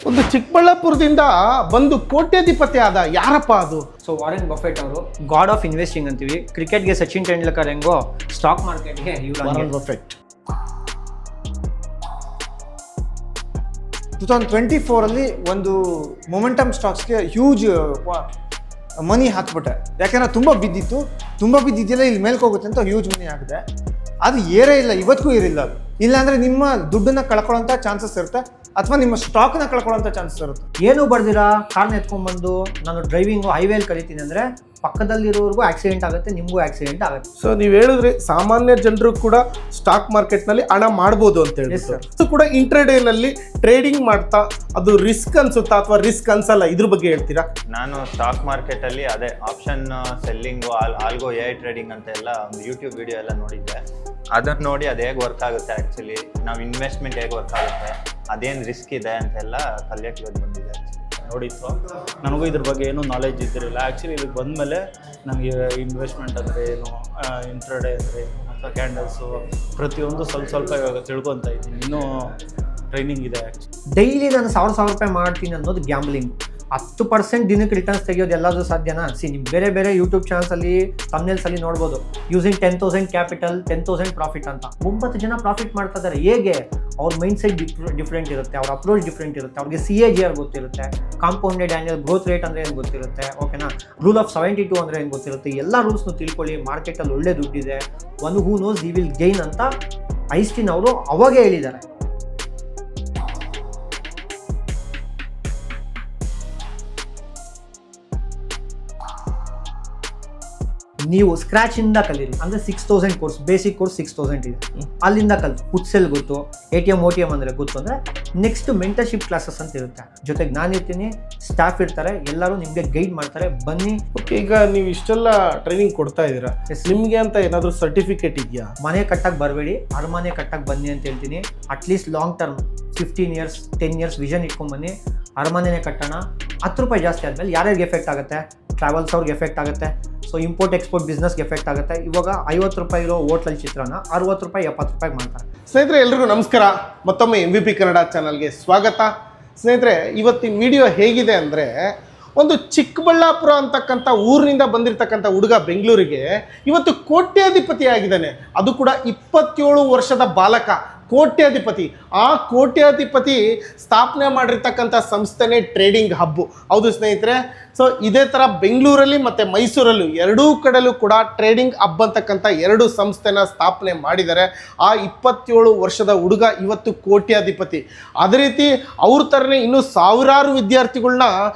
ಒಂದು ಚಿಕ್ಕಬಳ್ಳಾಪುರದಿಂದ ಬಂದು ಕೋಟ್ಯಾಧಿಪತಿ ಆದ ಯಾರಪ್ಪ ಅದು? ಸೊ ವಾರೆನ್ ಬಫೆಟ್ ಅವರು ಗಾಡ್ ಆಫ್ ಇನ್ವೆಸ್ಟಿಂಗ್ ಅಂತೀವಿ. ಕ್ರಿಕೆಟ್ಗೆ ಸಚಿನ್ ತೆಂಡೂಲ್ಕರ್ ಹೆಂಗೋ ಸ್ಟಾಕ್ ಮಾರ್ಕೆಟ್ಗೆ ವಾರೆನ್ ಬಫೆಟ್. 2024 ಒಂದು ಮೊಮೆಂಟಮ್ ಸ್ಟಾಕ್ಸ್ಗೆ ಹ್ಯೂಜ್ ಮನಿ ಹಾಕ್ಬಿಟ್ಟೆ. ಯಾಕೆಂದ್ರೆ ತುಂಬ ಬಿದ್ದಿದ್ದಿಲ್ಲ, ಇಲ್ಲಿ ಮೇಲ್ಕೆ ಹೋಗುತ್ತೆ ಅಂತ ಹ್ಯೂಜ್ ಮನಿ ಹಾಕಿದೆ. ಅದು ಏರೇ ಇಲ್ಲ, ಇವತ್ತಿಗೂ ಏರಿಲ್ಲ. ಅದು ಇಲ್ಲಾಂದರೆ ನಿಮ್ಮ ದುಡ್ಡನ್ನ ಕಳ್ಕೊಳ್ಳೋಂಥ ಚಾನ್ಸಸ್ ಇರುತ್ತೆ, ಅಥವಾ ನಿಮ್ಮ ಸ್ಟಾಕ್ನ ಕಳ್ಕೊಳ್ಳೋಂಥ ಚಾನ್ಸಸ್ ಇರುತ್ತೆ. ಏನು ಬರ್ದಿರಾ ಕಾರ್ನ ಎತ್ಕೊಂಡ್ಬಂದು ನಾನು ಡ್ರೈವಿಂಗು ಹೈವೇಲಿ ಕಲಿತೀನಿ ಅಂದರೆ ಪಕ್ಕದಲ್ಲಿರೋರ್ಗೂ ಆಕ್ಸಿಡೆಂಟ್ ಆಗುತ್ತೆ, ನಿಮಗೂ ಆಕ್ಸಿಡೆಂಟ್ ಆಗುತ್ತೆ. ಸೊ ನೀವು ಹೇಳಿದ್ರೆ ಸಾಮಾನ್ಯ ಜನರು ಕೂಡ ಸ್ಟಾಕ್ ಮಾರ್ಕೆಟ್ನಲ್ಲಿ ಹಣ ಮಾಡ್ಬೋದು ಅಂತ ಹೇಳಿ ಅದು ಕೂಡ ಇಂಟ್ರಾಡೇನಲ್ಲಿ ಟ್ರೇಡಿಂಗ್ ಮಾಡ್ತಾ ಅದು ರಿಸ್ಕ್ ಅನ್ಸುತ್ತಾ ಅಥವಾ ರಿಸ್ಕ್ ಅನ್ಸಲ್ಲ? ಇದ್ರ ಬಗ್ಗೆ ಹೇಳ್ತೀರಾ? ನಾನು ಸ್ಟಾಕ್ ಮಾರ್ಕೆಟಲ್ಲಿ ಅದೇ option selling algo AI trading ಅಂತ ಎಲ್ಲ ಒಂದು ಯೂಟ್ಯೂಬ್ ವಿಡಿಯೋ ಎಲ್ಲ ನೋಡಿದ್ದೆ. ಅದನ್ನು ನೋಡಿ ಅದು ಹೇಗೆ ವರ್ಕ್ ಆಗುತ್ತೆ, ಆ್ಯಕ್ಚುಲಿ ನಾವು ಇನ್ವೆಸ್ಟ್ಮೆಂಟ್ ಹೇಗೆ ವರ್ಕ್ ಆಗುತ್ತೆ, ಅದೇನು ರಿಸ್ಕ್ ಇದೆ ಅಂತೆಲ್ಲ ಕಲಿಯೋಕ್ಕೆ ಇವತ್ತು ಬಂದಿದೆ. ನೋಡಿತ್ತು, ನನಗೂ ಇದ್ರ ಬಗ್ಗೆ ಏನೂ ನಾಲೆಜ್ ಇದ್ದಿರಲಿಲ್ಲ. ಆ್ಯಕ್ಚುಲಿ ಇದಕ್ಕೆ ಬಂದಮೇಲೆ ನನಗೆ ಇನ್ವೆಸ್ಟ್ಮೆಂಟ್ ಅಂದರೆ ಏನು, ಇಂಟ್ರಾಡೇ ಅಂದರೆ ಏನು, ಅಥವಾ ಕ್ಯಾಂಡಲ್ಸು ಪ್ರತಿಯೊಂದು ಸ್ವಲ್ಪ ಇವಾಗ ತಿಳ್ಕೊತಾ ಇದ್ದೀನಿ. ಇನ್ನೂ ಟ್ರೈನಿಂಗ್ ಇದೆ. ಡೈಲಿ ನಾನು 1000 ರೂಪಾಯಿ ಮಾಡ್ತೀನಿ ಅನ್ನೋದು ಗ್ಯಾಂಬ್ಲಿಂಗ್. 10% ದಿನಕ್ಕೆ ರಿಟರ್ನ್ಸ್ ತೆಗಿಯೋದು ಎಲ್ಲಾದರೂ ಸಾಧ್ಯನಾ? ನಿಮ್ಮ ಬೇರೆ ಯೂಟ್ಯೂಬ್ ಚಾನಲ್ಸಲ್ಲಿ ತಮ್ನೇಲ್ಸಲ್ಲಿ ನೋಡ್ಬೋದು, ಯೂಸಿಂಗ್ 10,000 ಕ್ಯಾಪಿಟಲ್ 10,000 ಪ್ರಾಫಿಟ್ ಅಂತ. 9 ಜನ ಪ್ರಾಫಿಟ್ ಮಾಡ್ತಾ ಇದ್ದಾರೆ. ಹೇಗೆ? ಅವ್ರ ಮೈಂಡ್ ಸೆಟ್ ಡಿಫ್ರೆಂಟ್ ಇರುತ್ತೆ, ಅವ್ರ ಅಪ್ರೋಚ್ ಡಿಫ್ರೆಂಟ್ ಇರುತ್ತೆ, ಅವ್ರಿಗೆ CAGR ಗೊತ್ತಿರುತ್ತೆ, ಕಾಂಪೌಂಡೆಡ್ ಆ್ಯನ್ಯಲ್ ಗ್ರೋತ್ ರೇಟ್ ಅಂದರೆ ಏನು ಗೊತ್ತಿರುತ್ತೆ, ಓಕೆನಾ, ರೂಲ್ ಆಫ್ 72 ಅಂದರೆ ಏನು ಗೊತ್ತಿರುತ್ತೆ. ಎಲ್ಲ ರೂಲ್ಸ್ನು ತಿಳ್ಕೊಳ್ಳಿ. ಮಾರ್ಕೆಟಲ್ಲಿ ಒಳ್ಳೆ ದುಡ್ಡಿದೆ, one who knows he will gain ಅಂತ ಐನ್ಸ್ಟೀನ್ ಅವರು ಅವಾಗೇ ಹೇಳಿದ್ದಾರೆ. ನೀವು ಸ್ಕ್ರಾಚ್ ಇಂದ ಕಲೀರಿ ಅಂದ್ರೆ 6000 ಕೋರ್ಸ್, ಬೇಸಿಕ್ ಕೋರ್ಸ್ 6000 ಇದೆ, ಅಲ್ಲಿಂದ ಕಲಿತು ಪುಟ್ಸೆಲ್ ಗೊತ್ತು, ATM OTM ಅಂದ್ರೆ ಗೊತ್ತು ಅಂದ್ರೆ ನೆಕ್ಸ್ಟ್ ಮೆಂಟರ್ಶಿಪ್ ಕ್ಲಾಸಸ್ ಅಂತ ಇರುತ್ತೆ. ಜೊತೆಗೆ ನಾನಿರ್ತೀನಿ, ಸ್ಟಾಫ್ ಇರ್ತಾರೆ, ಎಲ್ಲರೂ ನಿಮಗೆ ಗೈಡ್ ಮಾಡ್ತಾರೆ. ಬನ್ನಿ. ಓಕೆ, ಈಗ ನೀವು ಇಷ್ಟೆಲ್ಲ ಟ್ರೈನಿಂಗ್ ಕೊಡ್ತಾ ಇದ್ದೀರಾ, ನಿಮಗೆ ಅಂತ ಏನಾದರೂ ಸರ್ಟಿಫಿಕೇಟ್ ಇದೆಯಾ? ಮನೆ ಕಟ್ಟಕ್ಕೆ ಬರಬೇಡಿ, ಅರಮನೆ ಕಟ್ಟಕ್ಕೆ ಬನ್ನಿ ಅಂತ ಹೇಳ್ತೀನಿ. At least long term 15 years 10 years vision ಇಟ್ಕೊಂಡು ಬನ್ನಿ. ಅರಮನೆನೇ ಕಟ್ಟೋಣ. 10 ರೂಪಾಯಿ ಜಾಸ್ತಿ ಆದಮೇಲೆ ಯಾರ್ಯಾರಿಗೆ ಎಫೆಕ್ಟ್ ಆಗುತ್ತೆ? ಟ್ರಾವೆಲ್ಸ್ ಅವ್ರಿಗೆ ಎಫೆಕ್ಟ್ ಆಗುತ್ತೆ. ಸೊ ಇಂಪೋರ್ಟ್ ಎಕ್ಸ್ಪೋರ್ಟ್ ಬಿಸ್ನೆಸ್ಗೆ ಎಫೆಕ್ಟ್ ಆಗುತ್ತೆ. ಇವಾಗ 50 ರೂಪಾಯಿ ಇರೋ ಹೋಟ್ಲಲ್ಲಿ ಚಿತ್ರಾನ್ನ 60 ರೂಪಾಯಿ 70 ರೂಪಾಯಿಗೆ ಮಾಡ್ತಾರೆ. ಸ್ನೇಹಿತರೆ, ಎಲ್ರಿಗೂ ನಮಸ್ಕಾರ. ಮತ್ತೊಮ್ಮೆ MVP ಕನ್ನಡ ಚಾನಲ್ಗೆ ಸ್ವಾಗತ. ಸ್ನೇಹಿತರೆ, ಇವತ್ತಿನ ವಿಡಿಯೋ ಹೇಗಿದೆ ಅಂದರೆ, ಒಂದು ಚಿಕ್ಕಬಳ್ಳಾಪುರ ಅಂತಕ್ಕಂಥ ಊರಿನಿಂದ ಬಂದಿರತಕ್ಕಂಥ ಹುಡುಗ ಬೆಂಗಳೂರಿಗೆ ಇವತ್ತು ಕೋಟ್ಯಾಧಿಪತಿ ಆಗಿದ್ದಾನೆ. ಅದು ಕೂಡ 27 ವರ್ಷದ ಬಾಲಕ, ಕೋಟ್ಯಾಧಿಪತಿ. ಆ ಕೋಟ್ಯಾಧಿಪತಿ ಸ್ಥಾಪನೆ ಮಾಡಿರ್ತಕ್ಕಂಥ ಸಂಸ್ಥೆನೇ ಟ್ರೇಡಿಂಗ್ ಹಬ್ಬು. ಹೌದು ಸ್ನೇಹಿತರೆ, ಸೊ ಇದೇ ಥರ ಬೆಂಗಳೂರಲ್ಲಿ ಮತ್ತು ಮೈಸೂರಲ್ಲೂ ಎರಡೂ ಕಡೆಯಲ್ಲೂ ಕೂಡ ಟ್ರೇಡಿಂಗ್ ಹಬ್ ಅಂತಕ್ಕಂಥ 2 ಸಂಸ್ಥೆನ ಸ್ಥಾಪನೆ ಮಾಡಿದ್ದಾರೆ. ಆ 27 ವರ್ಷದ ಹುಡುಗ ಇವತ್ತು ಕೋಟ್ಯಾಧಿಪತಿ. ಅದೇ ರೀತಿ ಅವ್ರ ಥರನೇ ಇನ್ನೂ ಸಾವಿರಾರು ವಿದ್ಯಾರ್ಥಿಗಳನ್ನ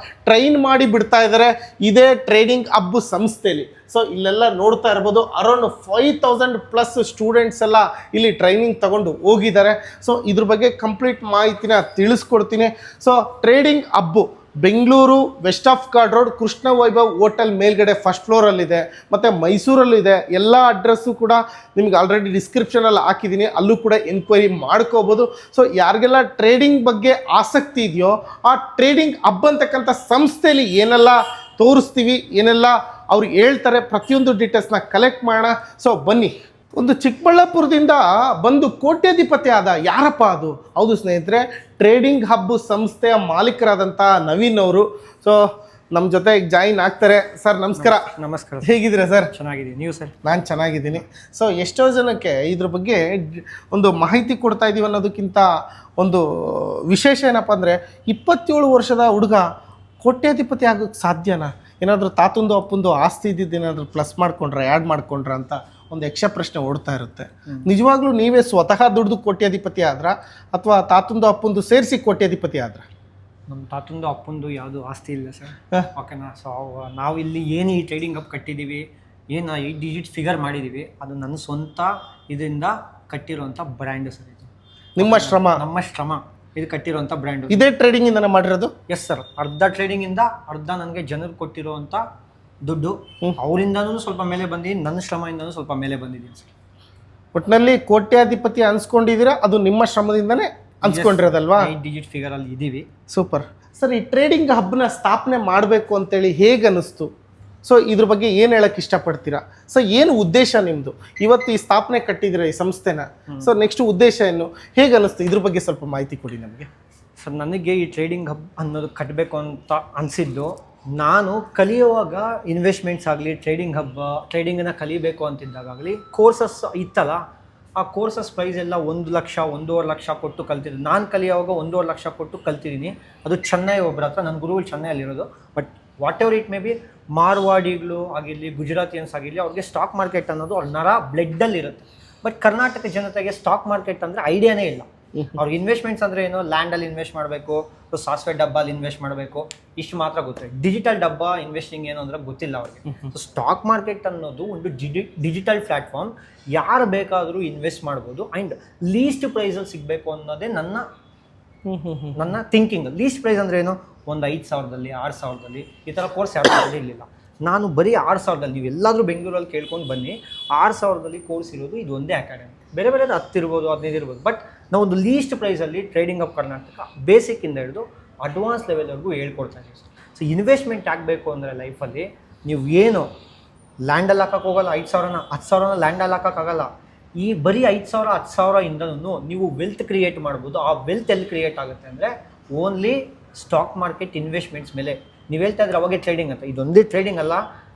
ಟ್ರೈನ್ ಮಾಡಿ ಬಿಡ್ತಾ ಇದ್ದಾರೆ ಇದೇ ಟ್ರೇಡಿಂಗ್ ಹಬ್ ಸಂಸ್ಥೆಯಲ್ಲಿ. ಸೊ ಇಲ್ಲೆಲ್ಲ ನೋಡ್ತಾ ಇರ್ಬೋದು, ಅರೌಂಡ್ 5000+ ಸ್ಟೂಡೆಂಟ್ಸ್ ಎಲ್ಲ ಇಲ್ಲಿ ಟ್ರೈನಿಂಗ್ ತಗೊಂಡು ಹೋಗಿದ್ದಾರೆ. ಸೊ ಇದ್ರ ಬಗ್ಗೆ ಕಂಪ್ಲೀಟ್ ಮಾಹಿತಿನ ತಿಳಿಸ್ಕೊಡ್ತೀನಿ. So trading hub Bengaluru West of Chord Road Krishna Vaibhav hotel ಮೇಲ್ಗಡೆ ಫಸ್ಟ್ ಫ್ಲೋರಲ್ಲಿದೆ, ಮತ್ತು ಮೈಸೂರಲ್ಲಿದೆ. ಎಲ್ಲ ಅಡ್ರೆಸ್ಸು ಕೂಡ ನಿಮ್ಗೆ ಆಲ್ರೆಡಿ ಡಿಸ್ಕ್ರಿಪ್ಷನಲ್ಲಿ ಹಾಕಿದ್ದೀನಿ, ಅಲ್ಲೂ ಕೂಡ ಎನ್ಕ್ವೈರಿ ಮಾಡ್ಕೋಬೋದು. ಸೊ ಯಾರಿಗೆಲ್ಲ ಟ್ರೇಡಿಂಗ್ ಬಗ್ಗೆ ಆಸಕ್ತಿ ಇದೆಯೋ, ಆ ಟ್ರೇಡಿಂಗ್ ಹಬ್ ಅಂತಕ್ಕಂಥ ಸಂಸ್ಥೆಯಲ್ಲಿ ಏನೆಲ್ಲ ತೋರಿಸ್ತೀವಿ, ಏನೆಲ್ಲ ಅವ್ರು ಹೇಳ್ತಾರೆ, ಪ್ರತಿಯೊಂದು ಡೀಟೇಲ್ಸ್ನ ಕಲೆಕ್ಟ್ ಮಾಡೋಣ. ಸೊ ಬನ್ನಿ. ಒಂದು ಚಿಕ್ಕಬಳ್ಳಾಪುರದಿಂದ ಬಂದು ಕೋಟ್ಯಾಧಿಪತಿ ಆದ ಯಾರಪ್ಪ ಅದು? ಹೌದು ಸ್ನೇಹಿತರೆ, ಟ್ರೇಡಿಂಗ್ ಹಬ್ ಸಂಸ್ಥೆಯ ಮಾಲೀಕರಾದಂಥ ನವೀನ್ ಅವರು ಸೊ ನಮ್ಮ ಜೊತೆ ಜಾಯಿನ್ ಆಗ್ತಾರೆ. ಸರ್ ನಮಸ್ಕಾರ. ನಮಸ್ಕಾರ. ಹೇಗಿದ್ದೀರಾ ಸರ್? ಚೆನ್ನಾಗಿದ್ದೀನಿ, ನೀವು ಸರ್? ನಾನು ಚೆನ್ನಾಗಿದ್ದೀನಿ. ಸೊ ಎಷ್ಟೋ ಜನಕ್ಕೆ ಇದ್ರ ಬಗ್ಗೆ ಒಂದು ಮಾಹಿತಿ ಕೊಡ್ತಾ ಇದ್ದೀವಿ ಅನ್ನೋದಕ್ಕಿಂತ ಒಂದು ವಿಶೇಷ ಏನಪ್ಪ ಅಂದರೆ, 27 ವರ್ಷದ ಹುಡುಗ ಕೋಟ್ಯಾಧಿಪತಿ ಆಗೋಕ್ಕೆ ಸಾಧ್ಯನಾ? ಏನಾದರೂ ತಾತಂದು ಅಪ್ಪಂದು ಆಸ್ತಿ ಇದ್ದಿದ್ದು ಏನಾದರೂ ಪ್ಲಸ್ ಮಾಡ್ಕೊಂಡ್ರೆ, ಆ್ಯಡ್ ಮಾಡ್ಕೊಂಡ್ರೆ ಅಂತ ಒಂದು ಯಕ್ಷ ಪ್ರಶ್ನೆ ಓಡ್ತಾ ಇರುತ್ತೆ. ನಿಜವಾಗ್ಲೂ ನೀವೇ ಸ್ವತಃ ದುಡ್ದು ಕೋಟ್ಯಾಧಿಪತಿ ಆದ್ರ ಅಥವಾ ತಾತಂದು ಅಪ್ಪಂದು ಸೇರಿಸಿ ಕೋಟ್ಯಾಧಿಪತಿ ಆದ್ರ? ನಮ್ಮ ತಾತಂದು ಅಪ್ಪಂದು ಯಾವುದು ಆಸ್ತಿ ಇಲ್ಲ ಸರ್, ಓಕೆನಾ. ಸೊ ನಾವು ಇಲ್ಲಿ ಏನು ಈ ಟ್ರೇಡಿಂಗ್ ಹಬ್ ಕಟ್ಟಿದ್ದೀವಿ, ಏನು 8 digit ಫಿಗರ್ ಮಾಡಿದ್ದೀವಿ, ಅದು ನನ್ನ ಸ್ವಂತ ಇದರಿಂದ ಕಟ್ಟಿರುವಂಥ ಬ್ರ್ಯಾಂಡು ಸರ್. ಇದು ನಿಮ್ಮ ಶ್ರಮ? ನಮ್ಮ ಶ್ರಮ ಇದು ಕಟ್ಟಿರುವಂಥ ಬ್ರ್ಯಾಂಡು. ಇದೇ ಟ್ರೇಡಿಂಗಿಂದ ಮಾಡಿರೋದು? Yes sir. ಅರ್ಧ ಟ್ರೇಡಿಂಗಿಂದ, ಅರ್ಧ ನನಗೆ ಜನರು ಕೊಟ್ಟಿರುವಂಥ ದುಡ್ಡು. ಅವರಿಂದನೂ ಸ್ವಲ್ಪ ಮೇಲೆ ಬಂದಿದ್ದೀನಿ, ನನ್ನ ಶ್ರಮದಿಂದನೂ ಸ್ವಲ್ಪ ಮೇಲೆ ಬಂದಿದ್ದೀನಿ ಸರ್. ಒಟ್ಟಿನಲ್ಲಿ ಕೋಟ್ಯಾಧಿಪತಿ ಅನ್ಸ್ಕೊಂಡಿದ್ದೀರಾ, ಅದು ನಿಮ್ಮ ಶ್ರಮದಿಂದನೇ ಅನ್ಸ್ಕೊಂಡಿರೋದಲ್ವಾ? 8 digit ಫಿಗರಲ್ಲಿ ಇದ್ದೀವಿ. Super sir. ಈ ಟ್ರೇಡಿಂಗ್ ಹಬ್ನ ಸ್ಥಾಪನೆ ಮಾಡಬೇಕು ಅಂತೇಳಿ ಹೇಗೆ ಅನ್ನಿಸ್ತು? ಸೊ ಇದ್ರ ಬಗ್ಗೆ ಏನು ಹೇಳಕ್ಕೆ ಇಷ್ಟಪಡ್ತೀರಾ? ಸೊ ಏನು ಉದ್ದೇಶ ನಿಮ್ಮದು? ಇವತ್ತು ಈ ಸ್ಥಾಪನೆ ಕಟ್ಟಿದ್ದೀರಾ ಈ ಸಂಸ್ಥೆನ, ಸೊ ನೆಕ್ಸ್ಟ್ ಉದ್ದೇಶ ಏನು, ಹೇಗೆ ಅನ್ನಿಸ್ತು? ಇದ್ರ ಬಗ್ಗೆ ಸ್ವಲ್ಪ ಮಾಹಿತಿ ಕೊಡಿ ನಮಗೆ. ಸೊ ಸರ್ ನನಗೆ ಈ ಟ್ರೇಡಿಂಗ್ ಹಬ್ ಅನ್ನೋದು ಕಟ್ಟಬೇಕು ಅಂತ ಅನಿಸಿದ್ದು, ನಾನು ಕಲಿಯುವಾಗ ಇನ್ವೆಸ್ಟ್ಮೆಂಟ್ಸ್ ಆಗಲಿ ಟ್ರೇಡಿಂಗನ್ನು ಕಲಿಬೇಕು ಅಂತಿದ್ದಾಗಲಿ ಕೋರ್ಸಸ್ ಇತ್ತಲ್ಲ, ಆ ಕೋರ್ಸಸ್ ಪ್ರೈಸ್ ಎಲ್ಲ 1 ಲಕ್ಷ 1.5 ಲಕ್ಷ ಕೊಟ್ಟು ಕಲ್ತಿದ್ದು. ನಾನು ಕಲಿಯುವಾಗ 1.5 ಲಕ್ಷ ಕೊಟ್ಟು ಕಲ್ತಿದ್ದೀನಿ. ಅದು ಚೆನ್ನೈ ಒಬ್ಬರ ಹತ್ರ, ನನ್ನ ಗುರುಗಳು ಚೆನ್ನೈಯಲ್ಲಿರೋದು. But whatever it may be, ಮಾರ್ವಾಡಿಗಳು ಆಗಿರಲಿ, ಗುಜರಾತಿಯನ್ಸ್ ಆಗಿರಲಿ, ಅವ್ರಿಗೆ ಸ್ಟಾಕ್ ಮಾರ್ಕೆಟ್ ಅನ್ನೋದು ಅವ್ರ ನರ ಬ್ಲಡ್ಡಲ್ಲಿರುತ್ತೆ. ಬಟ್ ಕರ್ನಾಟಕ ಜನತೆಗೆ ಸ್ಟಾಕ್ ಮಾರ್ಕೆಟ್ ಅಂದರೆ ಐಡಿಯಾನೇ ಇಲ್ಲ. ಅವ್ರಿಗೆ ಇನ್ವೆಸ್ಟ್ಮೆಂಟ್ಸ್ ಅಂದರೆ ಏನು, ಲ್ಯಾಂಡಲ್ಲಿ ಇನ್ವೆಸ್ಟ್ ಮಾಡಬೇಕು, ಸಾಫ್ಟ್ವೇರ್ ಡಬ್ಬಲ್ಲಿ ಇನ್ವೆಸ್ಟ್ ಮಾಡಬೇಕು, ಇಷ್ಟು ಮಾತ್ರ ಗೊತ್ತಿದೆ. ಡಿಜಿಟಲ್ ಡಬ್ಬ ಇನ್ವೆಸ್ಟಿಂಗ್ ಏನು ಅಂದರೆ ಗೊತ್ತಿಲ್ಲ ಅವ್ರಿಗೆ. ಸೊ ಸ್ಟಾಕ್ ಮಾರ್ಕೆಟ್ ಅನ್ನೋದು ಒಂದು ಡಿಜಿಟಲ್ ಪ್ಲ್ಯಾಟ್ಫಾರ್ಮ್, ಯಾರು ಬೇಕಾದರೂ ಇನ್ವೆಸ್ಟ್ ಮಾಡ್ಬೋದು. ಆ್ಯಂಡ್ ಲೀಸ್ಟ್ ಪ್ರೈಸಲ್ಲಿ ಸಿಗಬೇಕು ಅನ್ನೋದೇ ನನ್ನ ಥಿಂಕಿಂಗ್. ಲೀಸ್ಟ್ ಪ್ರೈಸ್ ಅಂದರೆ ಏನು, ಒಂದು 5,000ದಲ್ಲಿ 6,000ದಲ್ಲಿ ಈ ಥರ ಕೋರ್ಸ್ ಯಾರು ಇರಲಿಲ್ಲ. ನಾನು ಬರೀ 6,000ದಲ್ಲಿ, ನೀವು ಎಲ್ಲಾದರೂ ಬೆಂಗಳೂರಲ್ಲಿ ಕೇಳ್ಕೊಂಡು ಬನ್ನಿ, 6,000ದಲ್ಲಿ ಕೋರ್ಸ್ ಇರೋದು ಇದು ಒಂದೇ ಅಕಾಡೆಮಿ. ಬೇರೆ 10 ಇರ್ಬೋದು, 15 ಇರ್ಬೋದು. ಬಟ್ ನಾವು ಒಂದು ಲೀಸ್ಟ್ ಪ್ರೈಸಲ್ಲಿ ಟ್ರೇಡಿಂಗ್ ಆಫ್ ಕರ್ನಾಟಕ ಬೇಸಿಕ್ಕಿಂದ ಹಿಡಿದು ಅಡ್ವಾನ್ಸ್ ಲೆವೆಲ್ವರೆಗೂ ಹೇಳ್ಕೊಡ್ತಾ ಇದ್ದೀವಿ. ಸೊ ಇನ್ವೆಸ್ಟ್ಮೆಂಟ್ ಆಗಬೇಕು ಅಂದರೆ ಲೈಫಲ್ಲಿ ನೀವು ಏನು ಲ್ಯಾಂಡಲ್ಲಿ ಹಾಕೋಕೆ ಹೋಗಲ್ಲ. 5,000ನ 10,000ನ ಲ್ಯಾಂಡಲ್ಲಿ ಹಾಕೋಕ್ಕಾಗಲ್ಲ. ಈ ಬರೀ 5,000 10,000 ಇಂದನೂ ನೀವು ವೆಲ್ತ್ ಕ್ರಿಯೇಟ್ ಮಾಡ್ಬೋದು. ಆ ವೆಲ್ತ್ ಎಲ್ಲಿ ಕ್ರಿಯೇಟ್ ಆಗುತ್ತೆ ಅಂದರೆ ಓನ್ಲಿ ಸ್ಟಾಕ್ ಮಾರ್ಕೆಟ್ ಇನ್ವೆಸ್ಟ್ಮೆಂಟ್ಸ್ ಮೇಲೆ. ನೀವು ಹೇಳ್ತಾ ಇದ್ರೆ ಅವಾಗೆ ಟ್ರೇಡಿಂಗ್ ಅಂತ, ಇದೊಂದೇ ಟ್ರೇಡಿಂಗ್ ಅಲ್ಲ.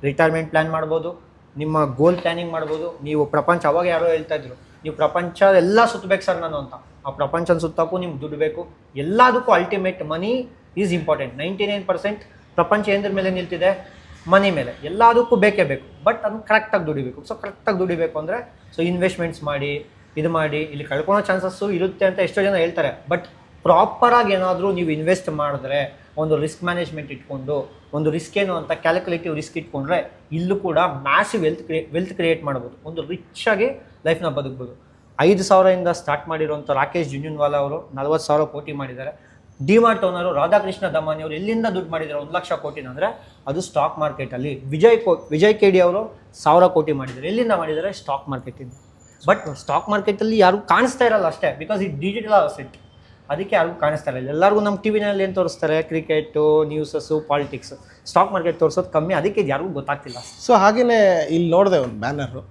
ರಿಟೈರ್ಮೆಂಟ್ ಪ್ಲ್ಯಾನ್ ಮಾಡ್ಬೋದು, ನಿಮ್ಮ ಗೋಲ್ ಪ್ಲ್ಯಾನಿಂಗ್ ಮಾಡ್ಬೋದು. ನೀವು ಪ್ರಪಂಚ, ಅವಾಗ ಯಾರೋ ಹೇಳ್ತಾ ಇದ್ರು, ನೀವು ಪ್ರಪಂಚ ಎಲ್ಲ ಸುತ್ತಬೇಕು ಸರ್ ನಾನು ಅಂತ. ಆ ಪ್ರಪಂಚನ ಸುತ್ತಕ್ಕೂ ನಿಮ್ಗೆ ದುಡ್ಡು ಬೇಕು. ಎಲ್ಲದಕ್ಕೂ ಅಲ್ಟಿಮೇಟ್ ಮನಿ ಈಸ್ ಇಂಪಾರ್ಟೆಂಟ್. 99% ಪ್ರಪಂಚ ಏನ್ರ ಮೇಲೆ ನಿಲ್ತಿದೆ, ಮನಿ ಮೇಲೆ. ಎಲ್ಲದಕ್ಕೂ ಬೇಕೇ ಬೇಕು. ಬಟ್ ಅದನ್ನು ಕರೆಕ್ಟಾಗಿ ದುಡಿಬೇಕು. ಸೊ ಕರೆಕ್ಟಾಗಿ ದುಡಿಬೇಕು ಅಂದರೆ ಸೊ ಇನ್ವೆಸ್ಟ್ಮೆಂಟ್ಸ್ ಮಾಡಿ, ಇದು ಮಾಡಿ. ಇಲ್ಲಿ ಕಳ್ಕೊಳೋ ಚಾನ್ಸಸ್ಸು ಇರುತ್ತೆ ಅಂತ ಎಷ್ಟೋ ಜನ ಹೇಳ್ತಾರೆ. ಬಟ್ ಪ್ರಾಪರಾಗಿ ಏನಾದರೂ ನೀವು ಇನ್ವೆಸ್ಟ್ ಮಾಡಿದ್ರೆ, ಒಂದು ರಿಸ್ಕ್ ಮ್ಯಾನೇಜ್ಮೆಂಟ್ ಇಟ್ಕೊಂಡು, ಒಂದು ರಿಸ್ಕ್ ಏನು ಅಂತ ಕ್ಯಾಲ್ಕುಲೇಟಿವ್ ರಿಸ್ಕ್ ಇಟ್ಕೊಂಡ್ರೆ ಇಲ್ಲೂ ಕೂಡ ಮ್ಯಾಸಿವ್ ವೆಲ್ತ್ ಕ್ರಿಯೇಟ್ ಮಾಡ್ಬೋದು. ಒಂದು ರಿಚ್ಚಾಗಿ ಲೈಫ್ನ ಬದುಕ್ಬೋದು. 5,000ಇಂದ ಸ್ಟಾರ್ಟ್ ಮಾಡಿರೋಂಥ ರಾಕೇಶ್ ಜುಂಜುನ್ವಾಲಾ ಅವರು 40,000 ಕೋಟಿ ಮಾಡಿದ್ದಾರೆ. ಡಿಮಾರ್ಟ್ ಓನರು ರಾಧಾಕೃಷ್ಣ ದಮಾನಿ ಅವರು ಎಲ್ಲಿಂದ ದುಡ್ಡು ಮಾಡಿದ್ದಾರೆ 1 ಲಕ್ಷ ಕೋಟಿನ ಅಂದರೆ ಅದು ಸ್ಟಾಕ್ ಮಾರ್ಕೆಟಲ್ಲಿ. ವಿಜಯ್ ಕೆಡಿ ಅವರು 1,000 ಕೋಟಿ ಮಾಡಿದ್ದಾರೆ. ಎಲ್ಲಿಂದ ಮಾಡಿದ್ದಾರೆ, ಸ್ಟಾಕ್ ಮಾರ್ಕೆಟಿಂದ. ಬಟ್ ಸ್ಟಾಕ್ ಮಾರ್ಕೆಟಲ್ಲಿ ಯಾರು ಕಾಣಿಸ್ತಾ ಇರಲ್ಲ ಅಷ್ಟೇ, ಬಿಕಾಸ್ ಇದು ಡಿಜಿಟಲ್ ಅಸೆಟ್. ಅದಕ್ಕೆ ಯಾರಿಗೂ ಕಾಣಿಸ್ತಾ ಇಲ್ಲ. ಎಲ್ಲರಿಗೂ ನಮ್ಮ ಟಿವಿನಲ್ಲಿ ಏನು ತೋರಿಸ್ತಾರೆ, ಕ್ರಿಕೆಟು, ನ್ಯೂಸಸ್ಸು, ಪಾಲಿಟಿಕ್ಸ್. ಸ್ಟಾಕ್ ಮಾರ್ಕೆಟ್ ತೋರಿಸೋದು ಕಮ್ಮಿ, ಅದಕ್ಕೆ ಇದು ಯಾರಿಗೂ ಗೊತ್ತಾಗ್ತಿಲ್ಲ. ಸೊ ಹಾಗೇನೆ ಇಲ್ಲಿ ನೋಡಿದೆ ಒಂದು ಬ್ಯಾನರು,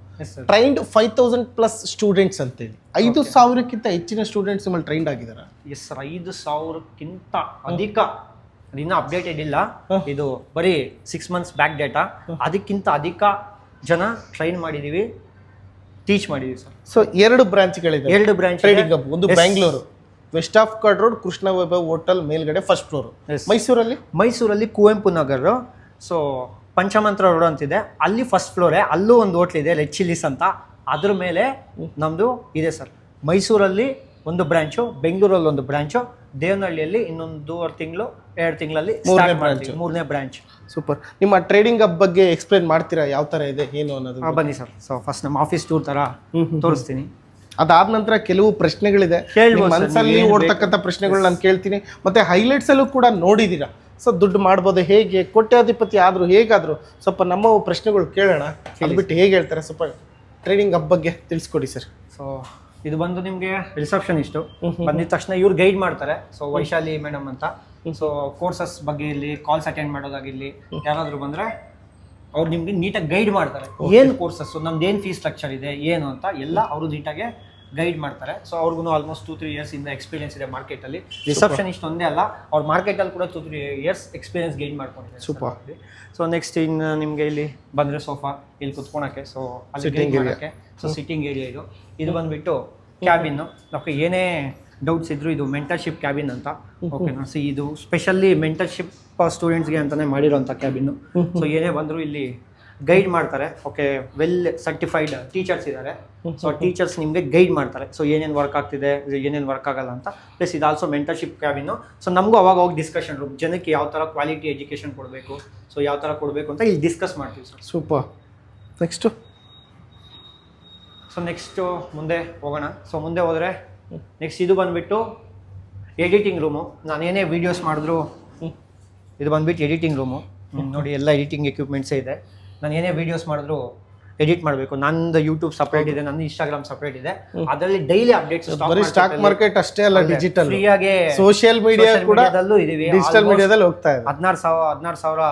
ಟ್ರೈನ್ಡ್ 5,000+ ಸ್ಟೂಡೆಂಟ್ಸ್ ಅಂತೇಳಿ. 5,000ಕ್ಕಿಂತ ಹೆಚ್ಚಿನ ಸ್ಟೂಡೆಂಟ್ಸ್ ನಿಮ್ಮಲ್ಲಿ ಟ್ರೈನ್ಡ್ ಆಗಿದ್ದಾರೆ. ಎಸ್ ಸರ್, 5,000ಕ್ಕಿಂತ ಅಧಿಕ. ಇನ್ನೂ ಅಪ್ಡೇಟೆಡ್ ಇಲ್ಲ, ಇದು ಬರೀ 6 ಮಂತ್ಸ್ ಬ್ಯಾಕ್ ಡೇಟಾ. ಅದಕ್ಕಿಂತ ಅಧಿಕ ಜನ ಟ್ರೈನ್ ಮಾಡಿದ್ದೀವಿ, ಟೀಚ್ ಮಾಡಿದ್ದೀವಿ ಸರ್. ಸೊ 2 ಬ್ರಾಂಚ್ಗಳಿದೆ, 2 ಬ್ರಾಂಚ್ ಟ್ರೇಡಿಂಗ್ ಹಬ್. ಒಂದು Bangalore West of Chord Road, Krishna Vaibhav hotel ಮೇಲ್ಗಡೆ ಫಸ್ಟ್ ಫ್ಲೋರ್. ಮೈಸೂರಲ್ಲಿ ಕುವೆಂಪು ನಗರ, ಸೊ ಪಂಚಮಂತ್ರ ರೋಡ್ ಅಂತಿದೆ, ಅಲ್ಲಿ ಫಸ್ಟ್ ಫ್ಲೋರೇ. ಅಲ್ಲೂ ಒಂದು ಹೋಟ್ಲಿದೆ, ರೆಡ್ ಚಿಲ್ಲೀಸ್ ಅಂತ. ಅದ್ರ ಮೇಲೆ ನಮ್ಮದು ಇದೆ ಸರ್. ಮೈಸೂರಲ್ಲಿ ಒಂದು ಬ್ರಾಂಚು, ಬೆಂಗಳೂರಲ್ಲಿ ಒಂದು ಬ್ರಾಂಚು, ದೇವನಹಳ್ಳಿಯಲ್ಲಿ ಇನ್ನೊಂದು 2 ತಿಂಗಳಲ್ಲಿ 3ನೇ ಬ್ರಾಂಚ್. ಸೂಪರ್. ನಿಮ್ಮ ಟ್ರೇಡಿಂಗ್ ಹಬ್ ಬಗ್ಗೆ ಎಕ್ಸ್ಪ್ಲೇನ್ ಮಾಡ್ತೀರಾ, ಯಾವ ಥರ ಇದೆ ಏನು ಅನ್ನೋದು? ಬನ್ನಿ ಸರ್. ಸೊ ಫಸ್ಟ್ ನಮ್ಮ ಆಫೀಸ್ ಟೂರ್ ಥರ ತೋರಿಸ್ತೀನಿ. ಅದಾದ ನಂತರ ಕೆಲವು ಪ್ರಶ್ನೆಗಳಿದೆ, ಮನಸ್ಸಲ್ಲಿ ಓಡ್ತಕ್ಕಂಥ ಪ್ರಶ್ನೆಗಳು ನಾನು ಕೇಳ್ತೀನಿ. ಮತ್ತೆ ಹೈಲೈಟ್ಸ್ ಅಲ್ಲೂ ಕೂಡ ನೋಡಿದ್ದೀರಾ. ಸೊ ದುಡ್ಡು ಮಾಡ್ಬೋದು, ಹೇಗೆ ಕೋಟ್ಯಾಧಿಪತಿ ಆದರೂ ಹೇಗಾದರೂ ಸ್ವಲ್ಪ ನಮ್ಮ ಪ್ರಶ್ನೆಗಳು ಕೇಳೋಣ. ಅದು ಬಿಟ್ಟು ಹೇಗೆ ಹೇಳ್ತಾರೆ, ಸ್ವಲ್ಪ ಟ್ರೇಡಿಂಗ್ ಹಬ್ ಬಗ್ಗೆ ತಿಳಿಸ್ಕೊಡಿ ಸರ್. ಸೊ ಇದು ಬಂದು ನಿಮಗೆ ರಿಸೆಪ್ಷನಿಸ್ಟು. ಬಂದಿದ ತಕ್ಷಣ ಇವ್ರು ಗೈಡ್ ಮಾಡ್ತಾರೆ. ಸೊ ವೈಶಾಲಿ ಮೇಡಮ್ ಅಂತ. ಸೊ ಕೋರ್ಸಸ್ ಬಗ್ಗೆ ಇರಲಿ, ಕಾಲ್ಸ್ ಅಟೆಂಡ್ ಮಾಡೋದಾಗಿರಲಿ, ಯಾರಾದರೂ ಬಂದರೆ ಅವ್ರು ನಿಮಗೆ ನೀಟಾಗಿ ಗೈಡ್ ಮಾಡ್ತಾರೆ. ಏನು ಕೋರ್ಸಸ್ಸು, ನಮ್ದು ಏನು ಫೀಸ್ ಸ್ಟ್ರಕ್ಚರ್ ಇದೆ, ಏನು ಅಂತ ಎಲ್ಲ ಅವರು ನೀಟಾಗೆ ಗೈಡ್ ಮಾಡ್ತಾರೆ. ಸೊ ಅವ್ರಿಗೂ ಆಲ್ಮೋಸ್ಟ್ 2-3 ಇಯರ್ಸಿಂದ ಎಕ್ಸ್ಪೀರಿಯನ್ಸ್ ಇದೆ ಮಾರ್ಕೆಟಲ್ಲಿ. ರಿಸೆಪ್ಷನಿಸ್ಟ್ ಒಂದೇ ಅಲ್ಲ, ಅವ್ರ ಮಾರ್ಕೆಟಲ್ಲಿ ಕೂಡ 2-3 ಇಯರ್ಸ್ ಎಕ್ಸ್ಪೀರಿಯನ್ಸ್ ಗೈನ್ ಮಾಡ್ಕೊಂಡಿದ್ದಾರೆ. ಸೂಪರ್. ಸೊ ನೆಕ್ಸ್ಟ್ ಇನ್ನು ನಿಮಗೆ ಇಲ್ಲಿ ಬಂದರೆ ಸೋಫಾ, ಇಲ್ಲಿ ಕುತ್ಕೊಳಕ್ಕೆ, ಸೊ ಅಲ್ಲಿ ಗೈಡ್ ಮಾಡೋಕ್ಕೆ. ಸೊ ಸಿಟ್ಟಿಂಗ್ ಏರಿಯಾ ಇದು ಬಂದುಬಿಟ್ಟು ಕ್ಯಾಬಿನ್ನು. ಓಕೆ, ಏನೇ ಡೌಟ್ಸ್ ಇದ್ದರೂ ಇದು ಮೆಂಟರ್ಶಿಪ್ ಕ್ಯಾಬಿನ್ ಅಂತ. ಓಕೆನಾ. ಸೊ ಇದು ಸ್ಪೆಷಲಿ ಮೆಂಟರ್ಶಿಪ್ ಸ್ಟೂಡೆಂಟ್ಸ್ಗೆ ಅಂತಲೇ ಮಾಡಿರೋಂಥ ಕ್ಯಾಬಿನ್ನು. ಸೊ ಏನೇ ಬಂದರೂ ಇಲ್ಲಿ ಗೈಡ್ ಮಾಡ್ತಾರೆ. ಓಕೆ, ವೆಲ್ ಸರ್ಟಿಫೈಡ್ ಟೀಚರ್ಸ್ ಇದ್ದಾರೆ. ಸೊ ಟೀಚರ್ಸ್ ನಿಮಗೆ ಗೈಡ್ ಮಾಡ್ತಾರೆ. ಸೊ ಏನೇನು ವರ್ಕ್ ಆಗ್ತಿದೆ, ಏನೇನು ವರ್ಕ್ ಆಗಲ್ಲ ಅಂತ. ಪ್ಲಸ್ ಇದು ಆಲ್ಸೋ ಮೆಂಟರ್ಶಿಪ್ ಕ್ಯಾಬಿನ್ನು. ಸೊ ನಮಗೂ ಅವಾಗ ಹೋಗಿ ಡಿಸ್ಕಷನ್ ರೂಮ್, ಜನಕ್ಕೆ ಯಾವ ಥರ ಕ್ವಾಲಿಟಿ ಎಜುಕೇಷನ್ ಕೊಡಬೇಕು, ಸೊ ಯಾವ ಥರ ಕೊಡಬೇಕು ಅಂತ ಇಲ್ಲಿ ಡಿಸ್ಕಸ್ ಮಾಡ್ತೀವಿ ಸರ್. ಸೂಪರ್. ನೆಕ್ಸ್ಟು ಮುಂದೆ ಹೋಗೋಣ. ಸೊ ಮುಂದೆ ಹೋದರೆ ನೆಕ್ಸ್ಟ್ ಇದು ಬಂದುಬಿಟ್ಟು ಎಡಿಟಿಂಗ್ ರೂಮು. ನಾನೇನೇ ವೀಡಿಯೋಸ್ ಮಾಡಿದ್ರು ಇದು ಬಂದುಬಿಟ್ಟು ಎಡಿಟಿಂಗ್ ರೂಮು. ನೋಡಿ, ಎಲ್ಲ ಎಡಿಟಿಂಗ್ ಎಕ್ವಿಪ್ಮೆಂಟ್ಸೇ ಇದೆ. ನಾನು ಏನೇ ವೀಡಿಯೋಸ್ ಮಾಡಿದ್ರು ಎಡಿಟ್ ಮಾಡಬೇಕು. ನಂದು ಯೂಟ್ಯೂಬ್ ಸಪ್ರೇಟ್ ಇದೆ, ನನ್ನ ಇನ್ಸ್ಟಾಗ್ರಾಮ್ ಸಪ್ರೇಟ್ ಇದೆ. ಅದರಲ್ಲಿ ಡೈಲಿ ಅಪ್ಡೇಟ್ಸ್. ಸ್ಟಾಕ್ ಮಾರ್ಕೆಟ್ ಅಷ್ಟೇ ಅಲ್ಲ, ಡಿಜಿಟಲ್ ಫ್ರೀಯಾಗಿ ಸೋಷಿಯಲ್ ಮೀಡಿಯಾ ಕೂಡ ಇದೀವಿ. ಡಿಜಿಟಲ್ ಮೀಡಿಯಾದಲ್ಲಿ ಹೋಗ್ತಾ ಇದೆ. 16,000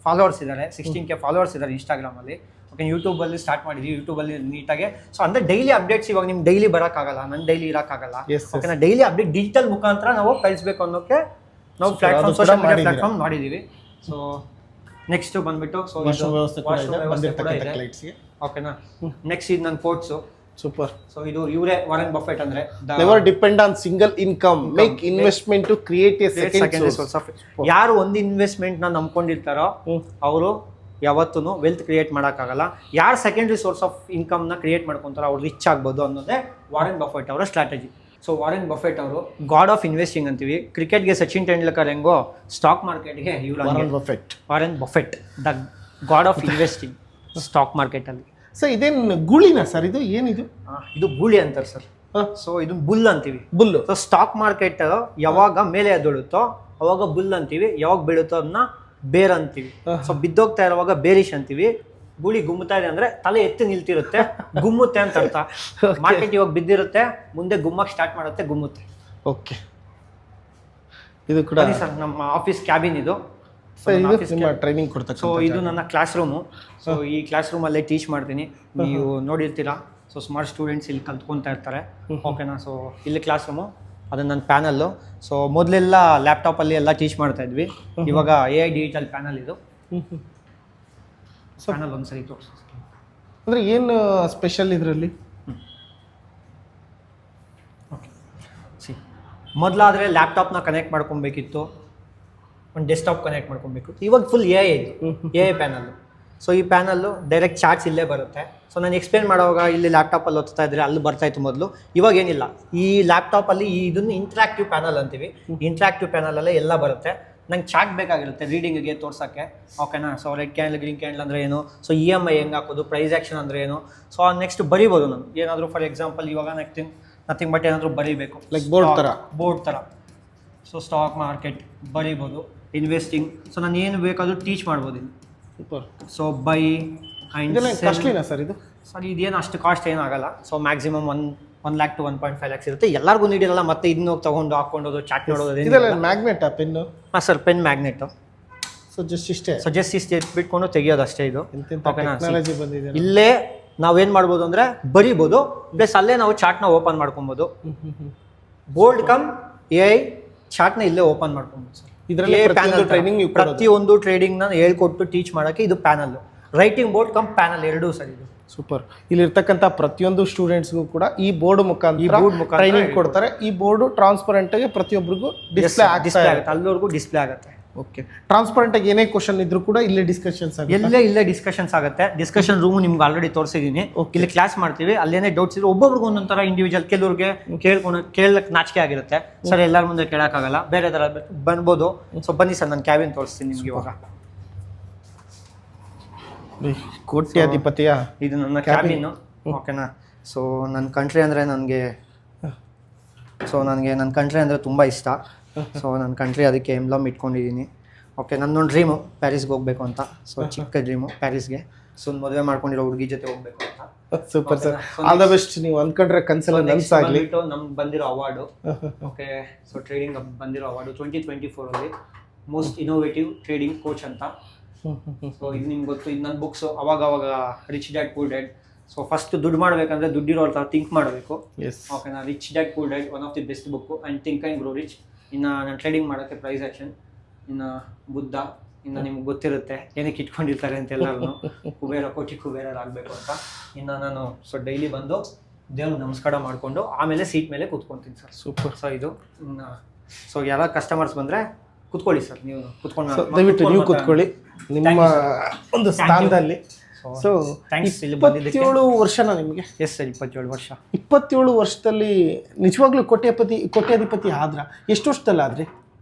ಫಾಲೋವರ್ಸ್ ಇದ್ದಾರೆ, 16K ಫಾಲೋವರ್ಸ್ ಇದ್ದಾರೆ ಇನ್ಸ್ಟಾಗ್ರಾಮಲ್ಲಿ. ಓಕೆ, ಓಕೆ ಯೂಟ್ಯೂಬಲ್ಲಿ ಸ್ಟಾರ್ಟ್ ಮಾಡಿದ್ವಿ, ಯೂಟ್ಯೂಬಲ್ಲಿ ನೀಟಾಗೆ. ಸೊ ಅಂದರೆ ಡೈಲಿ ಅಪ್ಡೇಟ್ಸ್ ಇವಾಗ ನಿಮ್ಗೆ ಡೈಲಿ ಬರೋಕ್ಕಾಗಲ್ಲ, ನನ್ನ ಡೈಲಿ ಇರೋಕ್ಕಾಗಲ್ಲ. ಓಕೆನಾ, ಡೈಲಿ ಅಪ್ಡೇಟ್ ಡಿಜಿಟಲ್ ಮುಖಾಂತರ ನಾವು ಕಳಿಸ್ಬೇಕು ಅನ್ನೋಕ್ಕೆ ನಾವು ಪ್ಲಾಟ್ಫಾರ್ಮ್, ಸೋಷಿಯಲ್ ಮೀಡಿಯಾ ಪ್ಲಾಟ್ಫಾರ್ಮ್ ಮಾಡಿದ್ದೀವಿ. ಸೊ ನೆಕ್ಸ್ಟ್ ಬಂದ್ಬಿಟ್ಟು ಸೊ ಓಕೆನಾ. ನೆಕ್ಸ್ಟ್ ಇದು ನನ್ನ ಕೋಟ್ಸು. ಸೂಪರ್. ಸೊ ಇದು ಇವರೇ ವಾರೆನ್ ಬಫೆಟ್ ಅಂದರೆ never depend on single income, make investment to create a secondary source of. ಯಾರು ಒಂದು ಇನ್ವೆಸ್ಟ್ಮೆಂಟ್ನ ನಂಬ್ಕೊಂಡಿರ್ತಾರೋ ಅವರು ಯಾವತ್ತೂ ವೆಲ್ತ್ ಕ್ರಿಯೇಟ್ ಮಾಡೋಕ್ಕಾಗಲ್ಲ. ಯಾರು ಸೆಕೆಂಡ್ರಿ ಸೋರ್ಸ್ ಆಫ್ ಇನ್ಕಮ್ನ ಕ್ರಿಯೇಟ್ ಮಾಡ್ಕೊತಾರೋ ಅವ್ರು ರಿಚ್ ಆಗ್ಬೋದು ಅನ್ನೋದೇ ವಾರೆನ್ ಬಫೆಟ್ ಅವರ ಸ್ಟ್ರಾಟಜಿ. ಸೊ ವಾರೆನ್ ಬಫೆಟ್ ಅವರು ಗಾಡ್ ಆಫ್ ಇನ್ವೆಸ್ಟಿಂಗ್ ಅಂತೀವಿ. ಕ್ರಿಕೆಟ್ಗೆ ಸಚಿನ್ ತೆಂಡೂಲ್ಕರ್ ಹೆಂಗೋ ಸ್ಟಾಕ್ ಮಾರ್ಕೆಟ್ಗೆ ಇವರು Warren Buffett the god of investing stock ಮಾರ್ಕೆಟಲ್ಲಿ. ಸರ್ ಇದೇನು ಗೂಳಿನ ಸರ್ ಇದು? ಏನಿದು? ಇದು ಗೂಳಿ ಅಂತಾರೆ ಸರ್. ಸೊ ಇದು ಬುಲ್ ಅಂತೀವಿ. ಬುಲ್. ಸೊ ಸ್ಟಾಕ್ ಮಾರ್ಕೆಟ್ ಯಾವಾಗ ಮೇಲೆ ಎದ್ದೇಳುತ್ತೋ ಅವಾಗ ಬುಲ್ ಅಂತೀವಿ, ಯಾವಾಗ ಬೀಳುತ್ತೋ ಅದನ್ನ ಬೇರ್ ಅಂತೀವಿ. ಸೊ ಬಿದ್ದೋಗ್ತಾ ಇರುವಾಗ ಬೇರಿಶ್ ಅಂತೀವಿ. ಗೂಳಿ ಗುಮ್ಮುತ್ತಾ ಇದೆ ಅಂದ್ರೆ ತಲೆ ಎತ್ತಿ ನಿಲ್ತಿರುತ್ತೆ, ಗುಮ್ಮುತ್ತೆ ಅಂತ ಅರ್ಥ. ಮಾರ್ಕೆಟ್ ಇವಾಗ ಬಿದ್ದಿರುತ್ತೆ, ಮುಂದೆ ಗುಮ್ಮಕ್ಕೆ ಸ್ಟಾರ್ಟ್ ಮಾಡುತ್ತೆ, ಗುಮ್ಮುತ್ತೆ. ಓಕೆ, ಇದು ಕೂಡ ಸರ್ ನಮ್ಮ ಆಫೀಸ್ ಕ್ಯಾಬಿನ್ ಇದು. ಟ್ರೈನಿಂಗ್ ಕೊಡ್ತಾರೆ. ಸೊ ಇದು ನನ್ನ ಕ್ಲಾಸ್ ರೂಮು. ಸೊ ಈ ಕ್ಲಾಸ್ ರೂಮಲ್ಲೇ ಟೀಚ್ ಮಾಡ್ತೀನಿ, ನೀವು ನೋಡಿರ್ತೀರಾ. ಸೊ ಸುಮಾರು ಸ್ಟೂಡೆಂಟ್ಸ್ ಇಲ್ಲಿ ಕಲ್ತ್ಕೊತಾ ಇರ್ತಾರೆ. ಓಕೆನಾ. ಸೊ ಇಲ್ಲಿ ಕ್ಲಾಸ್ ರೂಮು, ಅದು ನನ್ನ ಪ್ಯಾನಲ್ಲು. ಸೊ ಮೊದಲೆಲ್ಲ ಲ್ಯಾಪ್ಟಾಪಲ್ಲಿ ಎಲ್ಲ ಟೀಚ್ ಮಾಡ್ತಾ ಇದ್ವಿ, ಇವಾಗ AI ಡಿಜಿಟಲ್ ಪ್ಯಾನಲ್ ಇದು. ಪ್ಯಾನಲ್ ಒಂದ್ಸರಿ ತೋರಿಸಿ. ಅಂದರೆ ಏನು ಸ್ಪೆಷಲ್ ಇದರಲ್ಲಿ? ಓಕೆ ಸಿ, ಮೊದಲಾದರೆ ಲ್ಯಾಪ್ಟಾಪ್ನ ಕನೆಕ್ಟ್ ಮಾಡ್ಕೊಬೇಕಿತ್ತು, ಒಂದು ಡೆಸ್ಕ್ಟಾಪ್ ಕನೆಕ್ಟ್ ಮಾಡ್ಕೊಬೇಕು. ಇವಾಗ ಫುಲ್ AI ಇದು, AI ಪ್ಯಾನಲ್ಲು. ಸೊ ಈ ಪ್ಯಾನಲ್ಲು ಡೈರೆಕ್ಟ್ ಚಾರ್ಟ್ಸ್ ಇಲ್ಲೇ ಬರುತ್ತೆ. ಸೊ ನಾನು ಎಕ್ಸ್ಪ್ಲೇನ್ ಮಾಡುವಾಗ ಇಲ್ಲಿ ಲ್ಯಾಪ್ಟಾಪಲ್ಲಿ ಓದ್ತಾ ಇದ್ದರೆ ಅಲ್ಲಿ ಬರ್ತಾಯಿತ್ತು ಮೊದಲು, ಇವಾಗ ಏನಿಲ್ಲ. ಈ ಲ್ಯಾಪ್ಟಾಪಲ್ಲಿ ಇದನ್ನು ಇಂಟ್ರಾಕ್ಟಿವ್ ಪ್ಯಾನಲ್ ಅಂತೀವಿ. ಇಂಟ್ರಾಕ್ಟಿವ್ ಪ್ಯಾನಲಲ್ಲೇ ಎಲ್ಲ ಬರುತ್ತೆ. ನಂಗೆ ಚಾರ್ಟ್ ಬೇಕಾಗಿರುತ್ತೆ ರೀಡಿಂಗಿಗೆ ತೋರ್ಸೋಕ್ಕೆ. ಓಕೆನಾ. So red candle, green candle ಅಂದರೆ ಏನು, ಸೊ EMI ಹೆಂಗೆ ಹಾಕೋದು, ಪ್ರೈಸ್ ಆ್ಯಕ್ಷನ್ ಅಂದರೆ ಏನು. ಸೊ ನೆಕ್ಸ್ಟ್ ಬರಿಬೋದು ನಾನು ಏನಾದರೂ. ಫಾರ್ ಎಕ್ಸಾಂಪಲ್ ಇವಾಗ ನಥಿಂಗ್ ಬಟ್ ಏನಾದರೂ ಬರೀಬೇಕು, ಲೈಕ್ ಬೋರ್ಡ್ ಥರ. ಸೊ ಸ್ಟಾಕ್ ಮಾರ್ಕೆಟ್ ಬರೀಬೋದು, ಇನ್ವೆಸ್ಟಿಂಗ್. ಸೊ ನಾನು ಏನು ಬೇಕಾದರೂ ಟೀಚ್ ಮಾಡ್ಬೋದು ಇಲ್ಲಿ. ಸೂಪರ್. ಸೊ ಬೈ ಆ್ಯಂಡ್ ಕಾಸ್ಟ್ಲಿನಾ ಸರ್ ಇದು? ಸರ್ ಇದೇನು ಅಷ್ಟು ಕಾಸ್ಟ್ ಏನಾಗಲ್ಲ. So maximum 1 lakh to 1.5 lakhs ಇರುತ್ತೆ. ಎಲ್ಲರಿಗೂ ನೀಡಿರಲ್ಲ, ಮತ್ತೆ ಇದನ್ನ ಹೋಗಿ ತೊಗೊಂಡು ಹಾಕ್ಕೊಂಡೋದು ಚಾಟ್ ನೋಡೋದು. ಇದೆಲ್ಲ ಮ್ಯಾಗ್ನೆಟ್ ಪೆನ್ನು? ಹಾಂ sir, pen magnate. So just ಇಷ್ಟೇ? ಸೊ ಜಸ್ಟ್ ಇಷ್ಟು ಬಿಟ್ಕೊಂಡು ತೆಗಿಯೋದು ಅಷ್ಟೇ ಇದು. ಓಕೆನಾ. ಟೆಕ್ನಾಲಜಿ ಬಂದಿದೆ. ಇಲ್ಲೇ ನಾವೇನು ಮಾಡ್ಬೋದು ಅಂದರೆ ಬರಿಬೋದು, ಪ್ಲಸ್ ಅಲ್ಲೇ ನಾವು ಚಾರ್ಟ್ನ ಓಪನ್ ಮಾಡ್ಕೊಬೋದು. ಬೋರ್ಡ್ ಕಮ್ AI ಚಾರ್ಟ್ನ ಇಲ್ಲೇ ಓಪನ್ ಮಾಡ್ಕೊಬೋದು ಸರ್. ಇದರಲ್ಲಿ ಪ್ರತಿಯೊಂದು ಟ್ರೇಡಿಂಗ್ ನಾನು ಹೇಳ್ಕೊಟ್ಟು ಟೀಚ್ ಮಾಡೋಕ್ಕೆ ಇದು panel. Writing board come panel ಎರಡೂ ಸರ್ ಇದು. ಸೂಪರ್. ಇಲ್ಲಿರ್ತಕ್ಕಂಥ ಪ್ರತಿಯೊಂದು ಸ್ಟೂಡೆಂಟ್ಸ್ಗೂ ಕೂಡ ಈ ಬೋರ್ಡ್ ಮುಖಾಂತರ ಟ್ರೈನಿಂಗ್ ಕೊಡ್ತಾರೆ. ಈ ಬೋರ್ಡು ಟ್ರಾನ್ಸ್ಪರೆಂಟ್ ಆಗಿ ಪ್ರತಿಯೊಬ್ಬರಿಗೂ ಡಿಸ್ಪ್ಲೇ ಆಗುತ್ತೆ, ಅಲ್ಲಿವರೆಗೂ ಡಿಸ್ಪ್ಲೇ ಆಗುತ್ತೆ. ಓಕೆ. ಟ್ರಾನ್ಸ್ಪರೆಂಟ್ ಆಗಿ ಏನೇ ಕ್ವಶನ್ ಇದ್ರೂ ಕೂಡ ಇಲ್ಲೇ ಡಿಸ್ಕಷನ್ಸ್ ಆಗುತ್ತೆ. ಇಲ್ಲೇ ಡಿಸ್ಕಷನ್ಸ್ ಆಗುತ್ತೆ. ಡಿಸ್ಕಷನ್ ರೂಮ್ ನಿಮ್ಗೆ ಆಲ್ರೆಡಿ ತೋರಿಸಿದ್ದೀನಿ. ಇಲ್ಲಿ ಕ್ಲಾಸ್ ಮಾಡ್ತೀವಿ, ಅಲ್ಲೇನೇ ಡೌಟ್ಸ್ ಇದ್ರೆ ಒಬ್ಬೊಬ್ರಿಗೆ ಒಂದೊಂಥರ ಇಂಡಿವಿಜುವಲ್. ಕೆಲವ್ರಿಗೆ ಕೇಳಕ್ಕೆ ನಾಚಿಕೆ ಆಗಿರುತ್ತೆ, ಸರ್ ಎಲ್ಲರ ಮುಂದೆ ಕೇಳೋಕ್ಕಾಗಲ್ಲ, ಬೇರೆ ಥರ ಬನ್ಬೋದು. ಸೊ ಬನ್ನಿ ಸರ್, ನಾನು ಕ್ಯಾಬಿನ್ ತೋರಿಸ್ತೀನಿ ನಿಮ್ಗೆ ಇವಾಗ. ಕೋಟ್ಯಾಧಿಪತಿಯ ಇದು ನನ್ನ ಕ್ಯಾಬಿನ್. ಓಕೆನಾ. ಸೊ ನನ್ನ ಕಂಟ್ರಿ ಅಂದರೆ ನನಗೆ ನನ್ನ ಕಂಟ್ರಿ ಅಂದರೆ ತುಂಬ ಇಷ್ಟ. ಸೊ ನನ್ನ ಕಂಟ್ರಿ ಅದಕ್ಕೆ ಎಂಬ್ಲಮ್ ಇಟ್ಕೊಂಡಿದ್ದೀನಿ. ಓಕೆ. ನನ್ನೊಂದು ಡ್ರೀಮು ಪ್ಯಾರಿಸ್ಗೆ ಹೋಗಬೇಕು ಅಂತ. ಸೊ ಚಿಕ್ಕ ಡ್ರೀಮು ಪ್ಯಾರಿಸ್ಗೆ. ಸೊ ಮದುವೆ ಮಾಡ್ಕೊಂಡಿರೋ ಹುಡುಗಿ ಜೊತೆ ಹೋಗಬೇಕು ಅಂತ. Super sir, all the best. ನೀವು ಅನ್ಕೊಂಡ್ರೆ ಕನ್ಸಲ್ಲ ನನಸಾಗಲಿ. ನಮ್ಗೆ ಬಂದಿರೋ ಅವಾರ್ಡು, ಓಕೆ. ಸೊ ಟ್ರೇಡಿಂಗ್ ಬಂದಿರೋ award 2024 most innovative trading coach ಅಂತ. ಸೊ ಇದು ನಿಮ್ಗೆ ಗೊತ್ತು, ಇದು ನನ್ನ ಬುಕ್ಸು. ಅವಾಗ rich dad poor dad. So first ದುಡ್ಡು ಮಾಡಬೇಕಂದ್ರೆ ದುಡ್ಡಿರೋ ಥರ ಥಿಂಕ್ ಮಾಡಬೇಕು. ಓಕೆನಾ. Rich dad poor dad one of the best book. And think and grow rich. ಇನ್ನು ನಾನು ಟ್ರೇಡಿಂಗ್ ಮಾಡೋಕ್ಕೆ ಪ್ರೈಸ್ ಆ್ಯಕ್ಷನ್, ಇನ್ನು ಬುದ್ಧ, ಇನ್ನು ನಿಮ್ಗೆ ಗೊತ್ತಿರುತ್ತೆ ಏನಕ್ಕೆ ಇಟ್ಕೊಂಡಿರ್ತಾರೆ ಅಂತ ಎಲ್ಲರೂ. ಕೋಟಿ ಕುಬೇರರಾಗಬೇಕು ಅಂತ. ಇನ್ನು ನಾನು ಡೈಲಿ ಬಂದು ದೇವ್ರಿಗೆ ನಮಸ್ಕಾರ ಮಾಡಿಕೊಂಡು ಆಮೇಲೆ ಸೀಟ್ ಮೇಲೆ ಕೂತ್ಕೊತೀನಿ ಸರ್. ಸೂಪರ್. ಸೊ ಇದು ಯಾರು ಕಸ್ಟಮರ್ಸ್ ಬಂದರೆ ಕೂತ್ಕೊಳ್ಳಿ ಸರ್, ನೀವು ಕೂತ್ಕೊಂಡು ದಯವಿಟ್ಟು ನೀವು ಕೂತ್ಕೊಳ್ಳಿ ನಿಮ್ಮ ಒಂದು ಸ್ಥಾನದಲ್ಲಿ. ಸೊ 27 ವರ್ಷನಾ ನಿಮಗೆ? ಎಸ್ ಸರ್, 27 ವರ್ಷ. 27 ವರ್ಷದಲ್ಲಿ ನಿಜವಾಗ್ಲೂ ಕೋಟ್ಯಾಧಿಪತಿ ಆದ್ರ? ಎಷ್ಟು ವರ್ಷದಲ್ಲಿ ಆದ್ರಿ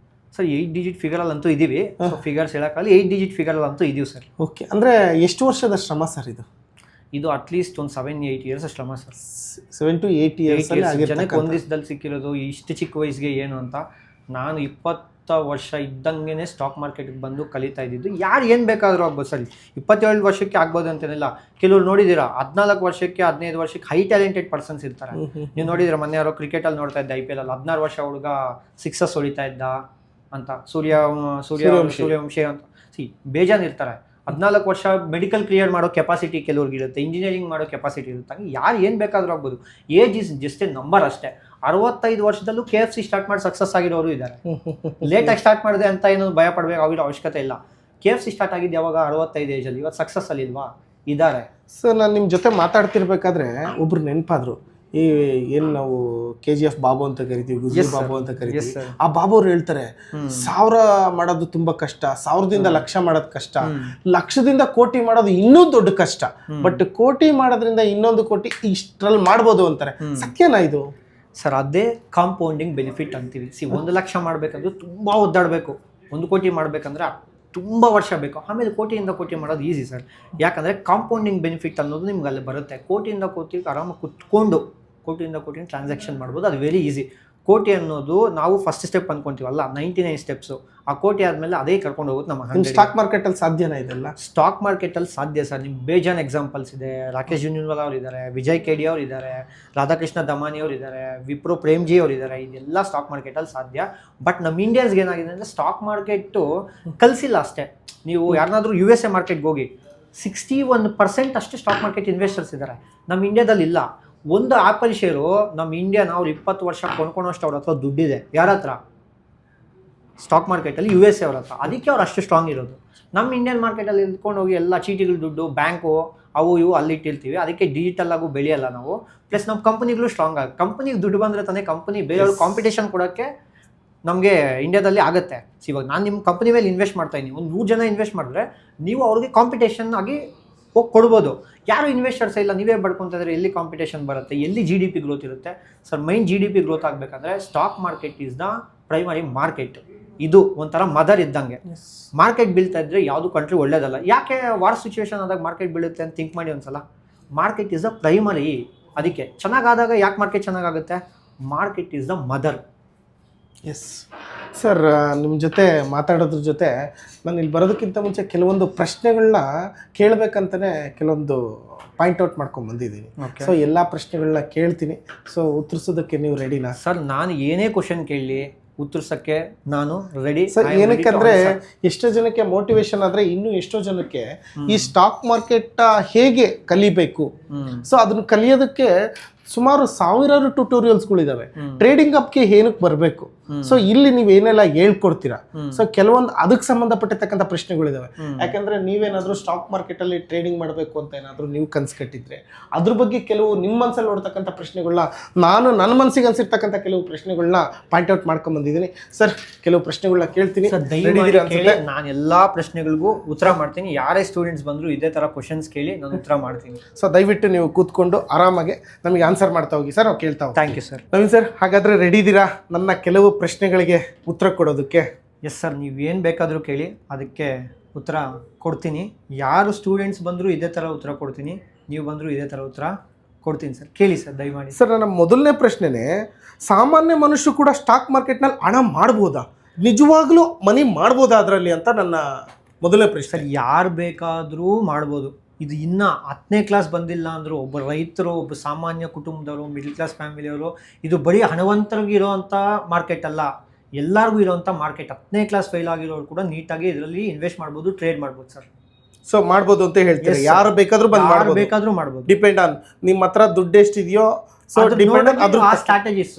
ಸರ್? 8 digit ಫಿಗರಲ್ಲಂತೂ ಇದ್ದೀವಿ. ಫಿಗರ್ಸ್ ಹೇಳೋಕ್ಕಾಗಲಿ 8 digit ಫಿಗರಲ್ಲಂತೂ ಇದೀವಿ ಸರ್. ಓಕೆ. ಅಂದರೆ ಎಷ್ಟು ವರ್ಷದ ಶ್ರಮ ಸರ್ ಇದು? ಇದು ಅಟ್ಲೀಸ್ಟ್ ಒಂದು 7-8 years ಶ್ರಮ ಸರ್. 7 to 8 years ಜನಕ್ಕೆ ಒಂದು ದಿವಸದಲ್ಲಿ ಸಿಕ್ಕಿರೋದು ಇಷ್ಟು ಚಿಕ್ಕ ವಯಸ್ಸಿಗೆ ಏನು ಅಂತ. ನಾನು 20 ವರ್ಷ ಇದ್ದಂಗೆ ಸ್ಟಾಕ್ ಮಾರ್ಕೆಟ್ಗೆ ಬಂದು ಕಲಿತಾ ಇದ್ದಿದ್ದು. ಯಾರು ಏನು ಬೇಕಾದರೂ ಆಗ್ಬೋದು ಸರಿ. 27 ವರ್ಷಕ್ಕೆ ಆಗ್ಬೋದು ಅಂತೇನಿಲ್ಲ. ಕೆಲವ್ರು ನೋಡಿದ್ದೀರಾ 14 ವರ್ಷಕ್ಕೆ 15 ವರ್ಷಕ್ಕೆ ಹೈ ಟ್ಯಾಲೆಂಟೆಡ್ ಪರ್ಸನ್ಸ್ ಇರ್ತಾರೆ. ನೀವು ನೋಡಿದ್ರೆ ಮೊನ್ನೆ ಯಾರೋ ಕ್ರಿಕೆಟಲ್ಲಿ ನೋಡ್ತಾ ಇದ್ದೆ, IPL ಅಲ್ಲಿ 16 ವರ್ಷ ಹುಡುಗ 6 ಹೊಡಿತಾ ಇದ್ದ ಅಂತ. ಸೂರ್ಯವಂಶಿ ಅಂತ ಬೇಜಾನ್ ಇರ್ತಾರೆ. 14 ವರ್ಷ ಮೆಡಿಕಲ್ ಕ್ಲಿಯರ್ ಮಾಡೋ ಕೆಪಾಸಿಟಿ ಕೆಲವ್ರಿಗೆ ಇರುತ್ತೆ, ಇಂಜಿನಿಯರಿಂಗ್ ಮಾಡೋ ಕೆಪಾಸಿಟಿ ಇರುತ್ತೆ. ಹಂಗೆ ಯಾರು ಏನು ಬೇಕಾದರೂ ಆಗ್ಬೋದು. Age is just A number ಅಷ್ಟೇ. 65 ವರ್ಷದಲ್ಲೂ KFC ಸ್ಟಾರ್ಟ್ ಮಾಡಿ ಸಕ್ಸಸ್ ಆಗಿರೋರು ಇದ್ದಾರೆ. ಲೇಟಾಗಿ ಸ್ಟಾರ್ಟ್ ಮಾಡಿದೆ ಅಂತ ಏನು ಭಯ ಪಡಬೇಕಾಗಿರೋ ಅವಶ್ಯಕತೆ ಇಲ್ಲ. KFC ಸ್ಟಾರ್ಟ್ ಆಗಿದ್ದು ಯಾವಾಗ? 65 ಏಜಲ್ಲಿ. ಇವತ್ತು ಸಕ್ಸಸ್ ಅಲ್ಲಿ ಇಲ್ವಾ? ಇದ್ದಾರೆ. ಸೊ ನಾನು ನಿಮ್ಮ ಜೊತೆ ಮಾತಾಡ್ತಿರ್ಬೇಕಾದ್ರೆ ಒಬ್ರು ನೆನಪಾದ್ರು. ಈ ಏನು ನಾವು KGF ಬಾಬು ಅಂತ ಕರಿತೀವಿ, ಗುಜಿ ಬಾಬು ಅಂತ ಕರಿತೀವಿ. ಆ ಬಾಬು ಅವ್ರು ಹೇಳ್ತಾರೆ 1000 ಮಾಡೋದು ತುಂಬಾ ಕಷ್ಟ, 1000ದಿಂದ ಲಕ್ಷ ಮಾಡೋದು ಕಷ್ಟ, ಲಕ್ಷದಿಂದ ಕೋಟಿ ಮಾಡೋದು ಇನ್ನೂ ದೊಡ್ಡ ಕಷ್ಟ, ಬಟ್ ಕೋಟಿ ಮಾಡೋದ್ರಿಂದ ಇನ್ನೊಂದು ಕೋಟಿ ಇಷ್ಟರಲ್ಲಿ ಮಾಡ್ಬೋದು ಅಂತಾರೆ. ಸತ್ಯನಾ ಇದು? ಸರ್, ಅದೇ ಕಾಂಪೌಂಡಿಂಗ್ ಬೆನಿಫಿಟ್ ಅಂತೀವಿ. 1 ಲಕ್ಷ ಮಾಡಬೇಕಂದ್ರೆ ತುಂಬ ಒದ್ದಾಡಬೇಕು. 1 ಕೋಟಿ ಮಾಡಬೇಕಂದ್ರೆ ತುಂಬ ವರ್ಷ ಬೇಕು. ಆಮೇಲೆ ಕೋಟಿಯಿಂದ ಕೋಟಿ ಮಾಡೋದು ಈಸಿ ಸರ್. ಯಾಕಂದರೆ ಕಾಂಪೌಂಡಿಂಗ್ ಬೆನಿಫಿಟ್ ಅನ್ನೋದು ನಿಮ್ಗೆ ಅಲ್ಲಿ ಬರುತ್ತೆ. ಕೋಟಿಯಿಂದ ಕೋಟಿಗೆ ಆರಾಮಾಗಿ ಕುತ್ಕೊಂಡು ಕೋಟಿಯಿಂದ ಕೋಟಿ ಟ್ರಾನ್ಸಾಕ್ಷನ್ ಮಾಡ್ಬೋದು. ಅದು ವೆರಿ ಈಸಿ. ಕೋಟಿ ಅನ್ನೋದು ನಾವು ಫಸ್ಟ್ ಸ್ಟೆಪ್ ಅಂದ್ಕೊಂತೀವಲ್ಲ, 99 ಸ್ಟೆಪ್ಸು. ಆ ಕೋಟಿ ಆದಮೇಲೆ ಅದೇ ಕರ್ಕೊಂಡು ಹೋಗುತ್ತೆ ನಮ್ಮ 100. ಸ್ಟಾಕ್ ಮಾರ್ಕೆಟಲ್ಲಿ ಸಾಧ್ಯನಾ ಇದೆಲ್ಲ? ಸ್ಟಾಕ್ ಮಾರ್ಕೆಟಲ್ಲಿ ಸಾಧ್ಯ ಸರ್. ನಿಮ್ಗೆ ಬೇಜಾನ್ ಎಕ್ಸಾಂಪಲ್ಸ್ ಇದೆ. ರಾಕೇಶ್ ಜುನ್ವಾಲಾ ಅವರು ಇದ್ದಾರೆ, ವಿಜಯ್ ಕೇಡಿ ಅವರು ಇದ್ದಾರೆ, ರಾಧಾಕೃಷ್ಣ ದಮಾನಿ ಅವರು ಇದ್ದಾರೆ, ವಿಪ್ರೋ ಪ್ರೇಮ್ಜಿ ಅವರು ಇದ್ದಾರೆ. ಇದೆಲ್ಲ ಸ್ಟಾಕ್ ಮಾರ್ಕೆಟಲ್ಲಿ ಸಾಧ್ಯ. ಬಟ್ ನಮ್ಮ ಇಂಡಿಯನ್ಸ್ಗೆ ಏನಾಗಿದೆ ಅಂದರೆ ಸ್ಟಾಕ್ ಮಾರ್ಕೆಟು ಕಲಿಸಿಲ್ಲ ಅಷ್ಟೇ. ನೀವು ಯಾರನ್ನಾದ್ರೂ USA ಮಾರ್ಕೆಟ್ಗೆ ಹೋಗಿ 61% ಅಷ್ಟು ಸ್ಟಾಕ್ ಮಾರ್ಕೆಟ್ ಇನ್ವೆಸ್ಟರ್ಸ್ ಇದ್ದಾರೆ. ನಮ್ಮ ಇಂಡಿಯಾದಲ್ಲಿ ಇಲ್ಲ. ಒಂದು ಆಪಲ್ ಶೇರು ನಮ್ಮ ಇಂಡಿಯಾನ ಅವ್ರು 20 ವರ್ಷ ಕೊಂಡ್ಕೊಳೋಷ್ಟು ಅವ್ರ ಹತ್ರ ದುಡ್ಡಿದೆ. ಯಾರ ಹತ್ರ? ಸ್ಟಾಕ್ ಮಾರ್ಕೆಟಲ್ಲಿ USA ಅವ್ರ ಹತ್ರ. ಅದಕ್ಕೆ ಅವ್ರು ಅಷ್ಟು ಸ್ಟ್ರಾಂಗ್ ಇರೋದು. ನಮ್ಮ ಇಂಡಿಯನ್ ಮಾರ್ಕೆಟಲ್ಲಿ ಇಟ್ಕೊಂಡು ಹೋಗಿ ಎಲ್ಲ ಚೀಟಿಗಳು ದುಡ್ಡು, ಬ್ಯಾಂಕು ಅವು ಇವು ಅಲ್ಲಿ ಇಟ್ಟಿರ್ತೀವಿ. ಅದಕ್ಕೆ ಡಿಜಿಟಲ್ ಆಗು ಬೆಳೆಯಲ್ಲ ನಾವು. ಪ್ಲಸ್ ನಮ್ಮ ಕಂಪನಿಗಳು ಸ್ಟ್ರಾಂಗ್ ಆಗಿ, ಕಂಪನಿಗೆ ದುಡ್ಡು ಬಂದರೆ ತಾನೇ ಕಂಪನಿ ಬೇರೆಯವ್ರು ಕಾಂಪಿಟೇಷನ್ ಕೊಡೋಕ್ಕೆ ನಮಗೆ ಇಂಡಿಯಾದಲ್ಲಿ ಆಗುತ್ತೆ. ಇವಾಗ ನಾನು ನಿಮ್ಮ ಕಂಪನಿ ಮೇಲೆ ಇನ್ವೆಸ್ಟ್ ಮಾಡ್ತಾ ಇದ್ದೀನಿ. ಒಂದು 100 ಜನ ಇನ್ವೆಸ್ಟ್ ಮಾಡಿದ್ರೆ ನೀವು ಅವ್ರಿಗೆ ಕಾಂಪಿಟೇಷನ್ ಆಗಿ ಹೋಗಿ ಕೊಡ್ಬೋದು. ಯಾರು ಇನ್ವೆಸ್ಟರ್ಸ್ ಇಲ್ಲ, ನೀವೇ ಬಡ್ಕೊತಿದ್ರೆ ಎಲ್ಲಿ ಕಾಂಪಿಟೇಷನ್ ಬರುತ್ತೆ, ಎಲ್ಲಿ GDP ಗ್ರೋತ್ ಇರುತ್ತೆ? ಸರ್, ಮೈನ್ GDP ಗ್ರೋತ್ ಆಗಬೇಕಂದ್ರೆ stock market is the primary market. ಇದು ಒಂಥರ ಮದರ್ ಇದ್ದಂಗೆ. ಮಾರ್ಕೆಟ್ ಬೀಳ್ತಾ ಇದ್ರೆ ಯಾವುದು ಕಂಟ್ರಿ ಒಳ್ಳೇದಲ್ಲ. ಯಾಕೆ ವಾರ್ ಸಿಚುವೇಶನ್ ಆದಾಗ ಮಾರ್ಕೆಟ್ ಬೀಳುತ್ತೆ ಅಂತ ಥಿಂಕ್ ಮಾಡಿ ಒಂದ್ಸಲ. Market is the primary. ಅದಕ್ಕೆ ಚೆನ್ನಾಗಾದಾಗ ಯಾಕೆ ಮಾರ್ಕೆಟ್ ಚೆನ್ನಾಗಾಗುತ್ತೆ? Market is the mother. Yes sir, ನಿಮ್ಮ ಜೊತೆ ಮಾತಾಡೋದ್ರ ಜೊತೆ ನಾನು ಇಲ್ಲಿ ಬರೋದಕ್ಕಿಂತ ಮುಂಚೆ ಕೆಲವೊಂದು ಪ್ರಶ್ನೆಗಳನ್ನ ಕೇಳಬೇಕಂತಲೇ ಕೆಲವೊಂದು ಪಾಯಿಂಟ್ ಔಟ್ ಮಾಡ್ಕೊಂಡು ಬಂದಿದ್ದೀನಿ. ಸೊ ಎಲ್ಲ ಪ್ರಶ್ನೆಗಳನ್ನ ಕೇಳ್ತೀನಿ. ಸೊ ಉತ್ತರಿಸೋದಕ್ಕೆ ನೀವು ರೆಡಿನಾ? ಸರ್, ನಾನು ಏನೇ ಕ್ವಶನ್ ಕೇಳಲಿ ಉತ್ತರಿಸೋಕ್ಕೆ ನಾನು ರೆಡಿ. ಸರ್, ಏನಕ್ಕಂದ್ರೆ ಎಷ್ಟೋ ಜನಕ್ಕೆ ಮೋಟಿವೇಶನ್ ಆದರೆ ಇನ್ನೂ ಎಷ್ಟೋ ಜನಕ್ಕೆ ಈ ಸ್ಟಾಕ್ ಮಾರ್ಕೆಟ್ ಹೇಗೆ ಕಲಿಬೇಕು, ಸೊ ಅದನ್ನು ಕಲಿಯೋದಕ್ಕೆ ಸುಮಾರು 1000 ಟ್ಯುಟೋರಿಯಲ್ಸ್ಗಳಿದಾವೆ. ಟ್ರೇಡಿಂಗ್ ಅಪ್ಗೆ ಏನಕ್ಕೆ ಬರಬೇಕು, ಸೊ ಇಲ್ಲಿ ನೀವು ಏನೆಲ್ಲ ಹೇಳ್ಕೊಡ್ತೀರಾ? ಸೊ ಕೆಲವೊಂದು ಅದಕ್ಕೆ ಸಂಬಂಧಪಟ್ಟಿರ್ತಕ್ಕಂಥ ಪ್ರಶ್ನೆಗಳಿದಾವೆ. ಯಾಕಂದ್ರೆ ನೀವೇನಾದ್ರೂ ಸ್ಟಾಕ್ ಮಾರ್ಕೆಟ್ ಅಲ್ಲಿ ಟ್ರೇಡಿಂಗ್ ಮಾಡಬೇಕು ಅಂತ ಏನಾದ್ರು ನೀವು ಕನ್ಸು ಕಟ್ಟಿದ್ರೆ ಅದ್ರ ಬಗ್ಗೆ ಕೆಲವು ನಿಮ್ಮ ಮನಸ್ಸಲ್ಲಿ ನೋಡ್ತಕ್ಕಂಥ ಪ್ರಶ್ನೆಗಳನ್ನ ನಾನು ನನ್ನ ಮನಸ್ಸಿಗೆ ಅನ್ಸಿರ್ತಕ್ಕಂಥ ಕೆಲವು ಪ್ರಶ್ನೆಗಳನ್ನ ಪಾಯಿಂಟ್ ಔಟ್ ಮಾಡ್ಕೊಂಡ್ ಬಂದಿದ್ದೀನಿ. ಸರ್, ಕೆಲವು ಪ್ರಶ್ನೆಗಳನ್ನ ಕೇಳ್ತೀನಿ. ನಾನು ಎಲ್ಲಾ ಪ್ರಶ್ನೆಗಳಿಗೂ ಉತ್ತರ ಮಾಡ್ತೀನಿ. ಯಾರೇ ಸ್ಟೂಡೆಂಟ್ಸ್ ಬಂದ್ರು ಇದೇ ತರ ಕ್ವಶನ್ಸ್ ಕೇಳಿ ನಾನು ಉತ್ತರ ಮಾಡ್ತೀನಿ. ಸೊ ದಯವಿಟ್ಟು ನೀವು ಕೂತ್ಕೊಂಡು ಆರಾಮಾಗಿ ನಮಗೆ ಆನ್ಸರ್ ಮಾಡ್ತಾ ಹೋಗಿ ಸರ್. ನಾವು ಕೇಳ್ತಾ ಹೋಗಿ. Thank you sir. Naveen sir, ಹಾಗಾದ್ರೆ ರೆಡಿ ಇದ್ದೀರಾ ನನ್ನ ಕೆಲವು ಪ್ರಶ್ನೆಗಳಿಗೆ ಉತ್ತರ ಕೊಡೋದಕ್ಕೆ? ಎಸ್ ಸರ್, ನೀವೇನು ಬೇಕಾದರೂ ಕೇಳಿ, ಅದಕ್ಕೆ ಉತ್ತರ ಕೊಡ್ತೀನಿ. ಯಾರು ಸ್ಟೂಡೆಂಟ್ಸ್ ಬಂದರೂ ಇದೇ ಥರ ಉತ್ತರ ಕೊಡ್ತೀನಿ, ನೀವು ಬಂದರೂ ಇದೇ ಥರ ಉತ್ತರ ಕೊಡ್ತೀನಿ ಸರ್. ಕೇಳಿ ಸರ್, ದಯಮಾಡಿ. ಸರ್, ನನ್ನ ಮೊದಲನೇ ಪ್ರಶ್ನೆನೇ, ಸಾಮಾನ್ಯ ಮನುಷ್ಯ ಕೂಡ ಸ್ಟಾಕ್ ಮಾರ್ಕೆಟ್ನಲ್ಲಿ ಹಣ ಮಾಡ್ಬೋದಾ? ನಿಜವಾಗ್ಲೂ ಮನಿ ಮಾಡ್ಬೋದಾ ಅದರಲ್ಲಿ ಅಂತ ನನ್ನ ಮೊದಲನೇ ಪ್ರಶ್ನೆ. ಸರ್, ಯಾರು ಬೇಕಾದರೂ ಮಾಡ್ಬೋದು. ಇದು ಇನ್ನೂ 10ನೇ ಕ್ಲಾಸ್ ಬಂದಿಲ್ಲ ಅಂದರೂ ಒಬ್ಬ ರೈತರು, ಒಬ್ಬ ಸಾಮಾನ್ಯ ಕುಟುಂಬದವರು, ಮಿಡ್ಲ್ ಕ್ಲಾಸ್ ಫ್ಯಾಮಿಲಿಯವರು, ಇದು ಬರೀ ಹಣವಂತರಿಗೆ ಇರೋವಂಥ ಮಾರ್ಕೆಟ್ ಅಲ್ಲ, ಎಲ್ಲರಿಗೂ ಇರೋವಂಥ ಮಾರ್ಕೆಟ್. 10ನೇ ಕ್ಲಾಸ್ ಫೇಲ್ ಆಗಿರೋರು ಕೂಡ ನೀಟಾಗಿ ಇದರಲ್ಲಿ ಇನ್ವೆಸ್ಟ್ ಮಾಡ್ಬೋದು, ಟ್ರೇಡ್ ಮಾಡ್ಬೋದು ಸರ್. ಸೊ ಮಾಡ್ಬೋದು ಅಂತ ಹೇಳ್ತೀರಿ? ಯಾರು ಬೇಕಾದ್ರೂ ಬೇಕಾದ್ರೂ ಮಾಡ್ಬೋದು. ಡಿಪೆಂಡ್ ಆನ್ ನಿಮ್ಮ ಹತ್ರ ದುಡ್ಡು ಎಷ್ಟಿದೆಯೋ. ಸೊ ಡಿಪೆಂಡ್ ಆನ್ ಅದ್ರ ಸ್ಟ್ರಾಟಜೀಸ್.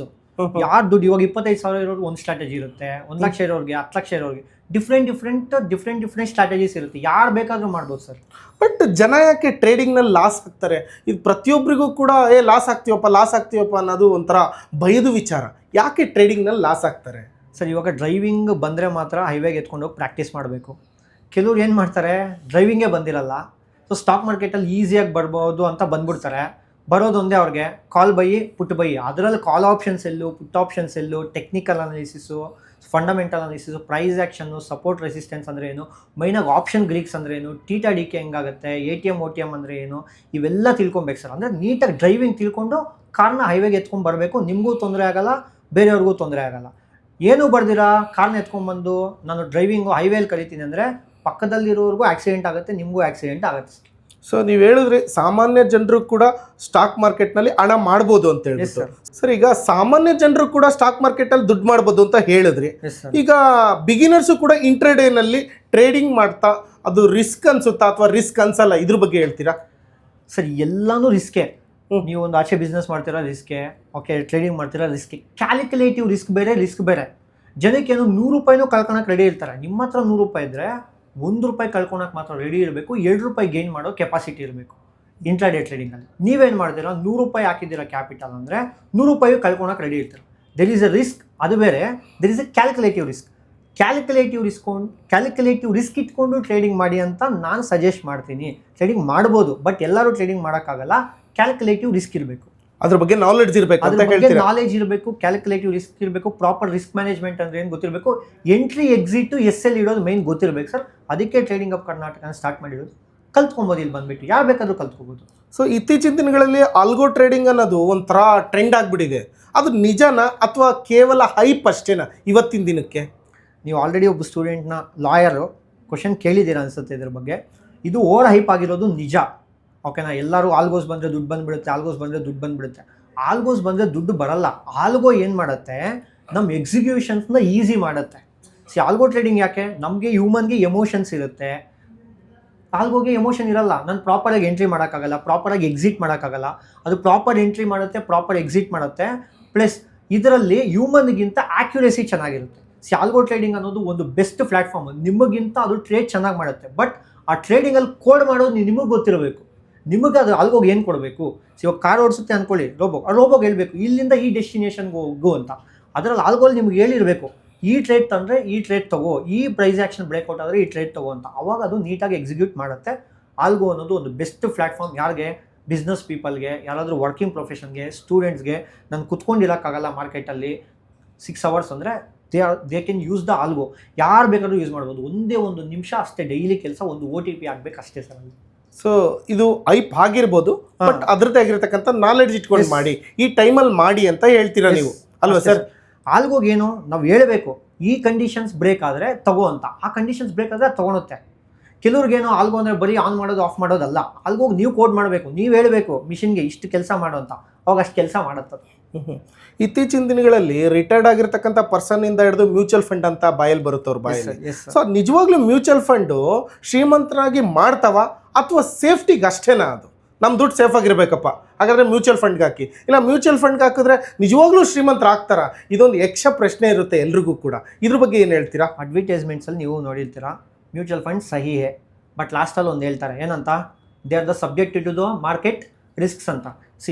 ಯಾರು ದುಡ್ಡು ಇವಾಗ 25,000 ಇರೋರ್ಗೆ ಒಂದು ಸ್ಟ್ರಾಟಜಿ ಇರುತ್ತೆ, 1 ಲಕ್ಷ ಇರೋರಿಗೆ, 10 ಲಕ್ಷ ಇರೋರಿಗೆ ಡಿಫ್ರೆಂಟ್ ಸ್ಟ್ರಾಟಜೀಸ್ ಇರುತ್ತೆ. ಯಾರು ಬೇಕಾದ್ರೂ ಮಾಡ್ಬೋದು ಸರ್. ಬಟ್ ಜನ ಯಾಕೆ ಟ್ರೇಡಿಂಗ್ನಲ್ಲಿ ಲಾಸ್ ಆಗ್ತಾರೆ? ಇದು ಪ್ರತಿಯೊಬ್ಬರಿಗೂ ಕೂಡ ಲಾಸ್ ಆಗ್ತೀವಪ್ಪ ಅನ್ನೋದು ಒಂಥರ ಭಯದ ವಿಚಾರ. ಯಾಕೆ ಟ್ರೇಡಿಂಗ್ನಲ್ಲಿ ಲಾಸ್ ಆಗ್ತಾರೆ? ಸರ್, ಇವಾಗ ಡ್ರೈವಿಂಗ್ ಬಂದರೆ ಮಾತ್ರ ಹೈವೇಗೆ ಎತ್ಕೊಂಡು ಹೋಗಿ ಪ್ರಾಕ್ಟೀಸ್ ಮಾಡಬೇಕು. ಕೆಲವ್ರು ಏನು ಮಾಡ್ತಾರೆ, ಡ್ರೈವಿಂಗೇ ಬಂದಿರಲ್ಲ, ಸೊ ಸ್ಟಾಕ್ ಮಾರ್ಕೆಟಲ್ಲಿ ಈಸಿಯಾಗಿ ಬರ್ಬೋದು ಅಂತ ಬಂದ್ಬಿಡ್ತಾರೆ. ಬರೋದೊಂದೇ ಅವ್ರಿಗೆ ಕಾಲ್ ಬೈ ಪುಟ್ ಬೈ. ಅದರಲ್ಲಿ ಕಾಲ್ ಆಪ್ಷನ್ಸ್ ಎಲ್ಲು, ಪುಟ್ ಆಪ್ಷನ್ಸ್ ಎಲ್ಲು, technical analysis, fundamental analysis, price action, support resistance ಅಂದರೆ ಏನು, ಮೈನಾಗಿ ಆಪ್ಷನ್ ಗ್ರೀಕ್ಸ್ ಅಂದರೆ ಏನು, ಟೀಟಾ ಡಿ ಕೆ ಹೆಂಗಾಗುತ್ತೆ, ATM OTM ಅಂದರೆ ಏನು, ಇವೆಲ್ಲ ತಿಳ್ಕೊಬೇಕು ಸರ್. ಅಂದರೆ ನೀಟಾಗಿ ಡ್ರೈವಿಂಗ್ ತಿಳ್ಕೊಂಡು ಕಾರ್ನ ಹೈವೇಗೆ ಎತ್ಕೊಂಡು ಬರಬೇಕು. ನಿಮಗೂ ತೊಂದರೆ ಆಗಲ್ಲ, ಬೇರೆಯವ್ರಿಗೂ ತೊಂದರೆ ಆಗಲ್ಲ. ಏನೂ ಬರ್ದಿರಾ ಕಾರ್ನ ಎತ್ಕೊಂಡ್ಬಂದು ನಾನು ಡ್ರೈವಿಂಗು ಹೈವೇಲಿ ಕಲಿತೀನಿ ಅಂದರೆ ಪಕ್ಕದಲ್ಲಿರೋರ್ಗೂ ಆಕ್ಸಿಡೆಂಟ್ ಆಗುತ್ತೆ, ನಿಮಗೂ ಆಕ್ಸಿಡೆಂಟ್ ಆಗುತ್ತೆ. ಸೊ ನೀವು ಹೇಳಿದ್ರಿ ಸಾಮಾನ್ಯ ಜನರು ಕೂಡ ಸ್ಟಾಕ್ ಮಾರ್ಕೆಟ್ನಲ್ಲಿ ಹಣ ಮಾಡ್ಬೋದು ಅಂತ Yes, ಹೇಳ್ಬಿಟ್ಟು sir. ಸರ್, ಈಗ ಸಾಮಾನ್ಯ ಜನರು ಕೂಡ ಸ್ಟಾಕ್ ಮಾರ್ಕೆಟಲ್ಲಿ ದುಡ್ಡು ಮಾಡ್ಬೋದು ಅಂತ ಹೇಳಿದ್ರಿ. Yes, sir. ಈಗ ಬಿಗಿನರ್ಸು ಕೂಡ ಇಂಟ್ರಾಡೇನಲ್ಲಿ ಟ್ರೇಡಿಂಗ್ ಮಾಡ್ತಾ ಅದು ರಿಸ್ಕ್ ಅನ್ಸುತ್ತಾ ಅಥವಾ ರಿಸ್ಕ್ ಅನ್ಸಲ್ಲ, ಇದ್ರ ಬಗ್ಗೆ ಹೇಳ್ತೀರಾ? ಸರ್ ಎಲ್ಲಾನು ರಿಸ್ಕೆ. ನೀವು ಒಂದು ಆಚೆ ಬಿಸ್ನೆಸ್ ಮಾಡ್ತೀರಾ ರಿಸ್ಕೆ, ಓಕೆ ಟ್ರೇಡಿಂಗ್ ಮಾಡ್ತೀರಾ ರಿಸ್ಕೆ. ಕ್ಯಾಲ್ಕುಲೇಟಿವ್ ರಿಸ್ಕ್ ಬೇರೆ, ರಿಸ್ಕ್ ಬೇರೆ. ಜನಕ್ಕೆ ಏನು 100 ರೂಪಾಯಿನೂ ಕಳ್ಕೊಳಕ್ಕೆ ರೆಡಿ ಇರ್ತಾರೆ. ನಿಮ್ಮ ಹತ್ರ 100 ರೂಪಾಯಿ ಇದ್ದರೆ 1 ರೂಪಾಯಿ ಕಳ್ಕೊಳಕ್ಕೆ ಮಾತ್ರ ರೆಡಿ ಇರಬೇಕು, 2 ರೂಪಾಯಿ ಗೇನ್ ಮಾಡೋ ಕೆಪಾಸಿಟಿ ಇರಬೇಕು ಇಂಟ್ರಾಡೇ ಟ್ರೇಡಿಂಗಲ್ಲಿ. ನೀವೇನು ಮಾಡ್ತೀರಾ, 100 ರೂಪಾಯಿ ಹಾಕಿದ್ದೀರಾ ಕ್ಯಾಪಿಟಲ್ ಅಂದರೆ 100 ರೂಪಾಯಿ ಕಳ್ಕೊಳಕ್ಕೆ ರೆಡಿ ಇರ್ತಾರೆ. ದೆರ್ ಈಸ್ ಅ ರಿಸ್ಕ್, ಅದು ಬೇರೆ. There is a calculative risk. Calculative risk ಇಟ್ಕೊಂಡು ಟ್ರೇಡಿಂಗ್ ಮಾಡಿ ಅಂತ ನಾನು ಸಜೆಸ್ಟ್ ಮಾಡ್ತೀನಿ. ಟ್ರೇಡಿಂಗ್ ಮಾಡ್ಬೋದು, ಬಟ್ ಎಲ್ಲರೂ ಟ್ರೇಡಿಂಗ್ ಮಾಡೋಕ್ಕಾಗಲ್ಲ. ಕ್ಯಾಲ್ಕುಲೇಟಿವ್ ರಿಸ್ಕ್ ಇರಬೇಕು, ಅದ್ರ ಬಗ್ಗೆ ನಾಲೆಡ್ಜ್ ಇರಬೇಕು ಅದ್ರ ಅಂತ ಬಗ್ಗೆ ಹೇಳ್ತೀರಾ? ನಾಲೆಜ್ ಇರಬೇಕು, ಕ್ಯಾಲ್ಕುಲೇಟಿವ್ ರಿಸ್ಕ್ ಇರಬೇಕು, ಪ್ರಾಪರ್ ರಿಸ್ಕ್ ಮ್ಯಾನೇಜ್ಮೆಂಟ್ ಅಂದ್ರೆ ಏನು ಗೊತ್ತಿರಬೇಕು, ಎಂಟ್ರಿ ಎಕ್ಸಿಟ್ SL ಇಡೋದು ಮೈನ್ ಗೊತ್ತಿರಬೇಕು ಸರ್. ಅದಕ್ಕೆ ಟ್ರೇಡಿಂಗ್ ಆಫ್ ಕರ್ನಾಟಕ ಸ್ಟಾರ್ಟ್ ಮಾಡಿರೋದು. ಕಲ್ತ್ಕೊಬೋದು, ಇಲ್ಲಿ ಬಂದ್ಬಿಟ್ಟು ಯಾರು ಬೇಕಾದ್ರೂ ಕಲ್ತ್ಕೋಬೋದು. ಸೊ ಇತ್ತೀಚಿನ ದಿನಗಳಲ್ಲಿ ಆಲ್ಗೋ ಟ್ರೇಡಿಂಗ್ ಅನ್ನೋದು ಒಂಥರ ಟ್ರೆಂಡ್ ಆಗಿಬಿಟ್ಟಿದೆ. ಅದು ನಿಜನಾ ಅಥವಾ ಕೇವಲ ಹೈಪ್ ಅಷ್ಟೇನಾ ಇವತ್ತಿನ ದಿನಕ್ಕೆ? ನೀವು ಆಲ್ರೆಡಿ ಒಬ್ಬ ಸ್ಟೂಡೆಂಟ್ನ ಲಾಯರು ಕ್ವಶನ್ ಕೇಳಿದ್ದೀರಾ ಅನ್ಸುತ್ತೆ ಇದ್ರ ಬಗ್ಗೆ. ಇದು ಓವರ್ ಹೈಪ್ ಆಗಿರೋದು ನಿಜ, ಓಕೆನಾ? ಎಲ್ಲರೂ ಆಲ್ಗೋಸ್ ಬಂದರೆ ದುಡ್ಡು ಬಂದುಬಿಡುತ್ತೆ, ಆಲ್ಗೋಸ್ ಬಂದರೆ ದುಡ್ಡು ಬಂದುಬಿಡುತ್ತೆ. ಆಲ್ಗೋಸ್ ಬಂದರೆ ದುಡ್ಡು ಬರಲ್ಲ. ಆಲ್ಗೋ ಏನು ಮಾಡುತ್ತೆ, ನಮ್ಮ ಎಕ್ಸಿಕ್ಯೂಷನ್ಸ್ನ ಈಸಿ ಮಾಡುತ್ತೆ. ಆಲ್ಗೋ ಟ್ರೇಡಿಂಗ್ ಯಾಕೆ? ನಮಗೆ ಹ್ಯೂಮನ್ಗೆ ಎಮೋಷನ್ಸ್ ಇರುತ್ತೆ, ಆಲ್ಗೋಗೆ ಎಮೋಷನ್ ಇರಲ್ಲ. ನಾನು ಪ್ರಾಪರಾಗಿ ಎಂಟ್ರಿ ಮಾಡೋಕ್ಕಾಗಲ್ಲ, ಪ್ರಾಪರಾಗಿ ಎಕ್ಸಿಟ್ ಮಾಡೋಕ್ಕಾಗಲ್ಲ. ಅದು ಪ್ರಾಪರ್ ಎಂಟ್ರಿ ಮಾಡುತ್ತೆ, ಪ್ರಾಪರ್ ಎಕ್ಸಿಟ್ ಮಾಡುತ್ತೆ. ಪ್ಲಸ್ ಇದರಲ್ಲಿ ಹ್ಯೂಮನ್ಗಿಂತ ಆ್ಯಕ್ಯುರೇಸಿ ಚೆನ್ನಾಗಿರುತ್ತೆ. ಆಲ್ಗೋ ಟ್ರೇಡಿಂಗ್ ಅನ್ನೋದು ಒಂದು ಬೆಸ್ಟ್ ಪ್ಲ್ಯಾಟ್ಫಾರ್ಮ್. ನಿಮಗಿಂತ ಅದು ಟ್ರೇಡ್ ಚೆನ್ನಾಗಿ ಮಾಡುತ್ತೆ. ಬಟ್ ಆ ಟ್ರೇಡಿಂಗಲ್ಲಿ ಕೋಡ್ ಮಾಡೋದು ನಿಮಗೆ ಗೊತ್ತಿರಬೇಕು. ನಿಮಗೆ ಅದು ಆಲ್ಗೋಗೆ ಏನು ಕೊಡಬೇಕು. ಇವಾಗ ಕಾರ್ ಓಡಿಸುತ್ತೆ ಅಂದ್ಕೊಳ್ಳಿ, ರೋಬೋಗೆ ಹೇಳ್ಬೇಕು ಇಲ್ಲಿಂದ ಈ ಡೆಸ್ಟಿನೇಷನ್ಗೆ ಹೋಗು ಅಂತ. ಅದರಲ್ಲಿ ಆಲ್ಗೋಲ್ ನಿಮ್ಗೆ ಹೇಳಿರಬೇಕು, ಈ ಟ್ರೇಡ್ ತಂದರೆ ಈ ಟ್ರೇಡ್ ತಗೋ, ಈ ಪ್ರೈಸ್ ಆ್ಯಕ್ಷನ್ ಬ್ರೇಕ್ಔಟ್ ಆದರೆ ಈ ಟ್ರೇಡ್ ತಗೋ ಅಂತ. ಅವಾಗ ಅದು ನೀಟಾಗಿ ಎಕ್ಸಿಕ್ಯೂಟ್ ಮಾಡುತ್ತೆ. ಆಲ್ಗೋ ಅನ್ನೋದು ಒಂದು ಬೆಸ್ಟ್ ಪ್ಲ್ಯಾಟ್ಫಾರ್ಮ್. ಯಾರಿಗೆ? ಬಿಸ್ನೆಸ್ ಪೀಪಲ್ಗೆ, ಯಾರಾದರೂ ವರ್ಕಿಂಗ್ ಪ್ರೊಫೆಷನ್ಗೆ, ಸ್ಟೂಡೆಂಟ್ಸ್ಗೆ. ನಾನು ಕುತ್ಕೊಂಡಿರೋಕ್ಕಾಗಲ್ಲ ಮಾರ್ಕೆಟಲ್ಲಿ 6 hours ಅಂದರೆ they can use the algo. ಯಾರು ಬೇಕಾದ್ರೂ ಯೂಸ್ ಮಾಡ್ಬೋದು. ಒಂದೇ 1 ನಿಮಿಷ ಅಷ್ಟೇ ಡೈಲಿ ಕೆಲಸ, ಒಂದು OTP ಆಗಬೇಕು ಅಷ್ಟೇ ಸರ್. ಸೊ ಇದು ಐಪ್ ಆಗಿರ್ಬೋದು, ಬಟ್ ಅದ್ರದ್ದೇ ಆಗಿರ್ತಕ್ಕಂಥ ನಾಲೆಡ್ಜ್ ಇಟ್ಕೊಂಡು ಮಾಡಿ, ಈ ಟೈಮಲ್ಲಿ ಮಾಡಿ ಅಂತ ಹೇಳ್ತೀರಾ ನೀವು, ಅಲ್ವಾ ಸರ್? ಆಲ್ಗೋಗೆ ಏನು ನಾವು ಹೇಳಬೇಕು, ಈ ಕಂಡೀಷನ್ಸ್ ಬ್ರೇಕ್ ಆದರೆ ತಗೋ ಅಂತ. ಆ ಕಂಡೀಷನ್ಸ್ ಬ್ರೇಕ್ ಆದರೆ ತಗೊಳುತ್ತೆ. ಕೆಲವ್ರಿಗೇನೋ ಆಲ್ಗೋ ಅಂದರೆ ಬರೀ ಆನ್ ಮಾಡೋದು ಆಫ್ ಮಾಡೋದಲ್ಲ. ಆಲ್ಗೋಗಿ ನೀವು ಕೋಡ್ ಮಾಡಬೇಕು, ನೀವು ಹೇಳಬೇಕು ಮಿಷಿನ್ಗೆ ಇಷ್ಟು ಕೆಲಸ ಮಾಡು ಅಂತ, ಅವಾಗ ಅಷ್ಟು ಕೆಲಸ ಮಾಡುತ್ತದೆ. ಇತ್ತೀಚಿನ ದಿನಗಳಲ್ಲಿ ರಿಟೈರ್ಡ್ ಆಗಿರ್ತಕ್ಕಂಥ ಪರ್ಸನ್ ಇಂದ ಹಿಡಿದು ಮ್ಯೂಚುವಲ್ ಫಂಡ್ ಅಂತ ಬಾಯಲ್ಲಿ ಬರುತ್ತೆ ಅವ್ರ ಬಾಯಲ್ಲಿ. ಸೊ ನಿಜವಾಗ್ಲೂ ಮ್ಯೂಚುವಲ್ ಫಂಡು ಶ್ರೀಮಂತರಾಗಿ ಮಾಡ್ತಾವ ಅಥವಾ ಸೇಫ್ಟಿಗೆ ಅಷ್ಟೇನಾ? ಅದು ನಮ್ಮ ದುಡ್ಡು ಸೇಫ್ ಆಗಿರ್ಬೇಕಪ್ಪ, ಹಾಗಾದ್ರೆ ಮ್ಯೂಚುವಲ್ ಫಂಡ್ಗೆ ಹಾಕಿ. ಇಲ್ಲ ಮ್ಯೂಚುವಲ್ ಫಂಡ್ಗೆ ಹಾಕಿದ್ರೆ ನಿಜವಾಗ್ಲೂ ಶ್ರೀಮಂತರಾಗ್ತಾರಾ? ಇದೊಂದು ಯಕ್ಷ ಪ್ರಶ್ನೆ ಇರುತ್ತೆ ಎಲ್ರಿಗೂ ಕೂಡ. ಇದ್ರ ಬಗ್ಗೆ ಏನು ಹೇಳ್ತೀರಾ? ಅಡ್ವರ್ಟೈಸ್ಮೆಂಟ್ಸಲ್ಲಿ ನೀವು ನೋಡಿರ್ತೀರಾ, ಮ್ಯೂಚುವಲ್ ಫಂಡ್ ಸಹಿ ಹೇ, ಬಟ್ ಲಾಸ್ಟಲ್ಲಿ ಒಂದು ಹೇಳ್ತಾರೆ ಏನಂತ, they are the subject to the market risks ಅಂತ.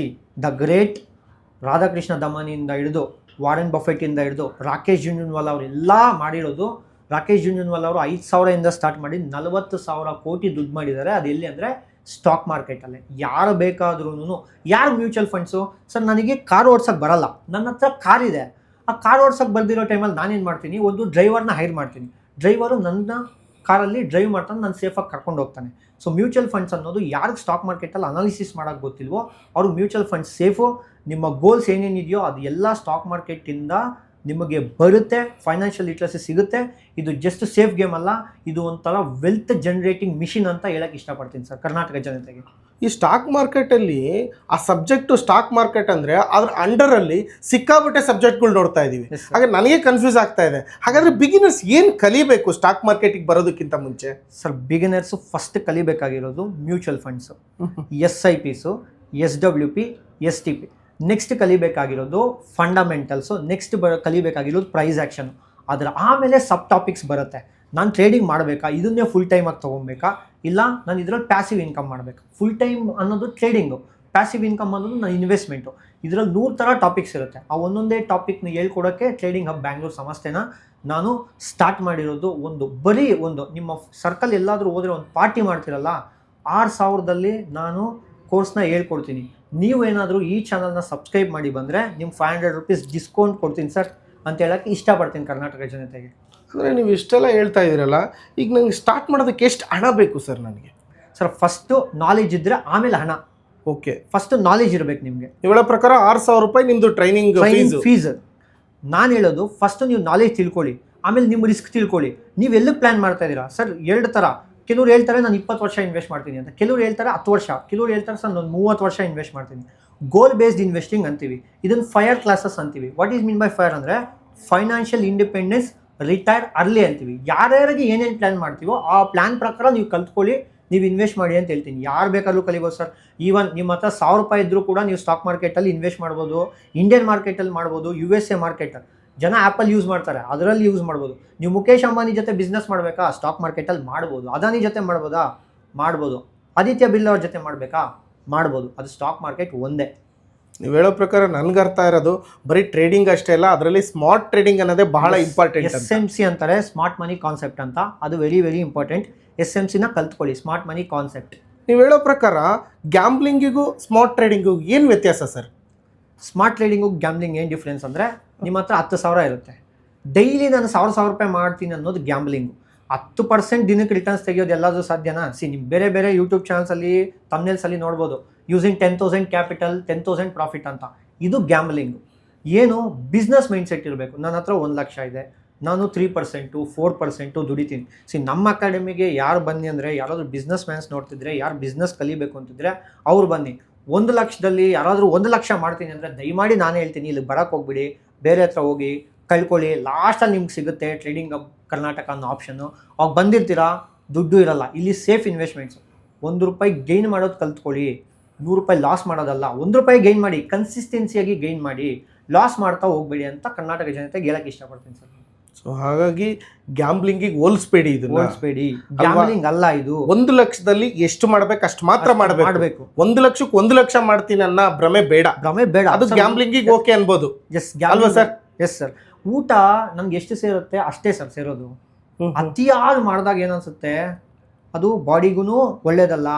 ದ ಗ್ರೇಟ್ ರಾಧಾಕೃಷ್ಣ ದಮಾನಿಯಿಂದ ಹಿಡಿದು ವಾರೆನ್ ಬಫೆಟ್ಟಿಂದ ಹಿಡಿದು ರಾಕೇಶ್ ಜುಂಜುನ್ವಾಲಾ ಅವರೆಲ್ಲ ಮಾಡಿರೋದು. ರಾಕೇಶ್ ಜುಂಜುನ್ವಾಲಾ ಅವರು 5,000 ಸ್ಟಾರ್ಟ್ ಮಾಡಿ 40,000 ಕೋಟಿ ದುಡ್ಡು ಮಾಡಿದ್ದಾರೆ. ಅದು ಎಲ್ಲಿ ಅಂದರೆ ಸ್ಟಾಕ್ ಮಾರ್ಕೆಟಲ್ಲೇ. ಯಾರು ಬೇಕಾದ್ರೂ, ಯಾರು ಮ್ಯೂಚುವಲ್ ಫಂಡ್ಸು ಸರ್ ನನಗೆ ಕಾರ್ ಓಡ್ಸೋಕ್ಕೆ ಬರಲ್ಲ, ನನ್ನ ಹತ್ರ ಕಾರ್ ಇದೆ, ಆ ಕಾರ್ ಓಡ್ಸೋಕ್ಕೆ ಬರ್ದಿರೋ ಟೈಮಲ್ಲಿ ನಾನೇನು ಮಾಡ್ತೀನಿ, ಒಂದು ಡ್ರೈವರ್ನ ಹೈರ್ ಮಾಡ್ತೀನಿ. ಡ್ರೈವರು ನನ್ನ ಕಾರಲ್ಲಿ ಡ್ರೈವ್ ಮಾಡ್ತಾನೆ, ನಾನು ಸೇಫಾಗಿ ಕರ್ಕೊಂಡು ಹೋಗ್ತಾನೆ. ಸೊ ಮ್ಯೂಚುವಲ್ ಫಂಡ್ಸ್ ಅನ್ನೋದು ಯಾರಿಗೆ ಸ್ಟಾಕ್ ಮಾರ್ಕೆಟಲ್ಲಿ ಅನಾಲಿಸಿಸ್ ಮಾಡೋಕ್ಕೆ ಗೊತ್ತಿಲ್ವೋ ಅವ್ರಿಗೆ ಮ್ಯೂಚುವಲ್ ಫಂಡ್ಸ್ ಸೇಫು. ನಿಮ್ಮ ಗೋಲ್ಸ್ ಏನೇನಿದೆಯೋ ಅದು ಎಲ್ಲ ಸ್ಟಾಕ್ ಮಾರ್ಕೆಟಿಂದ ನಿಮಗೆ ಬರುತ್ತೆ. ಫೈನಾನ್ಷಿಯಲ್ ಲಿಟ್ರಸಿ ಸಿಗುತ್ತೆ. ಇದು ಜಸ್ಟ್ ಸೇಫ್ ಗೇಮ್ ಅಲ್ಲ, ಇದು ಒಂಥರ ವೆಲ್ತ್ ಜನರೇಟಿಂಗ್ ಮಿಷಿನ್ ಅಂತ ಹೇಳಕ್ಕೆ ಇಷ್ಟಪಡ್ತೀನಿ ಸರ್ ಕರ್ನಾಟಕ ಜನತೆಗೆ. ಈ ಸ್ಟಾಕ್ ಮಾರ್ಕೆಟಲ್ಲಿ ಆ ಸಬ್ಜೆಕ್ಟು ಸ್ಟಾಕ್ ಮಾರ್ಕೆಟ್ ಅಂದರೆ ಅದ್ರ ಅಂಡರಲ್ಲಿ ಸಿಕ್ಕಾಬಿಟ್ಟೆ ಸಬ್ಜೆಕ್ಟ್ಗಳು ನೋಡ್ತಾ ಇದ್ದೀವಿ. ಹಾಗೆ ನನಗೆ ಕನ್ಫ್ಯೂಸ್ ಆಗ್ತಾ ಇದೆ. ಹಾಗಾದರೆ ಬಿಗಿನರ್ಸ್ ಏನು ಕಲಿಬೇಕು ಸ್ಟಾಕ್ ಮಾರ್ಕೆಟಿಗೆ ಬರೋದಕ್ಕಿಂತ ಮುಂಚೆ? ಸರ್ ಬಿಗಿನರ್ಸು ಫಸ್ಟ್ ಕಲಿಬೇಕಾಗಿರೋದು ಮ್ಯೂಚುವಲ್ ಫಂಡ್ಸು, SIPಸು, SWP, STP. ನೆಕ್ಸ್ಟ್ ಕಲಿಬೇಕಾಗಿರೋದು ಫಂಡಮೆಂಟಲ್ಸು. ನೆಕ್ಸ್ಟ್ ಕಲಿಬೇಕಾಗಿರೋದು ಪ್ರೈಸ್ ಆ್ಯಕ್ಷನು. ಅದರ ಆಮೇಲೆ ಸಬ್ ಟಾಪಿಕ್ಸ್ ಬರುತ್ತೆ. ನಾನು ಟ್ರೇಡಿಂಗ್ ಮಾಡಬೇಕಾ, ಇದನ್ನೇ ಫುಲ್ ಟೈಮಾಗಿ ತೊಗೊಬೇಕಾ, ಇಲ್ಲ ನಾನು ಇದರಲ್ಲಿ ಪ್ಯಾಸಿವ್ ಇನ್ಕಮ್ ಮಾಡಬೇಕಾ. ಫುಲ್ ಟೈಮ್ ಅನ್ನೋದು ಟ್ರೇಡಿಂಗು, ಪ್ಯಾಸಿವ್ ಇನ್ಕಮ್ ಅನ್ನೋದು ನನ್ನ ಇನ್ವೆಸ್ಟ್ಮೆಂಟು. ಇದರಲ್ಲಿ 100 ಥರ ಟಾಪಿಕ್ಸ್ ಇರುತ್ತೆ. ಆ ಒಂದೊಂದೇ ಟಾಪಿಕ್ನ ಹೇಳ್ಕೊಡೋಕ್ಕೆ ಟ್ರೇಡಿಂಗ್ ಹಬ್ ಬ್ಯಾಂಗ್ಳೂರ್ ಸಂಸ್ಥೆನ ನಾನು ಸ್ಟಾರ್ಟ್ ಮಾಡಿರೋದು. ಬರೀ ನಿಮ್ಮ ಸರ್ಕಲ್ ಎಲ್ಲಾದರೂ ಹೋದರೆ ಒಂದು ಪಾರ್ಟಿ ಮಾಡ್ತಿರಲ್ಲ, 6,000ದಲ್ಲಿ ನಾನು ಕೋರ್ಸ್ನ ಹೇಳ್ಕೊಡ್ತೀನಿ. ನೀವೇನಾದರೂ ಈ ಚಾನಲ್ನ ಸಬ್ಸ್ಕ್ರೈಬ್ ಮಾಡಿ ಬಂದರೆ ನಿಮ್ಗೆ 500 ರೂಪೀಸ್ ಡಿಸ್ಕೌಂಟ್ ಕೊಡ್ತೀನಿ ಸರ್ ಅಂತ ಹೇಳೋಕ್ಕೆ ಇಷ್ಟಪಡ್ತೀನಿ ಕರ್ನಾಟಕ ಜನತೆಗೆ. ಅಂದರೆ ನೀವು ಇಷ್ಟೆಲ್ಲ ಹೇಳ್ತಾ ಇದ್ದೀರಲ್ಲ, ಈಗ ನಂಗೆ ಸ್ಟಾರ್ಟ್ ಮಾಡೋದಕ್ಕೆ ಎಷ್ಟು ಹಣ ಬೇಕು ಸರ್ ನನಗೆ? ಸರ್ ಫಸ್ಟು ನಾಲೆಜ್ ಇದ್ದರೆ ಆಮೇಲೆ ಹಣ. ಓಕೆ, ಫಸ್ಟ್ ನಾಲೆಜ್ ಇರಬೇಕು ನಿಮಗೆ. ಇವಳ ಪ್ರಕಾರ 6,000 ರೂಪಾಯಿ ನಿಮ್ಮದು ಟ್ರೈನಿಂಗ್ ಫೀಸ್. ನಾನು ಹೇಳೋದು ಫಸ್ಟ್ ನೀವು ನಾಲೆಜ್ ತಿಳ್ಕೊಳ್ಳಿ, ಆಮೇಲೆ ನಿಮ್ಮ ರಿಸ್ಕ್ ತಿಳ್ಕೊಳ್ಳಿ. ನೀವು ಎಲ್ಲಕ್ಕೆ ಪ್ಲ್ಯಾನ್ ಮಾಡ್ತಾ ಇದ್ದೀರಾ ಸರ್? 2 ಥರ. ಕೆಲವ್ರು ಹೇಳ್ತಾರೆ ನಾನು 20 ವರ್ಷ ಇನ್ವೆಸ್ಟ್ ಮಾಡ್ತೀನಿ ಅಂತ, ಕೆಲವ್ರು ಹೇಳ್ತಾರೆ 10 ವರ್ಷ, ಕೆಲವ್ರು ಹೇಳ್ತಾರೆ ಸರ್ ನಾನು 30 ವರ್ಷ ಇನ್ವೆಸ್ಟ್ ಮಾಡ್ತೀನಿ. ಗೋಲ್ ಬೇಸ್ಡ್ ಇನ್ವೆಸ್ಟಿಂಗ್ ಅಂತೀವಿ, ಇದನ್ನು ಫೈರ್ ಕ್ಲಾಸಸ್ ಅಂತೀವಿ. What is mean by fire ಅಂದರೆ ಫೈನಾನ್ಷಿಯಲ್ ಇಂಡಿಪೆಂಡೆನ್ಸ್ ರಿಟೈರ್ ಅರ್ಲಿ ಅಂತೀವಿ. ಯಾರ್ಯಾರಿಗೆ ಏನೇನು ಪ್ಲ್ಯಾನ್ ಮಾಡ್ತೀವೋ ಆ ಪ್ಲ್ಯಾನ್ ಪ್ರಕಾರ ನೀವು ಕಲ್ತ್ಕೊಳ್ಳಿ, ನೀವು ಇನ್ವೆಸ್ಟ್ ಮಾಡಿ ಅಂತ ಹೇಳ್ತೀನಿ. ಯಾರು ಬೇಕಾದ್ರೂ ಕಲಿಬೋದು ಸರ್. ಈವನ್ ನಿಮ್ಮ ಹತ್ರ 1000 ರೂಪಾಯಿ ಇದ್ದರೂ ಕೂಡ ನೀವು ಸ್ಟಾಕ್ ಮಾರ್ಕೆಟಲ್ಲಿ ಇನ್ವೆಸ್ಟ್ ಮಾಡ್ಬೋದು, ಇಂಡಿಯನ್ ಮಾರ್ಕೆಟಲ್ಲಿ ಮಾಡ್ಬೋದು, USA ಮಾರ್ಕೆಟಲ್ಲಿ. ಜನ ಆ್ಯಪಲ್ ಯೂಸ್ ಮಾಡ್ತಾರೆ, ಅದರಲ್ಲಿ ಯೂಸ್ ಮಾಡ್ಬೋದು. ನೀವು ಮುಖೇಶ್ ಅಂಬಾನಿ ಜೊತೆ ಬಿಸ್ನೆಸ್ ಮಾಡಬೇಕಾ, ಸ್ಟಾಕ್ ಮಾರ್ಕೆಟಲ್ಲಿ ಮಾಡ್ಬೋದು. ಅದಾನಿ ಜೊತೆ ಮಾಡ್ಬೋದಾ, ಮಾಡ್ಬೋದು. ಆದಿತ್ಯ ಬಿರ್ಲಾ ಅವ್ರ ಜೊತೆ ಮಾಡಬೇಕಾ, ಮಾಡ್ಬೋದು. ಅದು ಸ್ಟಾಕ್ ಮಾರ್ಕೆಟ್ ಒಂದೇ. ನೀವು ಹೇಳೋ ಪ್ರಕಾರ ನನ್ಗೆ ಅರ್ಥ ಇರೋದು ಬರೀ ಟ್ರೇಡಿಂಗ್ ಅಷ್ಟೇ ಅಲ್ಲ, ಅದರಲ್ಲಿ ಸ್ಮಾರ್ಟ್ ಟ್ರೇಡಿಂಗ್ ಅನ್ನೋದೇ ಬಹಳ ಇಂಪಾರ್ಟೆಂಟ್. SMC ಅಂತಾರೆ, ಸ್ಮಾರ್ಟ್ ಮನಿ ಕಾನ್ಸೆಪ್ಟ್ ಅಂತ. ಅದು ವೆರಿ ವೆರಿ ಇಂಪಾರ್ಟೆಂಟ್. SMCನ ಕಲ್ತ್ಕೊಳ್ಳಿ, ಸ್ಮಾರ್ಟ್ ಮನಿ ಕಾನ್ಸೆಪ್ಟ್. ನೀವು ಹೇಳೋ ಪ್ರಕಾರ ಗ್ಯಾಂಬ್ಲಿಂಗಿಗೂ ಸ್ಮಾರ್ಟ್ ಟ್ರೇಡಿಂಗಿಗೂ ಏನು ವ್ಯತ್ಯಾಸ ಸರ್? ಸ್ಮಾರ್ಟ್ ಟ್ರೇಡಿಂಗು ಗ್ಯಾಂಬ್ಲಿಂಗ್ ಏನು ಡಿಫ್ರೆನ್ಸ್ ಅಂದರೆ, ನಿಮ್ಮ ಹತ್ರ 10,000 ಇರುತ್ತೆ, ಡೈಲಿ ನಾನು 1,000 ರೂಪಾಯಿ ಮಾಡ್ತೀನಿ ಅನ್ನೋದು ಗ್ಯಾಂಬ್ಲಿಂಗು. 10% ದಿನಕ್ಕೆ ರಿಟರ್ನ್ಸ್ ತೆಗೆಯೋದು ಎಲ್ಲಾದರೂ ಸಾಧ್ಯನಾ? ನಿಮ್ಮ ಬೇರೆ ಬೇರೆ ಯೂಟ್ಯೂಬ್ ಚಾನಲ್ಸಲ್ಲಿ ತಮ್ನೇಲ್ಸಲ್ಲಿ ನೋಡ್ಬೋದು, ಯೂಸಿಂಗ್ 10,000 ಕ್ಯಾಪಿಟಲ್ 10,000 ಪ್ರಾಫಿಟ್ ಅಂತ. ಇದು ಗ್ಯಾಂಬ್ಲಿಂಗು. ಏನು ಬಿಸ್ನೆಸ್ ಮೈಂಡ್ಸೆಟ್ ಇರಬೇಕು. ನನ್ನ ಹತ್ರ 1 ಲಕ್ಷ ಇದೆ, ನಾನು 3% 4% ದುಡಿತೀನಿ. ನಮ್ಮ ಅಕಾಡೆಮಿಗೆ ಯಾರು ಬನ್ನಿ ಅಂದರೆ, ಯಾರಾದರೂ ಬಿಸ್ನೆಸ್ ಮ್ಯಾನ್ಸ್ ನೋಡ್ತಿದ್ರೆ, ಯಾರು ಬಿಸ್ನೆಸ್ ಕಲಿಬೇಕು ಅಂತಿದ್ರೆ ಅವ್ರು ಬನ್ನಿ. 1 ಲಕ್ಷದಲ್ಲಿ ಯಾರಾದರೂ 1 ಲಕ್ಷ ಮಾಡ್ತೀನಿ ಅಂದರೆ ದಯಮಾಡಿ ನಾನೇ ಹೇಳ್ತೀನಿ, ಇಲ್ಲಿ ಬರೋಕ್ಕೆ ಹೋಗ್ಬಿಡಿ, ಬೇರೆ ಹತ್ರ ಹೋಗಿ ಕಳ್ಕೊಳ್ಳಿ. ಲಾಸ್ಟಲ್ಲಿ ನಿಮ್ಗೆ ಸಿಗುತ್ತೆ ಟ್ರೇಡಿಂಗ್ ಹಬ್ ಕರ್ನಾಟಕ ಅನ್ನೋ ಆಪ್ಷನ್ನು. ಅವಾಗ ಬಂದಿರ್ತೀರಾ, ದುಡ್ಡು ಇರಲ್ಲ. ಇಲ್ಲಿ ಸೇಫ್ ಇನ್ವೆಸ್ಟ್ಮೆಂಟ್ಸು. 1 ರೂಪಾಯಿ ಗೈನ್ ಮಾಡೋದು ಕಲ್ತ್ಕೊಳ್ಳಿ, 100 ರೂಪಾಯಿ ಲಾಸ್ ಮಾಡೋದಲ್ಲ. 1 ರೂಪಾಯಿ ಗೈನ್ ಮಾಡಿ, ಕನ್ಸಿಸ್ಟೆನ್ಸಿಯಾಗಿ ಗೈನ್ ಮಾಡಿ, ಲಾಸ್ ಮಾಡ್ತಾ ಹೋಗ್ಬೇಡಿ ಅಂತ ಕರ್ನಾಟಕ ಜನತೆಗೆ ಹೇಳಕ್ಕೆ ಇಷ್ಟಪಡ್ತೀನಿ ಸರ್. ಸೊ ಹಾಗಾಗಿ ಗ್ಯಾಂಬ್ಲಿಂಗಿಗೆ ಹೋಲಿಸ್ಬೇಡಿ, ಹೋಲಿಸ್ಬೇಡಿ. ಗ್ಯಾಂಬ್ಲಿಂಗ್ ಅಲ್ಲ ಇದು. 1 ಲಕ್ಷದಲ್ಲಿ ಎಷ್ಟು ಮಾಡ್ಬೇಕು ಅಷ್ಟು ಮಾತ್ರ ಮಾಡಬೇಕು. 1 ಲಕ್ಷಕ್ಕೆ 1 ಲಕ್ಷ ಮಾಡ್ತೀನಿ ಅನ್ನೋ ಭ್ರಮೆ ಬೇಡ. ಅದು ಗ್ಯಾಂಬ್ಲಿಂಗಿಗೆ ಓಕೆ ಅನ್ಬೋದು. ಅಲ್ವಾ ಸರ್? Yes sir. ಊಟ ನಮ್ಗೆ ಎಷ್ಟು ಸೇರುತ್ತೆ ಅಷ್ಟೇ ಸರ್ ಸೇರೋದು. ಅತಿಯಾಗಿ ಮಾಡಿದಾಗ ಏನನ್ಸುತ್ತೆ, ಅದು ಬಾಡಿಗೂ ಒಳ್ಳೇದಲ್ಲ,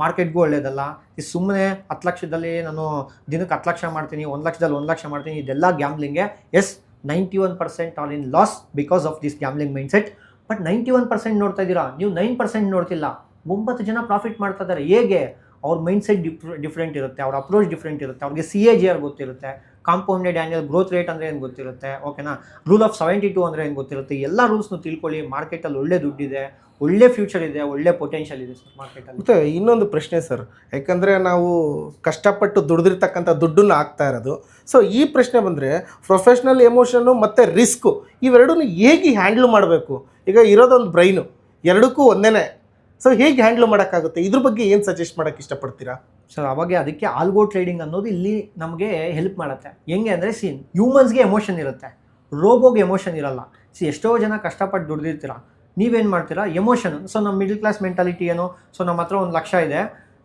ಮಾರ್ಕೆಟ್ಗೂ ಒಳ್ಳೇದಲ್ಲ. ಈ ಸುಮ್ಮನೆ 10 ಲಕ್ಷದಲ್ಲಿ ನಾನು ದಿನಕ್ಕೆ 10 ಲಕ್ಷ ಮಾಡ್ತೀನಿ, 1 ಲಕ್ಷದಲ್ಲಿ 1 ಲಕ್ಷ ಮಾಡ್ತೀನಿ, ಇದೆಲ್ಲ ಗ್ಯಾಂಬ್ಲಿಂಗೆ. Yes, 91% are in loss because of this gambling mindset. But 91% ನೋಡ್ತಾ ಇದ್ದೀರಾ, ನೀವು 9% ನೋಡ್ತಿಲ್ಲ. 9 ಜನ ಪ್ರಾಫಿಟ್ ಮಾಡ್ತಾ ಇದ್ದಾರೆ. ಹೇಗೆ? ಅವ್ರ ಮೈಂಡ್ಸೆಟ್ ಡಿಫ್ರೆಂಟ್ ಇರುತ್ತೆ, ಅವ್ರ ಅಪ್ರೋಚ್ ಡಿಫ್ರೆಂಟ್ ಇರುತ್ತೆ, ಅವ್ರಿಗೆ CAGR ಗೊತ್ತಿರುತ್ತೆ, ಕಾಂಪೌಂಡೆಡ್ ಆ್ಯನ್ಯಲ್ ಗ್ರೋತ್ ರೇಟ್ ಅಂದರೆ ಏನು ಗೊತ್ತಿರುತ್ತೆ, ಓಕೆನಾ, ರೂಲ್ ಆಫ್ 72 ಅಂದರೆ ಏನು ಗೊತ್ತಿರುತ್ತೆ. ಎಲ್ಲ ರೂಲ್ಸ್ನು ತಿಳ್ಕೊಳ್ಳಿ. ಮಾರ್ಕೆಟಲ್ಲಿ ಒಳ್ಳೆ ದುಡ್ಡಿದೆ, ಒಳ್ಳೆ ಫ್ಯೂಚರ್ ಇದೆ, ಒಳ್ಳೆ ಪೊಟೆನ್ಷಿಯಲ್ ಇದೆ ಸರ್ ಮಾರ್ಕೆಟಲ್ಲಿ. ಮತ್ತು ಇನ್ನೊಂದು ಪ್ರಶ್ನೆ ಸರ್, ಯಾಕಂದರೆ ನಾವು ಕಷ್ಟಪಟ್ಟು ದುಡಿದಿರ್ತಕ್ಕಂಥ ದುಡ್ಡನ್ನು ಹಾಕ್ತಾ ಇರೋದು. ಸೊ ಈ ಪ್ರಶ್ನೆ ಬಂದರೆ, ಪ್ರೊಫೆಷ್ನಲ್ ಎಮೋಷನ್ನು ಮತ್ತು ರಿಸ್ಕು ಇವೆರಡೂ ಹೇಗೆ ಹ್ಯಾಂಡ್ಲ್ ಮಾಡಬೇಕು? ಈಗ ಇರೋದೊಂದು ಬ್ರೈನು, ಎರಡಕ್ಕೂ ಒಂದೇ. ಸೊ ಹೇಗೆ ಹ್ಯಾಂಡ್ಲ್ ಮಾಡೋಕ್ಕಾಗುತ್ತೆ? ಇದ್ರ ಬಗ್ಗೆ ಏನು ಸಜೆಸ್ಟ್ ಮಾಡೋಕ್ಕೆ ಇಷ್ಟಪಡ್ತೀರಾ ಸರ್? ಅವಾಗ ಅದಕ್ಕೆ ಆಲ್ಗೋ ಟ್ರೇಡಿಂಗ್ ಅನ್ನೋದು ಇಲ್ಲಿ ನಮಗೆ ಹೆಲ್ಪ್ ಮಾಡುತ್ತೆ. ಹೆಂಗೆ ಅಂದರೆ, ಹ್ಯೂಮನ್ಸ್ಗೆ ಎಮೋಷನ್ ಇರುತ್ತೆ, ರೋಬೋಗೆ ಎಮೋಷನ್ ಇರಲ್ಲ. ಎಷ್ಟೋ ಜನ ಕಷ್ಟಪಟ್ಟು ದುಡ್ದಿರ್ತೀರ, ನೀವೇನು ಮಾಡ್ತೀರಾ, ಎಮೋಷನ್. ಸೊ ನಮ್ಮ ಮಿಡಲ್ ಕ್ಲಾಸ್ ಮೆಂಟಾಲಿಟಿ ಏನು, ಸೊ ನಮ್ಮ ಹತ್ರ 1 ಲಕ್ಷ ಇದೆ,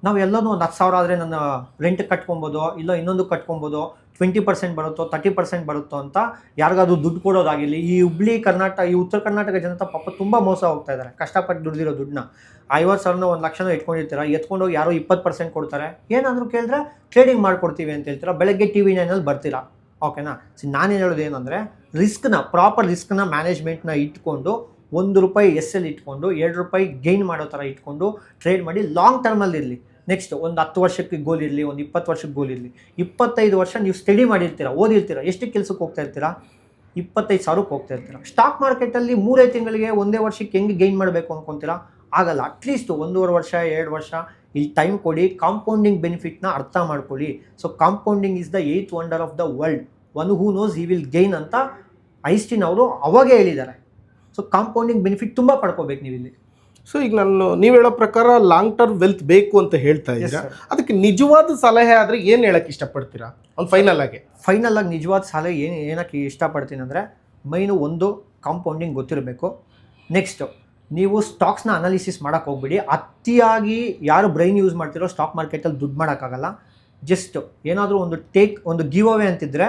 ನಾವು ಎಲ್ಲನೂ ಒಂದು 10,000 ಆದರೆ ನನ್ನ ರೆಂಟ್ ಕಟ್ಕೊಬೋದು, ಇಲ್ಲ ಇನ್ನೊಂದು ಕಟ್ಕೊಬೋದು, 20% ಬರುತ್ತೋ 30% ಬರುತ್ತೋ ಅಂತ ಯಾರಿಗಾದ್ರೂ ದುಡ್ಡು ಕೊಡೋದಾಗಿರಲಿ. ಈ ಹುಬ್ಳಿ ಕರ್ನಾಟಕ, ಈ ಉತ್ತರ ಕರ್ನಾಟಕ ಜನತೆ ಪಾಪ ತುಂಬ ಮೋಸ ಹೋಗ್ತಾ ಇದ್ದಾರೆ. ಕಷ್ಟಪಟ್ಟು ದುಡ್ದಿರೋ ದುಡ್ಡನ್ನ 50,000 1 ಲಕ್ಷನೋ ಇಟ್ಕೊಂಡಿರ್ತೀರ, ಎತ್ಕೊಂಡೋಗಿ ಯಾರೋ 20% ಕೊಡ್ತಾರೆ. ಏನಾದರೂ ಕೇಳಿದ್ರೆ ಟ್ರೇಡಿಂಗ್ ಮಾಡ್ಕೊಡ್ತೀವಿ ಅಂತ ಹೇಳ್ತೀರಾ, ಬೆಳಗ್ಗೆ TV9 ಬರ್ತೀರಾ, ಓಕೆನಾ. ನಾನೇನು ಹೇಳೋದು ಏನಂದರೆ, ಪ್ರಾಪರ್ ರಿಸ್ಕ್ನ ಮ್ಯಾನೇಜ್ಮೆಂಟ್ನ ಇಟ್ಕೊಂಡು 1 ರೂಪಾಯಿ SL ಇಟ್ಕೊಂಡು 2 ರೂಪಾಯಿ ಗೈನ್ ಮಾಡೋ ಥರ ಇಟ್ಕೊಂಡು ಟ್ರೇಡ್ ಮಾಡಿ ಲಾಂಗ್ ಟರ್ಮಲ್ಲಿ ಇರಲಿ. ನೆಕ್ಸ್ಟ್ ಒಂದು 10 ವರ್ಷಕ್ಕೆ ಗೋಲ್ ಇರಲಿ, ಒಂದು 20 ವರ್ಷಕ್ಕೆ ಗೋಲ್ ಇರಲಿ. 25 ವರ್ಷ ನೀವು ಸ್ಟಡಿ ಮಾಡಿರ್ತೀರ, ಓದಿರ್ತೀರ. ಎಷ್ಟು ಕೆಲಸಕ್ಕೆ ಹೋಗ್ತಾ ಇರ್ತೀರಾ? 25,000ಕ್ಕೆ ಹೋಗ್ತಾ ಇರ್ತೀರ. ಸ್ಟಾಕ್ ಮಾರ್ಕೆಟಲ್ಲಿ 3 ತಿಂಗಳಿಗೆ 1 ವರ್ಷಕ್ಕೆ ಹೆಂಗೆ ಗೈನ್ ಮಾಡಬೇಕು ಅಂದ್ಕೊತೀರಾ? ಆಗಲ್ಲ. ಅಟ್ಲೀಸ್ಟ್ 1.5 ವರ್ಷ 2 ವರ್ಷ ಇಲ್ಲಿ ಟೈಮ್ ಕೊಡಿ. ಕಾಂಪೌಂಡಿಂಗ್ ಬೆನಿಫಿಟ್ನ ಅರ್ಥ ಮಾಡ್ಕೊಳ್ಳಿ. So compounding is the 8th wonder of the world, one who knows he will gain ಅಂತ ಐನ್ಸ್ಟೀನ್ ಅವರು ಅವಾಗೇ ಹೇಳಿದ್ದಾರೆ. ಸೊ ಕಾಂಪೌಂಡಿಂಗ್ ಬೆನಿಫಿಟ್ ತುಂಬ ಪಡ್ಕೋಬೇಕು ನೀವು ಇಲ್ಲಿ. ಸೊ ಈಗ ನೀವು ಹೇಳೋ ಪ್ರಕಾರ ಲಾಂಗ್ ಟರ್ಮ್ ವೆಲ್ತ್ ಬೇಕು ಅಂತ ಹೇಳ್ತಾ ಇದ್ದೀರಾ. ಅದಕ್ಕೆ ನಿಜವಾದ ಸಲಹೆ ಆದರೆ ಏನು ಹೇಳಕ್ಕೆ ಇಷ್ಟಪಡ್ತೀರಾ? ಒಂದು ಫೈನಲ್ ಆಗಿ ನಿಜವಾದ ಸಲಹೆ ಏನಕ್ಕೆ ಇಷ್ಟಪಡ್ತೀನಿ ಅಂದರೆ, ಮೈನು ಒಂದು ಕಾಂಪೌಂಡಿಂಗ್ ಗೊತ್ತಿರಬೇಕು. ನೆಕ್ಸ್ಟು ನೀವು ಸ್ಟಾಕ್ಸ್ನ ಅನಾಲಿಸಿಸ್ ಮಾಡೋಕ್ಕೆ ಹೋಗ್ಬಿಡಿ. ಅತಿಯಾಗಿ ಯಾರು ಬ್ರೈನ್ ಯೂಸ್ ಮಾಡ್ತಿರೋ ಸ್ಟಾಕ್ ಮಾರ್ಕೆಟಲ್ಲಿ ದುಡ್ಡು ಮಾಡೋಕ್ಕಾಗಲ್ಲ. ಜಸ್ಟ್ ಏನಾದರೂ ಒಂದು ಗಿವ್ ಅವೇ ಅಂತಿದ್ರೆ,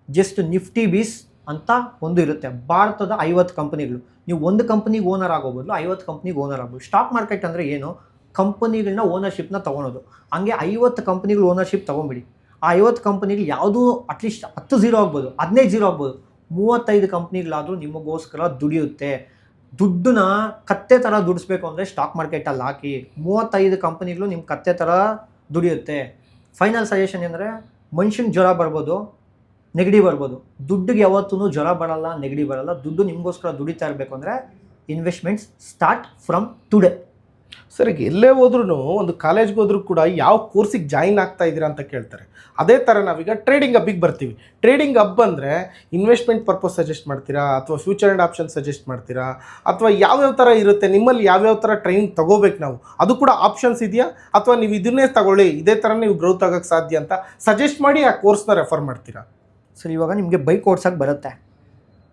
ಜಸ್ಟ್ ನಿಫ್ಟಿ ಬೀಸ್ ಅಂತ ಒಂದು ಇರುತ್ತೆ. ಭಾರತದ 50 ಕಂಪನಿಗಳು, ನೀವು ಒಂದು ಕಂಪನಿಗೆ ಓನರ್ ಆಗೋಬೋದು, 50 ಕಂಪ್ನಿಗೆ ಓನರ್ ಆಗ್ಬೋದು. ಸ್ಟಾಕ್ ಮಾರ್ಕೆಟ್ ಅಂದರೆ ಏನು? ಕಂಪನಿಗಳನ್ನ ಓನರ್ಶಿಪ್ನ ತೊಗೊಳೋದು. ಹಂಗೆ 50 ಕಂಪನಿಗಳು ಓನರ್ಶಿಪ್ ತೊಗೊಂಬಿಡಿ. ಆ 50 ಕಂಪನಿಗಳು ಯಾವುದೂ ಅಟ್ಲೀಸ್ಟ್ 10 0 ಆಗ್ಬೋದು, 15 0 ಆಗ್ಬೋದು, 35 ಕಂಪ್ನಿಗಳಾದರೂ ನಿಮಗೋಸ್ಕರ ದುಡಿಯುತ್ತೆ. ದುಡ್ಡನ್ನ ಕತ್ತೆ ಥರ ದುಡಿಸ್ಬೇಕು ಅಂದರೆ ಸ್ಟಾಕ್ ಮಾರ್ಕೆಟಲ್ಲಿ ಹಾಕಿ. 35 ಕಂಪನಿಗಳು ನಿಮ್ಮ ಕತ್ತೆ ಥರ ದುಡಿಯುತ್ತೆ. ಫೈನಲ್ ಸಜೆಷನ್ ಅಂದರೆ, ಮನುಷ್ಯನ ಜ್ವರ ಬರ್ಬೋದು, ನೆಗಡಿ ಬರ್ಬೋದು, ದುಡ್ಡಿಗೆ ಯಾವತ್ತೂ ಜ್ವರ ಬರಲ್ಲ, ನೆಗಡಿ ಬರಲ್ಲ. ದುಡ್ಡು ನಿಮಗೋಸ್ಕರ ದುಡಿತಾ ಇರಬೇಕು ಅಂದರೆ investments start from today. Sir ಈಗ ಎಲ್ಲೇ ಹೋದ್ರೂ ಒಂದು ಕಾಲೇಜ್ಗೆ ಹೋದ್ರೂ ಕೂಡ ಯಾವ ಕೋರ್ಸಿಗೆ ಜಾಯಿನ್ ಆಗ್ತಾ ಇದ್ದೀರಾ ಅಂತ ಕೇಳ್ತಾರೆ. ಅದೇ ಥರ ನಾವೀಗ ಟ್ರೇಡಿಂಗ್ ಹಬ್ಬಿಗೆ ಬರ್ತೀವಿ. ಟ್ರೇಡಿಂಗ್ ಹಬ್ ಅಂದರೆ ಇನ್ವೆಸ್ಟ್ಮೆಂಟ್ ಪರ್ಪಸ್ ಸಜೆಸ್ಟ್ ಮಾಡ್ತೀರಾ ಅಥವಾ ಫ್ಯೂಚರ್ ಆ್ಯಂಡ್ ಆಪ್ಷನ್ ಸಜೆಸ್ಟ್ ಮಾಡ್ತೀರಾ ಅಥವಾ ಯಾವ್ಯಾವ ಥರ ಇರುತ್ತೆ, ನಿಮ್ಮಲ್ಲಿ ಯಾವ್ಯಾವ ಥರ ಟ್ರೈನಿಂಗ್ ತೊಗೋಬೇಕು ನಾವು, ಅದು ಕೂಡ ಆಪ್ಷನ್ಸ್ ಇದೆಯಾ ಅಥವಾ ನೀವು ಇದನ್ನೇ ತಗೊಳ್ಳಿ ಇದೇ ಥರ ನೀವು ಗ್ರೋತ್ ಆಗೋಕ್ಕೆ ಸಾಧ್ಯ ಅಂತ ಸಜೆಸ್ಟ್ ಮಾಡಿ ಆ ಕೋರ್ಸ್ನ ರೆಫರ್ ಮಾಡ್ತೀರಾ? ಸರ್ ಇವಾಗ ನಿಮಗೆ ಬೈಕ್ ಓಡ್ಸೋಕ್ಕೆ ಬರುತ್ತೆ,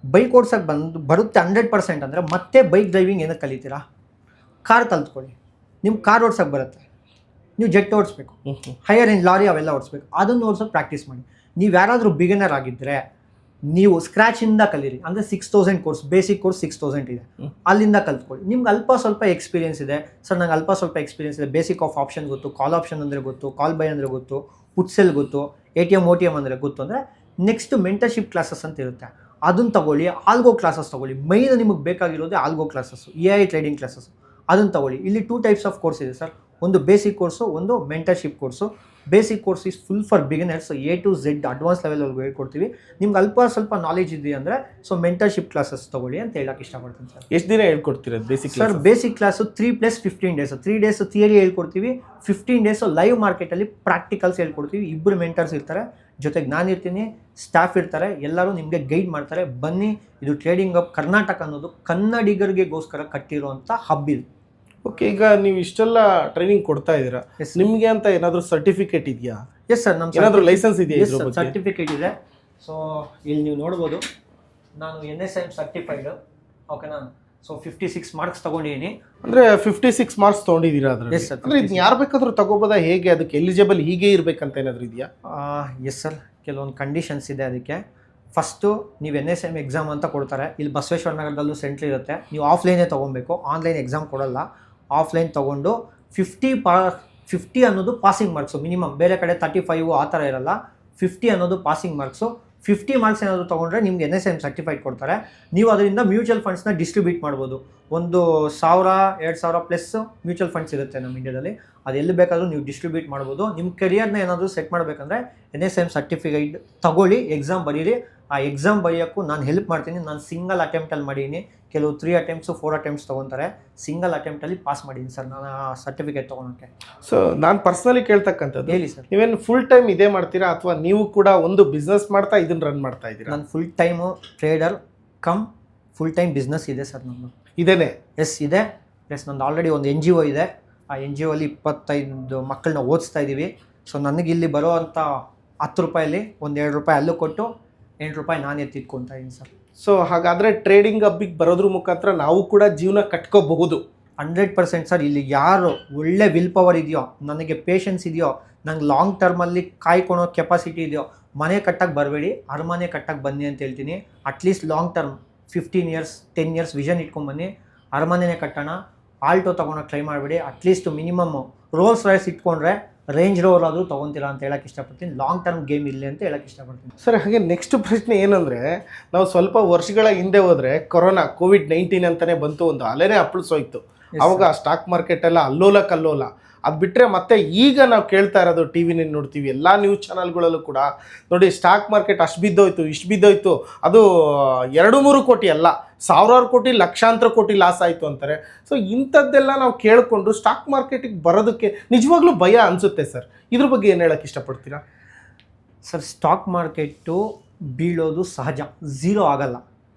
ಬೈಕ್ ಓಡ್ಸೋಕ್ಕೆ ಬರುತ್ತೆ 100% ಅಂದರೆ ಮತ್ತೆ ಬೈಕ್ ಡ್ರೈವಿಂಗ್ ಏನಕ್ಕೆ ಕಲಿತೀರಾ? ಕಾರ್ ಕಲ್ತ್ಕೊಳ್ಳಿ. ನಿಮ್ಮ ಕಾರ್ ಓಡ್ಸೋಕ್ಕೆ ಬರುತ್ತೆ, ನೀವು ಜೆಟ್ ಓಡಿಸ್ಬೇಕು, ಹೈಯರ್ ಇನ್ ಲಾರಿ ಅವೆಲ್ಲ ಓಡಿಸ್ಬೇಕು, ಅದನ್ನು ಓಡಿಸೋಕೆ ಪ್ರಾಕ್ಟೀಸ್ ಮಾಡಿ. ನೀವು ಯಾರಾದರೂ ಬಿಗಿನರ್ ಆಗಿದ್ದರೆ ನೀವು ಸ್ಕ್ರ್ಯಾಚಿಂದ ಕಲೀರಿ. ಅಂದರೆ 6000 ಕೋರ್ಸ್, ಬೇಸಿಕ್ ಕೋರ್ಸ್ 6000 ಇದೆ, ಅಲ್ಲಿಂದ ಕಲ್ತ್ಕೊಳ್ಳಿ. ನಿಮ್ಗೆ ಅಲ್ಪ ಸ್ವಲ್ಪ ಎಕ್ಸ್ಪೀರಿಯನ್ಸ್ ಇದೆ ಸರ್, ನಂಗೆ ಅಲ್ಪ ಸ್ವಲ್ಪ ಎಕ್ಸ್ಪೀರಿಯನ್ಸ್ ಇದೆ, ಬೇಸಿಕ್ ಆಫ್ ಆಪ್ಷನ್ ಗೊತ್ತು, ಕಾಲ್ ಆಪ್ಷನ್ ಅಂದರೆ ಗೊತ್ತು, ಕಾಲ್ ಬೈ ಅಂದರೆ ಗೊತ್ತು, ಪುಟ್ಸೆಲ್ ಗೊತ್ತು, ATM OTM ಅಂದರೆ ಗೊತ್ತು ಅಂದರೆ ನೆಕ್ಸ್ಟ್ ಮೆಂಟರ್ಶಿಪ್ ಕ್ಲಾಸಸ್ ಅಂತ ಇರುತ್ತೆ, ಅದನ್ನು ತಗೊಳ್ಳಿ. ಆಲ್ಗೋ ಕ್ಲಾಸಸ್ ತೊಗೊಳ್ಳಿ. ಮೈನ್ ನಿಮಗೆ ಬೇಕಾಗಿರೋದೇ algo classes, AI trading classes, ಅದನ್ನು ತಗೊಳ್ಳಿ. ಇಲ್ಲಿ 2 ಟೈಪ್ಸ್ ಆಫ್ ಕೋರ್ಸ್ ಇದೆ ಸರ್, ಒಂದು ಬೇಸಿಕ್ ಕೋರ್ಸು, ಒಂದು mentorship course. Basic course is full for beginners, A to Z advance ಲೆವೆಲ್ವರೆಗೂ ಹೇಳ್ಕೊಡ್ತೀವಿ. ನಿಮ್ಗೆ ಅಲ್ಪ ಸ್ವಲ್ಪ ನಾಲೆಜ್ ಇದೆ ಅಂದರೆ ಸೊ ಮೆಂಟರ್ಶಿಪ್ ಕ್ಲಾಸಸ್ ತೊಗೊಳ್ಳಿ ಅಂತ ಹೇಳಕ್ಕೆ ಇಷ್ಟಪಡ್ತೀನಿ ಸರ್. ಎಷ್ಟು ದಿನ ಹೇಳ್ಕೊಡ್ತೀರಾ basic? Sir basic class 3 + 15 days. 3 days theory ಹೇಳ್ಕೊಡ್ತೀವಿ, 15 ಡೇಸು ಲೈವ್ ಮಾರ್ಕೆಟಲ್ಲಿ ಪ್ರಾಕ್ಟಿಕಲ್ಸ್ ಹೇಳ್ಕೊಡ್ತೀವಿ. ಇಬ್ಬರು ಮೆಂಟರ್ಸ್ ಇರ್ತಾರೆ, ಜೊತೆಗೆ ನಾನು ಇರ್ತೀನಿ, ಸ್ಟಾಫ್ ಇರ್ತಾರೆ, ಎಲ್ಲರೂ ನಿಮಗೆ ಗೈಡ್ ಮಾಡ್ತಾರೆ. ಬನ್ನಿ, ಇದು ಟ್ರೇಡಿಂಗ್ ಹಬ್ ಕರ್ನಾಟಕ ಅನ್ನೋದು ಕನ್ನಡಿಗರಿಗೋಸ್ಕರ ಕಟ್ಟಿರುವಂಥ ಹಬ್ ಇದು. ಓಕೆ, ಈಗ ನೀವು ಇಷ್ಟೆಲ್ಲ ಟ್ರೈನಿಂಗ್ ಕೊಡ್ತಾ ಇದ್ದೀರಾ, ನಿಮಗೆ ಅಂತ ಏನಾದರೂ ಸರ್ಟಿಫಿಕೇಟ್ ಇದೆಯಾ? ಎಸ್ ಸರ್, ನಮ್ಮ ಏನಾದರೂ ಲೈಸೆನ್ಸ್ ಇದೆಯಾ? ಸರ್ಟಿಫಿಕೇಟ್ ಇದೆ. ಸೊ ಇಲ್ಲಿ ನೀವು ನೋಡ್ಬೋದು, ನಾನು NSM ಸರ್ಟಿಫೈಡ್, ಓಕೆನಾ. ಸೊ 56 ಮಾರ್ಕ್ಸ್ ತೊಗೊಂಡಿದ್ದೀನಿ. ಅಂದರೆ 56 ಮಾರ್ಕ್ಸ್ ತೊಗೊಂಡಿದ್ದೀರಾ ಅದರಲ್ಲಿ? Yes sir. ಅಂದರೆ ಇದು ಯಾರು ಬೇಕಾದರೂ ತಗೋಬೋದಾ, ಹೇಗೆ ಅದಕ್ಕೆ ಎಲಿಜಿಬಲ್ ಹೀಗೆ ಇರಬೇಕಂತ ಏನಾದರೂ ಇದೆಯಾ? ಎಸ್ ಸರ್, ಕೆಲವೊಂದು ಕಂಡೀಷನ್ಸ್ ಇದೆ ಅದಕ್ಕೆ. ಫಸ್ಟು ನೀವು NSM ಎಕ್ಸಾಮ್ ಅಂತ ಕೊಡ್ತಾರೆ, ಇಲ್ಲಿ ಬಸವೇಶ್ವರ ನಗರದಲ್ಲೂ ಸೆಂಟ್ರ್ ಇರುತ್ತೆ. ನೀವು ಆಫ್ಲೈನೇ ತೊಗೊಬೇಕು, ಆನ್ಲೈನ್ ಎಕ್ಸಾಮ್ ಕೊಡೋಲ್ಲ. ಆಫ್ಲೈನ್ ತೊಗೊಂಡು 50 ಅನ್ನೋದು ಪಾಸಿಂಗ್ ಮಾರ್ಕ್ಸು ಮಿನಿಮಮ್. ಬೇರೆ ಕಡೆ 35 ಆ ಥರ ಇರಲ್ಲ, 50 ಅನ್ನೋದು ಪಾಸಿಂಗ್ ಮಾರ್ಕ್ಸು. 50 ಮಾರ್ಕ್ಸ್ ಏನಾದರೂ ತೊಗೊಂಡ್ರೆ ನಿಮ್ಗೆ NSM ಸರ್ಟಿಫೈಡ್ ಕೊಡ್ತಾರೆ. ನೀವು ಅದರಿಂದ ಮ್ಯೂಚುವಲ್ ಫಂಡ್ಸ್ನ ಡಿಸ್ಟ್ರಿಬ್ಯೂಟ್ ಮಾಡ್ಬೋದು. 1,000-2,000 ಪ್ಲಸ್ ಮ್ಯೂಚುವಲ್ ಫಂಡ್ಸ್ ಇರುತ್ತೆ ನಮ್ಮ ಇಂಡಿಯಾದಲ್ಲಿ, ಅದು ಎಲ್ಲಿ ಬೇಕಾದರೂ ನೀವು ಡಿಸ್ಟ್ರಿಬ್ಯೂಟ್ ಮಾಡ್ಬೋದು. ನಿಮ್ಮ ಕೆರಿಯರ್ನ ಏನಾದರೂ ಸೆಟ್ ಮಾಡಬೇಕಂದ್ರೆ NSM ಸರ್ಟಿಫಿಕೇಟ್ ತಗೊಳ್ಳಿ, ಎಕ್ಸಾಮ್ ಬರೀರಿ. ಆ ಎಕ್ಸಾಮ್ ಬರೆಯೋಕ್ಕೂ ನಾನು ಹೆಲ್ಪ್ ಮಾಡ್ತೀನಿ. ನಾನು ಸಿಂಗಲ್ ಅಟೆಂಪ್ಟಲ್ಲಿ ಮಾಡೀನಿ, ಕೆಲವು 3 ಅಟೆಂಪ್ಟ್ಸು 4 ಅಟೆಂಪ್ಟ್ಸ್ ತೊಗೊತಾರೆ. ಸಿಂಗಲ್ ಅಟೆಂಪ್ಟಲ್ಲಿ ಪಾಸ್ ಮಾಡೀನಿ ಸರ್ ನಾನು ಆ ಸರ್ಟಿಫಿಕೇಟ್ ತೊಗೊಳಕ್ಕೆ. ಸೊ ನಾನು ಪರ್ಸ್ನಲಿ ಕೇಳ್ತಕ್ಕಂಥದ್ದು, ಹೇಳಿ ಸರ್, ನೀವೇನು ಫುಲ್ ಟೈಮ್ ಇದೇ ಮಾಡ್ತೀರಾ ಅಥವಾ ನೀವು ಕೂಡ ಒಂದು ಬಿಸ್ನೆಸ್ ಮಾಡ್ತಾ ಇದನ್ನು ರನ್ ಮಾಡ್ತಾ ಇದ್ದೀರಾ? ನಾನು full time trader come full time business ಇದೆ ಸರ್ ನಮ್ಮದು. ಇದೇನೆ? ಎಸ್ ಇದೆ. ಎಸ್, ನಂದು ಆಲ್ರೆಡಿ ಒಂದು NGO ಇದೆ. ಆ NGOಲ್ಲಿ 25 ಮಕ್ಕಳನ್ನ ಓದಿಸ್ತಾ ಇದ್ದೀವಿ. ಸೊ ನನಗಿಲ್ಲಿ ಬರೋ ಅಂಥ 10 ರೂಪಾಯಲ್ಲಿ ಒಂದು 2 ರೂಪಾಯಿ ಅಲ್ಲೂ ಕೊಟ್ಟು 8 ರೂಪಾಯಿ ನಾನು ಎತ್ತಿಟ್ಕೊತಾ ಇದ್ದೀನಿ ಸರ್. ಸೊ ಹಾಗಾದರೆ ಟ್ರೇಡಿಂಗ್ ಹಬ್ಬಿಗೆ ಬರೋದ್ರ ಮುಖಾಂತರ ನಾವು ಕೂಡ ಜೀವನ ಕಟ್ಕೋಬಹುದು? 100% ಸರ್. ಇಲ್ಲಿ ಯಾರು ಒಳ್ಳೆ ವಿಲ್ ಪವರ್ ಇದೆಯೋ, ನನಗೆ ಪೇಷನ್ಸ್ ಇದೆಯೋ, ನಂಗೆ ಲಾಂಗ್ ಟರ್ಮಲ್ಲಿ ಕಾಯ್ಕೊಳೋ ಕೆಪಾಸಿಟಿ ಇದೆಯೋ, ಮನೆ ಕಟ್ಟಕ್ಕೆ ಬರಬೇಡಿ, ಅರಮನೆ ಕಟ್ಟಕ್ಕೆ ಬನ್ನಿ ಅಂತ ಹೇಳ್ತೀನಿ. At least long term 15 years 10 years vision ಇಟ್ಕೊಂಡ್ಬನ್ನಿ, ಅರಮನೆನೇ ಕಟ್ಟೋಣ. ಆಲ್ಟೋ ತೊಗೊಳಕ್ಕೆ ಟ್ರೈ ಮಾಡಬೇಡಿ. ಅಟ್ಲೀಸ್ಟ್ ಮಿನಿಮಮ್ ರೋಲ್ಸ್ ರಾಯ್ಸ್ ಇಟ್ಕೊಂಡ್ರೆ ರೇಂಜ್ ರೋವರ್ ಆದರೂ ತೊಗೊತೀರಾ ಅಂತ ಹೇಳಕ್ಕೆ ಇಷ್ಟಪಡ್ತೀನಿ. ಲಾಂಗ್ ಟರ್ಮ್ ಗೇಮ್ ಇಲ್ಲ ಅಂತ ಹೇಳಕ್ಕೆ ಇಷ್ಟಪಡ್ತೀನಿ ಸರ್. ಹಾಗೆ ನೆಕ್ಸ್ಟ್ ಪ್ರಶ್ನೆ ಏನಂದರೆ, ನಾವು ಸ್ವಲ್ಪ ವರ್ಷಗಳ ಹಿಂದೆ ಹೋದರೆ COVID-19 ಅಂತಲೇ ಬಂತು, ಒಂದು ಅಲೆನೇ ಅಪ್ಪಳಿಸೋಯ್ತು. ಅವಾಗ ಸ್ಟಾಕ್ ಮಾರ್ಕೆಟ್ ಎಲ್ಲ ಅಲ್ಲೋಲ ಕಲ್ಲೋಲ. ಅದು ಬಿಟ್ಟರೆ ಮತ್ತೆ ಈಗ ನಾವು ಕೇಳ್ತಾ ಇರೋದು ಟಿ ವಿನಲ್ಲಿ ನೋಡ್ತೀವಿ, ಎಲ್ಲ ನ್ಯೂಸ್ ಚಾನಲ್ಗಳಲ್ಲೂ ಕೂಡ ನೋಡಿ, ಸ್ಟಾಕ್ ಮಾರ್ಕೆಟ್ ಅಷ್ಟು ಬಿದ್ದೋಯ್ತು, ಇಷ್ಟು ಬಿದ್ದೋಯ್ತು, ಅದು 2-3 ಕೋಟಿ ಅಲ್ಲ, ಸಾವಿರಾರು ಕೋಟಿ ಲಕ್ಷಾಂತರ ಕೋಟಿ ಲಾಸ್ ಆಯಿತು ಅಂತಾರೆ. ಸೊ ಇಂಥದ್ದೆಲ್ಲ ನಾವು ಕೇಳಿಕೊಂಡು ಸ್ಟಾಕ್ ಮಾರ್ಕೆಟಿಗೆ ಬರೋದಕ್ಕೆ ನಿಜವಾಗ್ಲೂ ಭಯ ಅನಿಸುತ್ತೆ ಸರ್. ಇದ್ರ ಬಗ್ಗೆ ಏನು ಹೇಳೋಕ್ಕೆ ಇಷ್ಟಪಡ್ತೀರಾ? ಸರ್, ಸ್ಟಾಕ್ ಮಾರ್ಕೆಟು ಬೀಳೋದು ಸಹಜ, ಝೀರೋ ಆಗಲ್ಲ.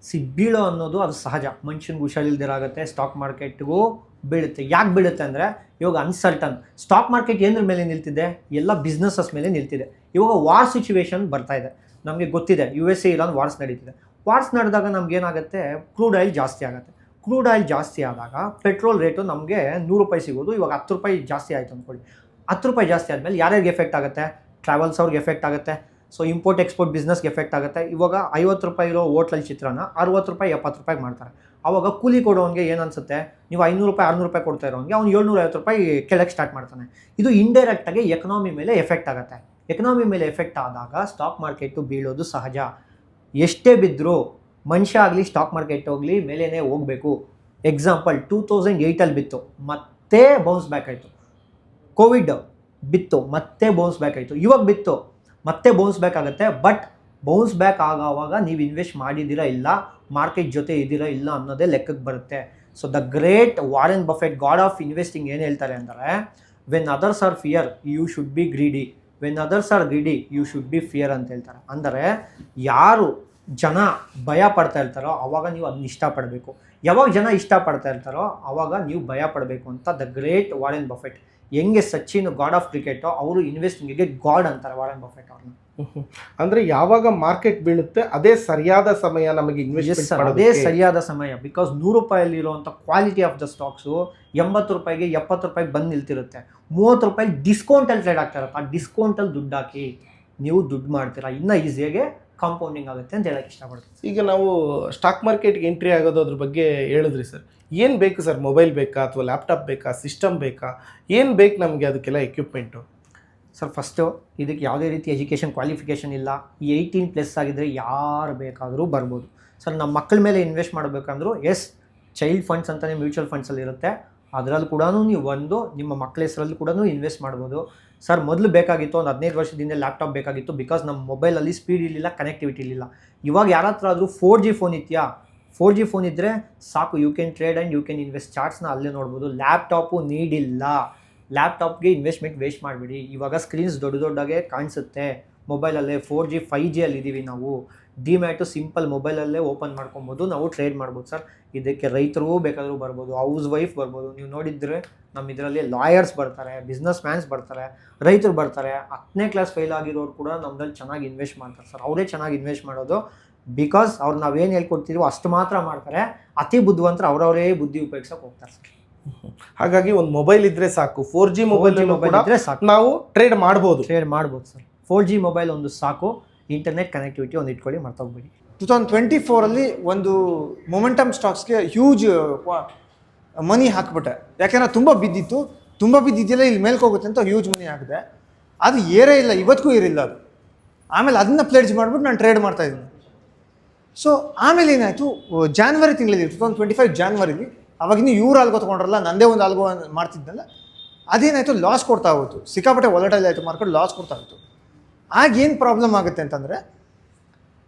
ಬೀಳೋ ಅನ್ನೋದು ಅದು ಸಹಜ. ಮನುಷ್ಯನಿಗೆ ಹುಷಾರಿಲ್ದಿರಾಗುತ್ತೆ, ಸ್ಟಾಕ್ ಮಾರ್ಕೆಟ್ಗೂ ಬೀಳುತ್ತೆ. ಯಾಕೆ ಬೀಳುತ್ತೆ ಅಂದರೆ ಇವಾಗ ಅನ್ಸರ್ಟನ್. ಸ್ಟಾಕ್ ಮಾರ್ಕೆಟ್ ಏನರ ಮೇಲೆ ನಿಲ್ತಿದೆ? ಎಲ್ಲ ಬಿಸ್ನೆಸಸ್ ಮೇಲೆ ನಿಲ್ತಿದೆ. ಇವಾಗ ವಾರ್ ಸಿಚುವೇಶನ್ ಬರ್ತಾ ಇದೆ, ನಮಗೆ ಗೊತ್ತಿದೆ. USA ಇರಾನ್ ವಾರ್ಸ್ ನಡೀತಿದೆ. ವಾರ್ಸ್ ನಡೆದಾಗ ನಮಗೇನಾಗುತ್ತೆ, ಕ್ರೂಡ್ ಆಯಿಲ್ ಜಾಸ್ತಿ ಆಗುತ್ತೆ. ಕ್ರೂಡ್ ಆಯಿಲ್ ಜಾಸ್ತಿ ಆದಾಗ ಪೆಟ್ರೋಲ್ ರೇಟು ನಮಗೆ 100 ರೂಪಾಯಿ ಸಿಗೋದು, ಇವಾಗ 10 ರೂಪಾಯಿ ಜಾಸ್ತಿ ಆಯಿತು ಅಂದ್ಕೊಳ್ಳಿ. 10 ರೂಪಾಯಿ ಜಾಸ್ತಿ ಆದಮೇಲೆ ಯಾರ್ಯಾರಿಗೆ ಎಫೆಕ್ಟ್ ಆಗುತ್ತೆ? ಟ್ರಾವೆಲ್ಸ್ ಅವ್ರಿಗೆ ಎಫೆಕ್ಟ್ ಆಗುತ್ತೆ. ಸೊ ಇಂಪೋರ್ಟ್ ಎಕ್ಸ್ಪೋರ್ಟ್ ಬಿಸ್ನೆಸ್ಗೆ ಎಫೆಕ್ಟ್ ಆಗುತ್ತೆ. ಇವಾಗ 50 ರೂಪಾಯಿ ಇರೋ ಹೋಟ್ಲಲ್ಲಿ ಚಿತ್ರಾನ್ನ 60 ರೂಪಾಯಿ 70 ರೂಪಾಯಿಗೆ ಮಾಡ್ತಾರೆ. ಆವಾಗ ಕೂಲಿ ಕೊಡೋನಿಗೆ ಏನು ಅನಿಸುತ್ತೆ, ನೀವು 500 ರೂಪಾಯಿ 600 ರೂಪಾಯಿ ಕೊಡ್ತಾ ಇರೋನಿಗೆ ಅವ್ನು 750 ರೂಪಾಯಿ ಕೆಳಗೆ ಸ್ಟಾರ್ಟ್ ಮಾಡ್ತಾನೆ. ಇದು ಇಂಡೈರೆಕ್ಟಾಗಿ ಎಕನಾಮಿ ಮೇಲೆ ಎಫೆಕ್ಟ್ ಆಗುತ್ತೆ. ಎಕನಾಮಿ ಮೇಲೆ ಎಫೆಕ್ಟ್ ಆದಾಗ ಸ್ಟಾಕ್ ಮಾರ್ಕೆಟು ಬೀಳೋದು ಸಹಜ. ಎಷ್ಟೇ ಬಿದ್ದರೂ ಮನುಷ್ಯ ಆಗಲಿ ಸ್ಟಾಕ್ ಮಾರ್ಕೆಟ್ ಹೋಗಲಿ ಮೇಲೇ ಹೋಗಬೇಕು. ಎಕ್ಸಾಂಪಲ್ 2008ಅಲ್ಲಿ ಬಿತ್ತು, ಮತ್ತೆ ಬೌನ್ಸ್ ಬ್ಯಾಕ್ ಆಯಿತು. ಕೋವಿಡ್ ಬಿತ್ತು, ಮತ್ತೆ ಬೌನ್ಸ್ ಬ್ಯಾಕ್ ಆಯಿತು. ಇವಾಗ ಬಿತ್ತು, ಮತ್ತೆ ಬೌನ್ಸ್ ಬ್ಯಾಕ್ ಆಗುತ್ತೆ. ಬಟ್ ಬೌನ್ಸ್ ಬ್ಯಾಕ್ ಆಗೋವಾಗ ನೀವು ಇನ್ವೆಸ್ಟ್ ಮಾಡಿದ್ದೀರಾ ಇಲ್ಲ, ಮಾರ್ಕೆಟ್ ಜೊತೆ ಇದ್ದೀರಾ ಇಲ್ಲ ಅನ್ನೋದೇ ಲೆಕ್ಕಕ್ಕೆ ಬರುತ್ತೆ. So the great Warren Buffett god of investing ಏನು ಹೇಳ್ತಾರೆ ಅಂದರೆ, when others are fear you should be greedy, when others are greedy you should be fear ಅಂತ ಹೇಳ್ತಾರೆ. ಅಂದರೆ ಯಾರು ಜನ ಭಯ ಪಡ್ತಾ ಇರ್ತಾರೋ ಅವಾಗ ನೀವು ಅದನ್ನ ಇಷ್ಟಪಡಬೇಕು, ಯಾವಾಗ ಜನ ಇಷ್ಟಪಡ್ತಾ ಇರ್ತಾರೋ ಅವಾಗ ನೀವು ಭಯ ಪಡಬೇಕು ಅಂತ ದ ಗ್ರೇಟ್ ವಾರೆನ್ ಬಫೆಟ್. ಹೆಂಗೆ ಸಚಿನ್ ಗಾಡ್ ಆಫ್ ಕ್ರಿಕೆಟು, ಅವರು ಇನ್ವೆಸ್ಟಿಂಗಿಗೆ ಗಾಡ್ ಅಂತಾರೆ ವಾರೆನ್ ಬಫೆಟ್ ಅವ್ರನ್ನ. ಅಂದ್ರೆ ಯಾವಾಗ ಮಾರ್ಕೆಟ್ ಬೀಳುತ್ತೆ ಅದೇ ಸರಿಯಾದ ಸಮಯ ನಮಗೆ ಇನ್ವೆಸ್ಟ್ ಅದೇ ಸರಿಯಾದ ಸಮಯ. ಬಿಕಾಸ್ 100 ರೂಪಾಯಿಲಿರುವಂಥ ಕ್ವಾಲಿಟಿ ಆಫ್ ದ ಸ್ಟಾಕ್ಸು 80 ರೂಪಾಯಿಗೆ 70 ರೂಪಾಯಿಗೆ ಬಂದು ನಿಲ್ತಿರುತ್ತೆ. 30 ರೂಪಾಯಿ ಡಿಸ್ಕೌಂಟಲ್ಲಿ ಟ್ರೇಡ್ ಆಗ್ತಾ ಇರುತ್ತೆ. ಆ ಡಿಸ್ಕೌಂಟಲ್ಲಿ ದುಡ್ಡು ಹಾಕಿ ನೀವು ದುಡ್ಡು ಮಾಡ್ತೀರಾ, ಇನ್ನೂ ಈಸಿಯಾಗೆ ಕಾಂಪೌಂಡಿಂಗ್ ಆಗುತ್ತೆ ಅಂತ ಹೇಳಕ್ಕೆ ಇಷ್ಟಪಡ್ತೀನಿ. ಈಗ ನಾವು ಸ್ಟಾಕ್ ಮಾರ್ಕೆಟ್ಗೆ ಎಂಟ್ರಿ ಆಗೋದು ಅದ್ರ ಬಗ್ಗೆ ಹೇಳಿದ್ರಿ ಸರ್. ಏನು ಬೇಕು ಸರ್? ಮೊಬೈಲ್ ಬೇಕಾ ಅಥವಾ ಲ್ಯಾಪ್ಟಾಪ್ ಬೇಕಾ, ಸಿಸ್ಟಮ್ ಬೇಕಾ, ಏನು ಬೇಕು ನಮಗೆ ಅದಕ್ಕೆಲ್ಲ ಎಕ್ವಿಪ್ಮೆಂಟು? ಸರ್ ಫಸ್ಟು ಇದಕ್ಕೆ ಯಾವುದೇ ರೀತಿ ಎಜುಕೇಷನ್ ಕ್ವಾಲಿಫಿಕೇಷನ್ ಇಲ್ಲ. 18+ ಆಗಿದ್ದರೆ ಯಾರು ಬೇಕಾದರೂ ಬರ್ಬೋದು. ಸರ್ ನಮ್ಮ ಮಕ್ಕಳ ಮೇಲೆ ಇನ್ವೆಸ್ಟ್ ಮಾಡಬೇಕಂದ್ರೂ ಚೈಲ್ಡ್ ಫಂಡ್ಸ್ ಅಂತಲೇ ಮ್ಯೂಚುವಲ್ ಫಂಡ್ಸಲ್ಲಿ ಇರುತ್ತೆ, ಅದರಲ್ಲಿ ಕೂಡ ನೀವು ನಿಮ್ಮ ಮಕ್ಕಳ ಹೆಸರಲ್ಲಿ ಕೂಡ ಇನ್ವೆಸ್ಟ್ ಮಾಡ್ಬೋದು. ಸರ್ ಮೊದಲು ಬೇಕಾಗಿತ್ತು, ಒಂದು 15 ವರ್ಷದಿಂದ ಲ್ಯಾಪ್ಟಾಪ್ ಬೇಕಾಗಿತ್ತು. ಬಿಕಾಸ್ ನಮ್ಮ ಮೊಬೈಲಲ್ಲಿ ಸ್ಪೀಡ್ ಇರಲಿಲ್ಲ, ಕನೆಕ್ಟಿವಿಟಿ ಇರಲಿಲ್ಲ. ಇವಾಗ ಯಾರ ಹತ್ರ ಆದರೂ 4G ಫೋನ್ ಇದೆಯಾ, 4G ಫೋನ್ ಇದ್ದರೆ ಸಾಕು, you can trade and you can invest. ಚಾರ್ಟ್ಸ್ನ ಅಲ್ಲೇ ನೋಡ್ಬೋದು. ಲ್ಯಾಪ್ಟಾಪು ನೀಡಿಲ್ಲ, ಲ್ಯಾಪ್ಟಾಪ್ಗೆ ಇನ್ವೆಸ್ಟ್ಮೆಂಟ್ ವೇಸ್ಟ್ ಮಾಡಿಬಿಡಿ. ಇವಾಗ ಸ್ಕ್ರೀನ್ಸ್ ದೊಡ್ಡದಾಗೆ ಕಾಣಿಸುತ್ತೆ ಮೊಬೈಲಲ್ಲೇ. 4G 5G ಅಲ್ಲಿ ಇದ್ದೀವಿ ನಾವು. ಡಿಮ್ಯಾಟು ಸಿಂಪಲ್ ಮೊಬೈಲಲ್ಲೇ ಓಪನ್ ಮಾಡ್ಕೊಬೋದು, ನಾವು ಟ್ರೇಡ್ ಮಾಡ್ಬೋದು. ಸರ್ ಇದಕ್ಕೆ ರೈತರು ಬೇಕಾದರೂ ಬರ್ಬೋದು, ಹೌಸ್ ವೈಫ್ ಬರ್ಬೋದು. ನೀವು ನೋಡಿದರೆ ನಮ್ಮ ಇದರಲ್ಲಿ ಲಾಯರ್ಸ್ ಬರ್ತಾರೆ, ಬಿಸ್ನೆಸ್ ಮ್ಯಾನ್ಸ್ ಬರ್ತಾರೆ, ರೈತರು ಬರ್ತಾರೆ. 10ನೇ ಕ್ಲಾಸ್ ಫೇಲ್ ಆಗಿರೋರು ಕೂಡ ನಮ್ಮದಲ್ಲಿ ಚೆನ್ನಾಗಿ ಇನ್ವೆಸ್ಟ್ ಮಾಡ್ತಾರೆ ಸರ್. ಅವರೇ ಚೆನ್ನಾಗಿ ಇನ್ವೆಸ್ಟ್ ಮಾಡೋದು. ಬಿಕಾಸ್ ಅವ್ರು ನಾವೇನು ಹೇಳ್ಕೊಡ್ತೀವೋ ಅಷ್ಟು ಮಾತ್ರ ಮಾಡ್ತಾರೆ. ಅತಿ ಬುದ್ಧಿವಂತರು ಅವರವರೇ ಬುದ್ಧಿ ಉಪಯೋಗಿಸೋಕೆ ಹೋಗ್ತಾರೆ ಸರ್. ಹಾಗಾಗಿ ಒಂದು ಮೊಬೈಲ್ ಇದ್ರೆ ಸಾಕು, 4G ಮೊಬೈಲ್ ಇದ್ರೆ ಸಾಕು, ನಾವು ಟ್ರೇಡ್ ಮಾಡ್ಬೋದು ಸರ್. 4G ಮೊಬೈಲ್ ಒಂದು ಸಾಕು, ಇಂಟರ್ನೆಟ್ ಕನೆಕ್ಟಿವಿಟಿ ಒಂದು ಇಟ್ಕೊಳ್ಳಿ, ಮರ್ತೋಗ್ಬೇಡಿ. 2024 ಒಂದು ಮೊಮೆಂಟಮ್ ಸ್ಟಾಕ್ಸ್ಗೆ ಹ್ಯೂಜ್ ಮನಿ ಹಾಕ್ಬಿಟ್ಟೆ. ಯಾಕೆಂದ್ರೆ ತುಂಬ ಬಿದ್ದಿದ್ದೆಲ್ಲ ಇಲ್ಲಿ ಮೇಲ್ಕೆ ಹೋಗುತ್ತೆ ಅಂತ ಹ್ಯೂಜ್ ಮನಿ ಹಾಕಿದೆ. ಅದು ಏರೇ ಇಲ್ಲ, ಇವತ್ತಿಗೂ ಏರಿಲ್ಲ ಅದು. ಆಮೇಲೆ ಅದನ್ನ ಪ್ಲೇಡ್ಜ್ ಮಾಡಿಬಿಟ್ಟು ನಾನು ಟ್ರೇಡ್ ಮಾಡ್ತಾಯಿದ್ದೀನಿ. ಸೊ ಆಮೇಲೆ ಏನಾಯಿತು, ಜಾನ್ವರಿ ತಿಂಗಳಲ್ಲಿ 2025 ಜಾನ್ವರಿಲಿ, ಅವಾಗಿನ್ನೂ ಇವ್ರು ಆಲ್ಗೋ ತೊಗೊಂಡ್ರಲ್ಲ, ನಂದೇ ಒಂದು ಆಲ್ಗೋ ಮಾಡ್ತಿದ್ದಲ್ಲ, ಅದೇನಾಯಿತು, ಲಾಸ್ ಕೊಡ್ತಾ ಹೋಯ್ತು. ಸಿಕ್ಕಾಪಟ್ಟೆ ವಾಲಟೈಲ್ ಆಯಿತು ಮಾರ್ಕೆಟ್, ಲಾಸ್ ಕೊಡ್ತಾ ಹೋಯ್ತು. ಆಗ ಏನು ಪ್ರಾಬ್ಲಮ್ ಆಗುತ್ತೆ ಅಂತಂದರೆ,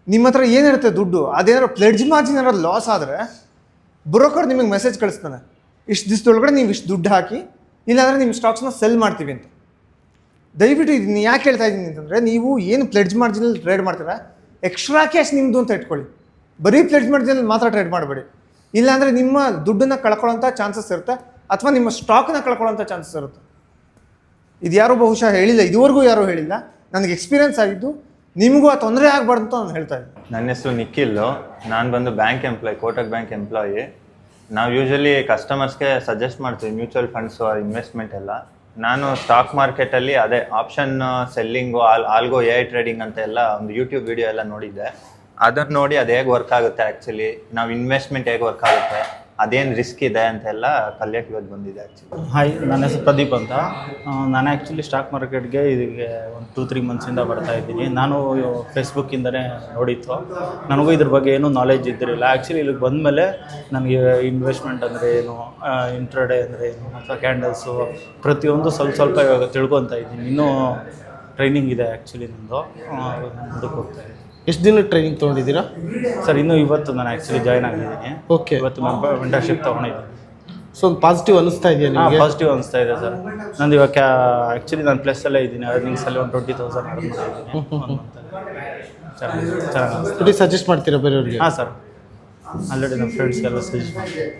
ನಿಮ್ಮ ಹತ್ರ ಏನಿರುತ್ತೆ ದುಡ್ಡು, ಅದೇನಾದ್ರು ಪ್ಲೆಡ್ಜ್ ಮಾರ್ಜಿನ್ ಏನಾದ್ರು ಲಾಸ್ ಆದರೆ ಬ್ರೋಕರ್ ನಿಮಗೆ ಮೆಸೇಜ್ ಕಳಿಸ್ತಾನೆ, ಇಷ್ಟು ದಿವಸದೊಳಗಡೆ ನೀವು ಇಷ್ಟು ದುಡ್ಡು ಹಾಕಿ, ಇಲ್ಲಾಂದರೆ ನಿಮ್ಮ ಸ್ಟಾಕ್ಸ್ನ ಸೆಲ್ ಮಾಡ್ತೀವಿ ಅಂತ. ದಯವಿಟ್ಟು ಇದನ್ನ ಯಾಕೆ ಹೇಳ್ತಾ ಇದ್ದೀನಿ ಅಂತಂದರೆ, ನೀವು ಏನು ಪ್ಲೆಡ್ಜ್ ಮಾರ್ಜಿನಲ್ಲಿ ಟ್ರೇಡ್ ಮಾಡ್ತೀರಾ, ಎಕ್ಸ್ಟ್ರಾ ಕ್ಯಾಶ್ ನಿಮ್ಮದು ಅಂತ ಇಟ್ಕೊಳ್ಳಿ. ಬರೀ ಪ್ಲೆಡ್ಜ್ ಮಾರ್ಜಿನಲ್ಲಿ ಮಾತ್ರ ಟ್ರೇಡ್ ಮಾಡಬೇಡಿ. ಇಲ್ಲಾಂದರೆ ನಿಮ್ಮ ದುಡ್ಡನ್ನು ಕಳ್ಕೊಳ್ಳೋಂಥ ಚಾನ್ಸಸ್ ಇರುತ್ತೆ, ಅಥವಾ ನಿಮ್ಮ ಸ್ಟಾಕ್ನ ಕಳ್ಕೊಳ್ಳೋಂಥ ಚಾನ್ಸಸ್ ಇರುತ್ತೆ. ಇದು ಯಾರೂ ಬಹುಶಃ ಹೇಳಿಲ್ಲ, ಇದುವರೆಗೂ ಯಾರೂ ಹೇಳಿಲ್ಲ. ನನಗೆ ಎಕ್ಸ್ಪೀರಿಯನ್ಸ್ ಆಗಿದ್ದು, ನಿಮಗೂ ಆ ತೊಂದರೆ ಆಗಬಾರ್ದು ಅಂತ ನಾನು ಹೇಳ್ತಾ ಇದ್ದೀನಿ. ನನ್ನ ಹೆಸರು ನಿಖಿಲ್, ನಾನು ಬಂದು bank employ, Kotak bank employee. ನಾವು ಯೂಶಲಿ ಕಸ್ಟಮರ್ಸ್ಗೆ ಸಜೆಸ್ಟ್ ಮಾಡ್ತೀವಿ ಮ್ಯೂಚುವಲ್ ಫಂಡ್ಸು, ಇನ್ವೆಸ್ಟ್ಮೆಂಟ್ ಎಲ್ಲ. ನಾನು ಸ್ಟಾಕ್ ಮಾರ್ಕೆಟಲ್ಲಿ ಅದೇ option selling, algo AI trading ಅಂತ ಎಲ್ಲ ಒಂದು ಯೂಟ್ಯೂಬ್ ವಿಡಿಯೋ ಎಲ್ಲ ನೋಡಿದ್ದೆ. ಅದನ್ನು ನೋಡಿ ಅದು ಹೇಗೆ ವರ್ಕ್ ಆಗುತ್ತೆ, ಆ್ಯಕ್ಚುಲಿ ನಾವು ಇನ್ವೆಸ್ಟ್ಮೆಂಟ್ ಹೇಗೆ ವರ್ಕ್ ಆಗುತ್ತೆ, ಅದೇನು ರಿಸ್ಕ್ ಇದೆ ಅಂತೆಲ್ಲ ಕಲಿಯೋಕ್ಕೆ ಇವತ್ತು ಬಂದಿದೆ ಆ್ಯಕ್ಚುಲಿ. ಹಾಯ್, ನನ್ನ ಹೆಸರು ಪ್ರದೀಪ್ ಅಂತ. ನಾನು ಆ್ಯಕ್ಚುಲಿ ಸ್ಟಾಕ್ ಮಾರ್ಕೆಟ್ಗೆ ಇದಕ್ಕೆ ಒಂದು 2-3 ಮಂತ್ಸಿಂದ ಬರ್ತಾ ಇದ್ದೀನಿ. ನಾನು ಫೇಸ್ಬುಕ್ಕಿಂದನೇ ನೋಡಿತ್ತು. ನನಗೂ ಇದ್ರ ಬಗ್ಗೆ ಏನೂ ನಾಲೆಜ್ ಇದ್ದಿರಲಿಲ್ಲ. ಆ್ಯಕ್ಚುಲಿ ಇಲ್ಲಿಗೆ ಬಂದಮೇಲೆ ನನಗೆ ಇನ್ವೆಸ್ಟ್ಮೆಂಟ್ ಅಂದರೆ ಏನು, ಇಂಟ್ರಾಡೇ ಅಂದರೆ ಏನು, ಅಥವಾ ಕ್ಯಾಂಡಲ್ಸು, ಪ್ರತಿಯೊಂದು ಸ್ವಲ್ಪ ಇವಾಗ ತಿಳ್ಕೊತಾ ಇದ್ದೀನಿ. ಇನ್ನೂ ಟ್ರೈನಿಂಗ್ ಇದೆ ಆ್ಯಕ್ಚುಲಿ ನಂದು, ಮುಂದಕ್ಕೆ ಹೋಗ್ತಾ ಇದ್ದೀನಿ. ಎಷ್ಟು ದಿನ ಟ್ರೈನಿಂಗ್ ತೊಗೊಂಡಿದ್ದೀರಾ ಸರ್? ಇನ್ನೂ ಇವತ್ತು ನಾನು ಆ್ಯಕ್ಚುಲಿ ಜಾಯ್ನ್ ಆಗಿದ್ದೀನಿ. ಓಕೆ, ಇವತ್ತು ಮೆಂಟರ್ಶಿಪ್ ತೊಗೊಂಡಿದ್ದೀನಿ. ಸೊ ಒಂದು ಪಾಸಿಟಿವ್ ಅನಿಸ್ತಾ ಇದೆಯಾ ನಿಮಗೆ? ಪಾಸಿಟಿವ್ ಅನಿಸ್ತಾ ಇದೆ ಸರ್. ನಂದು ಇವಾಗ ಆ್ಯಕ್ಚುಲಿ ನಾನು ಪ್ಲಸ್ಸಲ್ಲೇ ಇದ್ದೀನಿ, ಅರ್ನಿಂಗ್ಸಲ್ಲಿ ಒಂದು 20,000 ಅರ್ನ್ ಮಾಡಿದ್ದೀನಿ. ಚೆನ್ನಾಗಿ ಸಜೆಸ್ಟ್ ಮಾಡ್ತೀರಾ ಬೇರೆಯವ್ರಿಗೆ? ಹಾಂ ಸರ್, ಆಲ್ರೆಡಿ ನಮ್ಮ ಫ್ರೆಂಡ್ಸ್ಗೆಲ್ಲ ಸಜೆಸ್ಟ್ ಮಾಡ್ತೀನಿ.